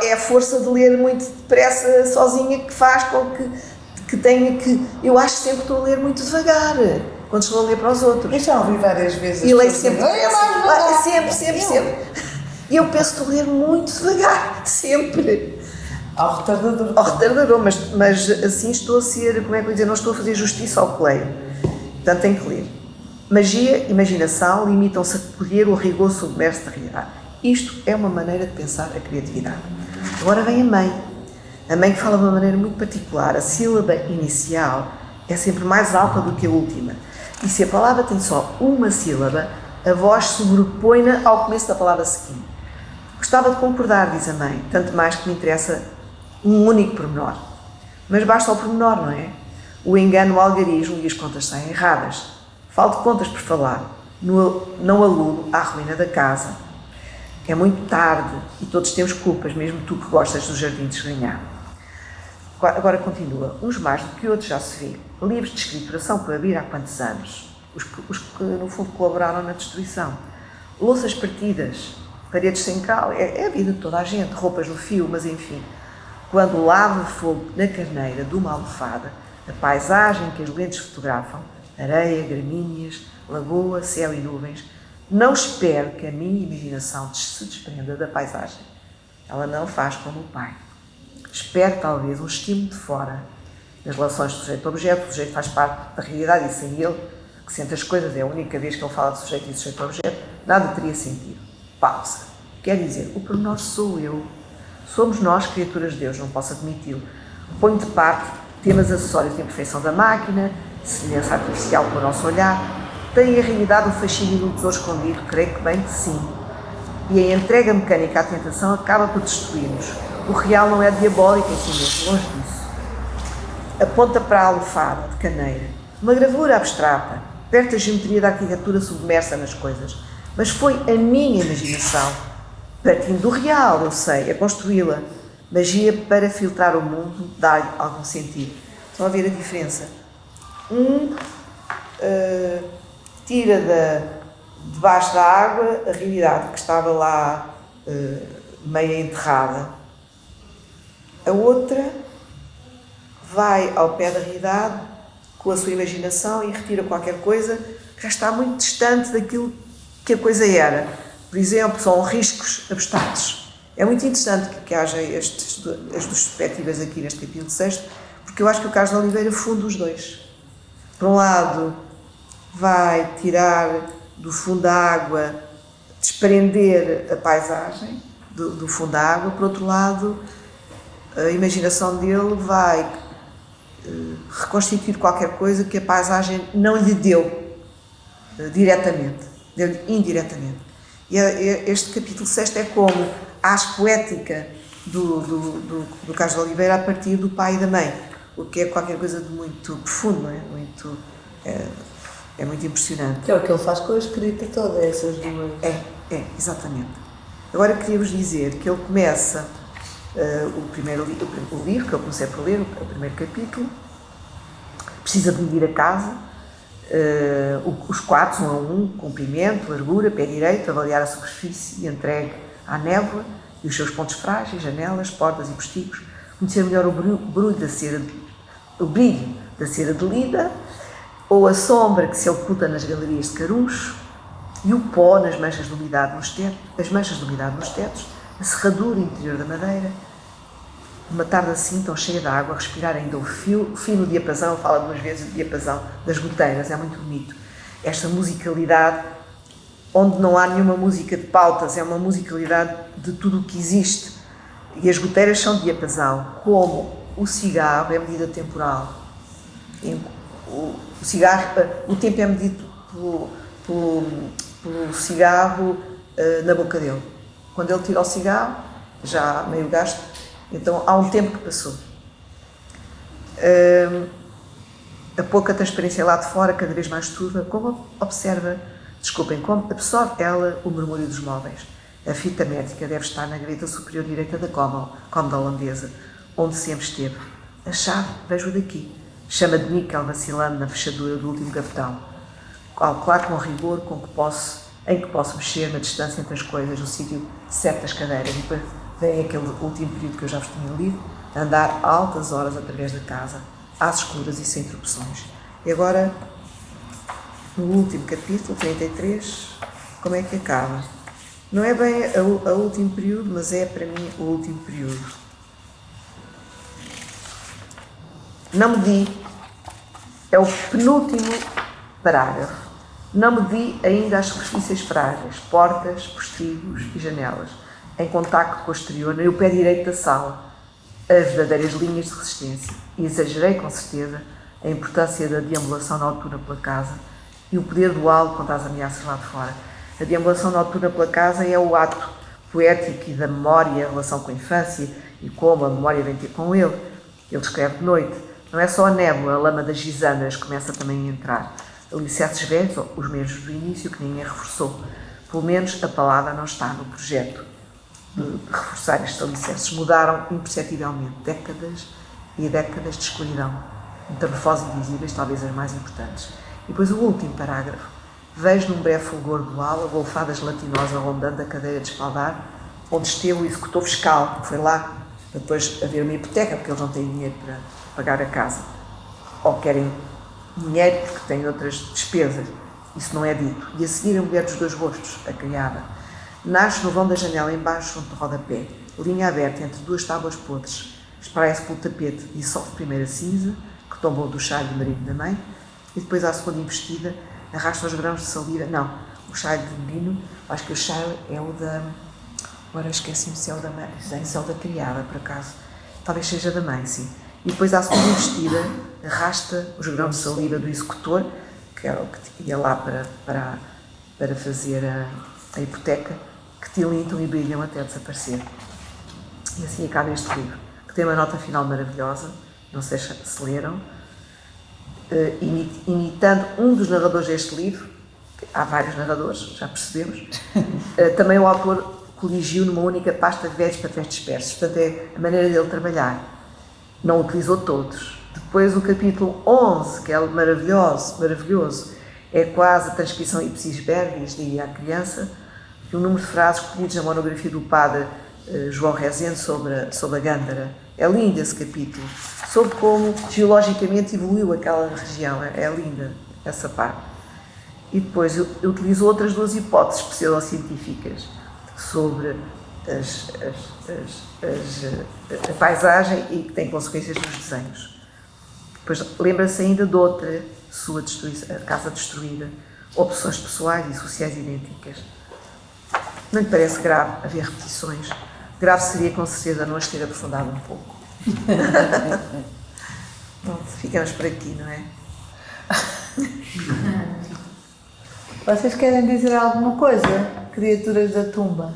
é a força de ler muito depressa sozinha que faz com que tenha que... Eu acho sempre que estou a ler muito devagar, quando estou a ler para os outros. Eu já ouvi várias vezes. E leio as pessoas sempre dizerem, depressa. Sempre. E eu penso que estou a ler muito devagar, sempre. Ao retardador. Ao retardador, mas assim estou a ser, como é que eu ia dizer, não estou a fazer justiça ao que leio. Portanto, tenho que ler. Magia e imaginação limitam-se a colher o rigor submerso da realidade. Isto é uma maneira de pensar a criatividade. Agora vem a mãe. A mãe que fala de uma maneira muito particular. A sílaba inicial é sempre mais alta do que a última. E se a palavra tem só uma sílaba, a voz sobrepõe-na ao começo da palavra seguinte. Gostava de concordar, diz a mãe, tanto mais que me interessa um único pormenor. Mas basta o pormenor, não é? O engano, o algarismo e as contas saem erradas. Falo de contas por falar. Não aludo à ruína da casa. É muito tarde e todos temos culpas, mesmo tu que gostas do jardim de esganhar. Agora continua. Uns mais do que outros já se vê. Livros de escrituração por abrir há quantos anos? Os que, no fundo, colaboraram na destruição. Louças partidas, paredes sem cal, é a vida de toda a gente, roupas no fio, mas enfim. Quando lava fogo na carneira de uma almofada, a paisagem que as lentes fotografam, areia, gramíneas, lagoa, céu e nuvens, não espero que a minha imaginação se desprenda da paisagem. Ela não faz como o pai. Espero, talvez, um estímulo de fora das relações de sujeito-objeto. O sujeito faz parte da realidade e sem ele, que sente as coisas, é a única vez que ele fala de sujeito e sujeito-objeto, nada teria sentido. Pausa. Quer dizer, o pormenor sou eu. Somos nós, criaturas de Deus, não posso admiti-lo. Ponho de parte temas acessórios de imperfeição da máquina, semelhança artificial com o nosso olhar. Tem a realidade o fascínio do tesouro escondido? Creio que bem que sim. E a entrega mecânica à tentação acaba por destruir-nos. O real não é diabólico em si mesmo, longe disso. Aponta para a almofada de caneira, uma gravura abstrata, perto da geometria da arquitetura submersa nas coisas. Mas foi a minha imaginação, partindo do real, eu sei, a construí-la. Magia para filtrar o mundo, dar-lhe algum sentido. Estão a ver a diferença? Tira debaixo da água a realidade que estava lá meio enterrada. A outra vai ao pé da realidade com a sua imaginação e retira qualquer coisa que já está muito distante daquilo que a coisa era. Por exemplo, são riscos abstratos. É muito interessante que haja as duas perspectivas aqui neste capítulo 6, porque eu acho que o Carlos de Oliveira funde os dois. Por um lado, vai tirar do fundo da água, desprender a paisagem do fundo da água. Por outro lado, a imaginação dele vai reconstituir qualquer coisa que a paisagem não lhe deu diretamente, deu-lhe indiretamente. E este capítulo 6 é como a arte poética do Carlos de Oliveira a partir do pai e da mãe, o que é qualquer coisa de muito profundo, não é? É muito impressionante. Que é o que ele faz com a escrita toda, essas duas. Exatamente. Agora queria-vos dizer que ele começa o livro, que eu comecei por ler, o primeiro capítulo, precisa de medir a casa, os quartos, 1 a 1, comprimento, largura, pé direito, avaliar a superfície entregue à névoa e os seus pontos frágeis, janelas, portas e postigos, conhecer melhor o brilho da cera de lida, ou a sombra que se oculta nas galerias de caruncho, e o pó nas manchas de umidade nos tetos, as manchas de umidade nos tetos, a serradura interior da madeira. Uma tarde assim, tão cheia de água, respirar ainda o fino diapasão, fala 2 vezes o diapasão das goteiras, é muito bonito. Esta musicalidade, onde não há nenhuma música de pautas, é uma musicalidade de tudo o que existe. E as goteiras são diapasão, como o cigarro é medida temporal. O tempo é medido pelo cigarro na boca dele. Quando ele tira o cigarro, já meio gasto, então há um tempo que passou. A pouca transparência lá de fora, cada vez mais turva, como absorve ela o murmúrio dos móveis. A fita métrica deve estar na gaveta superior direita da cômoda holandesa, onde sempre esteve. A chave vejo daqui. Chama de níquel vacilando na fechadura do último gavetão. Calcular com rigor em que posso mexer na distância entre as coisas, no sítio de certas cadeiras. E depois vem aquele último período que eu já vos tinha lido, andar altas horas através da casa, às escuras e sem interrupções. E agora, no último capítulo, 33, como é que acaba? Não é bem o último período, mas é para mim o último período. Não me di, é o penúltimo parágrafo. Não me di ainda as superfícies frágeis, portas, postigos e janelas, em contacto com o exterior, nem o pé direito da sala, as verdadeiras linhas de resistência. E exagerei com certeza a importância da deambulação noturna pela casa e o poder dual contra as ameaças lá de fora. A deambulação noturna pela casa é o ato poético e da memória, a relação com a infância e como a memória vem ter com ele. Ele escreve de noite. Não é só a névoa, a lama das gisanas começa também a entrar. Alicerces velhos, os mesmos do início, que ninguém reforçou. Pelo menos a palavra não está no projeto de reforçar estes alicerces. Mudaram imperceptivelmente décadas e décadas de escuridão. Metamorfoses invisíveis, talvez as mais importantes. E depois o último parágrafo. Vejo num breve fulgor dual a golfada gelatinosa rondando a cadeira de espaldar, onde esteve o executor fiscal, que foi lá para depois haver uma hipoteca, porque eles não têm dinheiro para pagar a casa. Ou querem dinheiro porque têm outras despesas. Isso não é dito. E a seguir a mulher dos dois rostos, a criada. Nasce no vão da janela embaixo, junto do rodapé. Linha aberta entre duas tábuas podres. Espraia-se pelo tapete e sofre primeiro a cinza, que tombou do chale do marido da mãe, e depois à segunda investida arrasta os grãos de saliva. Não, o chale de vinho, acho que o chale é o da... Agora esqueci-me se é o da mãe, se é o da criada, por acaso. Talvez seja da mãe, sim. E depois à segunda investida arrasta os grãos de saliva do executor, que era o que ia lá para fazer a hipoteca, que tilintam e brilham até desaparecer. E assim acaba este livro, que tem uma nota final maravilhosa, não sei se leram, imitando um dos narradores deste livro. Há vários narradores, já percebemos. Também o autor coligiu numa única pasta de velhos papéis dispersos, portanto é a maneira dele trabalhar. Não utilizou todos. Depois o capítulo 11, que é maravilhoso, é quase a transcrição ipsis verbis, diria a criança, de um número de frases colhidas na monografia do padre João Rezende sobre a Gândara. É lindo esse capítulo, sobre como geologicamente evoluiu aquela região. É linda essa parte. E depois utilizou outras duas hipóteses pseudocientíficas sobre a paisagem e que tem consequências nos desenhos. Depois lembra-se ainda de outra sua destruição, a casa destruída, opções pessoais e sociais idênticas. Não lhe parece grave haver repetições? Grave seria, com certeza, não as ter aprofundado um pouco. Pronto, ficamos por aqui, não é? Vocês querem dizer alguma coisa? Criaturas da tumba.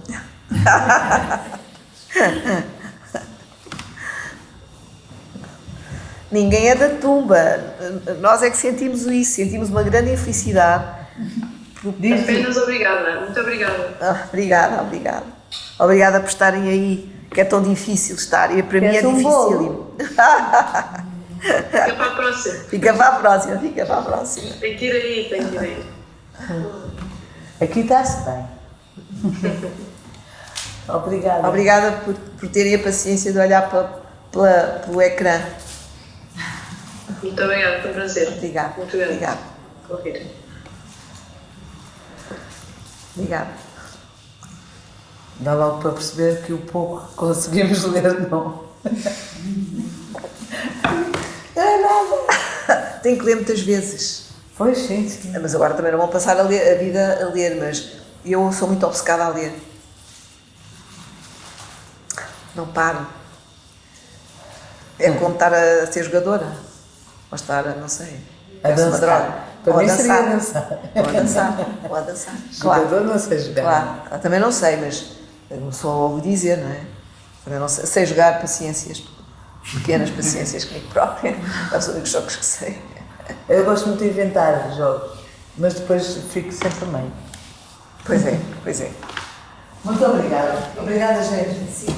Ninguém é da tumba. Nós é que sentimos isso, sentimos uma grande infelicidade. Apenas obrigada, muito obrigada. Obrigada. Obrigada por estarem aí, que é tão difícil estar, e para mim é dificílimo. Fica para a próxima. Fica para a próxima. Tem que ir aí. Aqui está-se bem. Obrigada. Obrigada por terem a paciência de olhar pelo ecrã. Muito obrigada, foi um prazer. Obrigada. Muito grande. Obrigada. Dá logo para perceber que o pouco que conseguimos ler não. Não é nada. Tenho que ler muitas vezes. Pois sim. Mas agora também não vão passar a vida a ler, mas eu sou muito obcecada a ler. Não paro. É como estar a ser jogadora. Ou estar a, não sei. A dançar. Para mim seria dançar. Ou a dançar. Claro. Jogador não sei jogar. Claro. Também não sei, mas eu só ouvo dizer, não é? Também não sei jogar paciências. Pequenas paciências comigo própria. É os únicos jogos que sei. Eu gosto muito de inventar jogos, mas depois fico sempre a meio. Pois é. Muito obrigada. Obrigada, gente. Sim.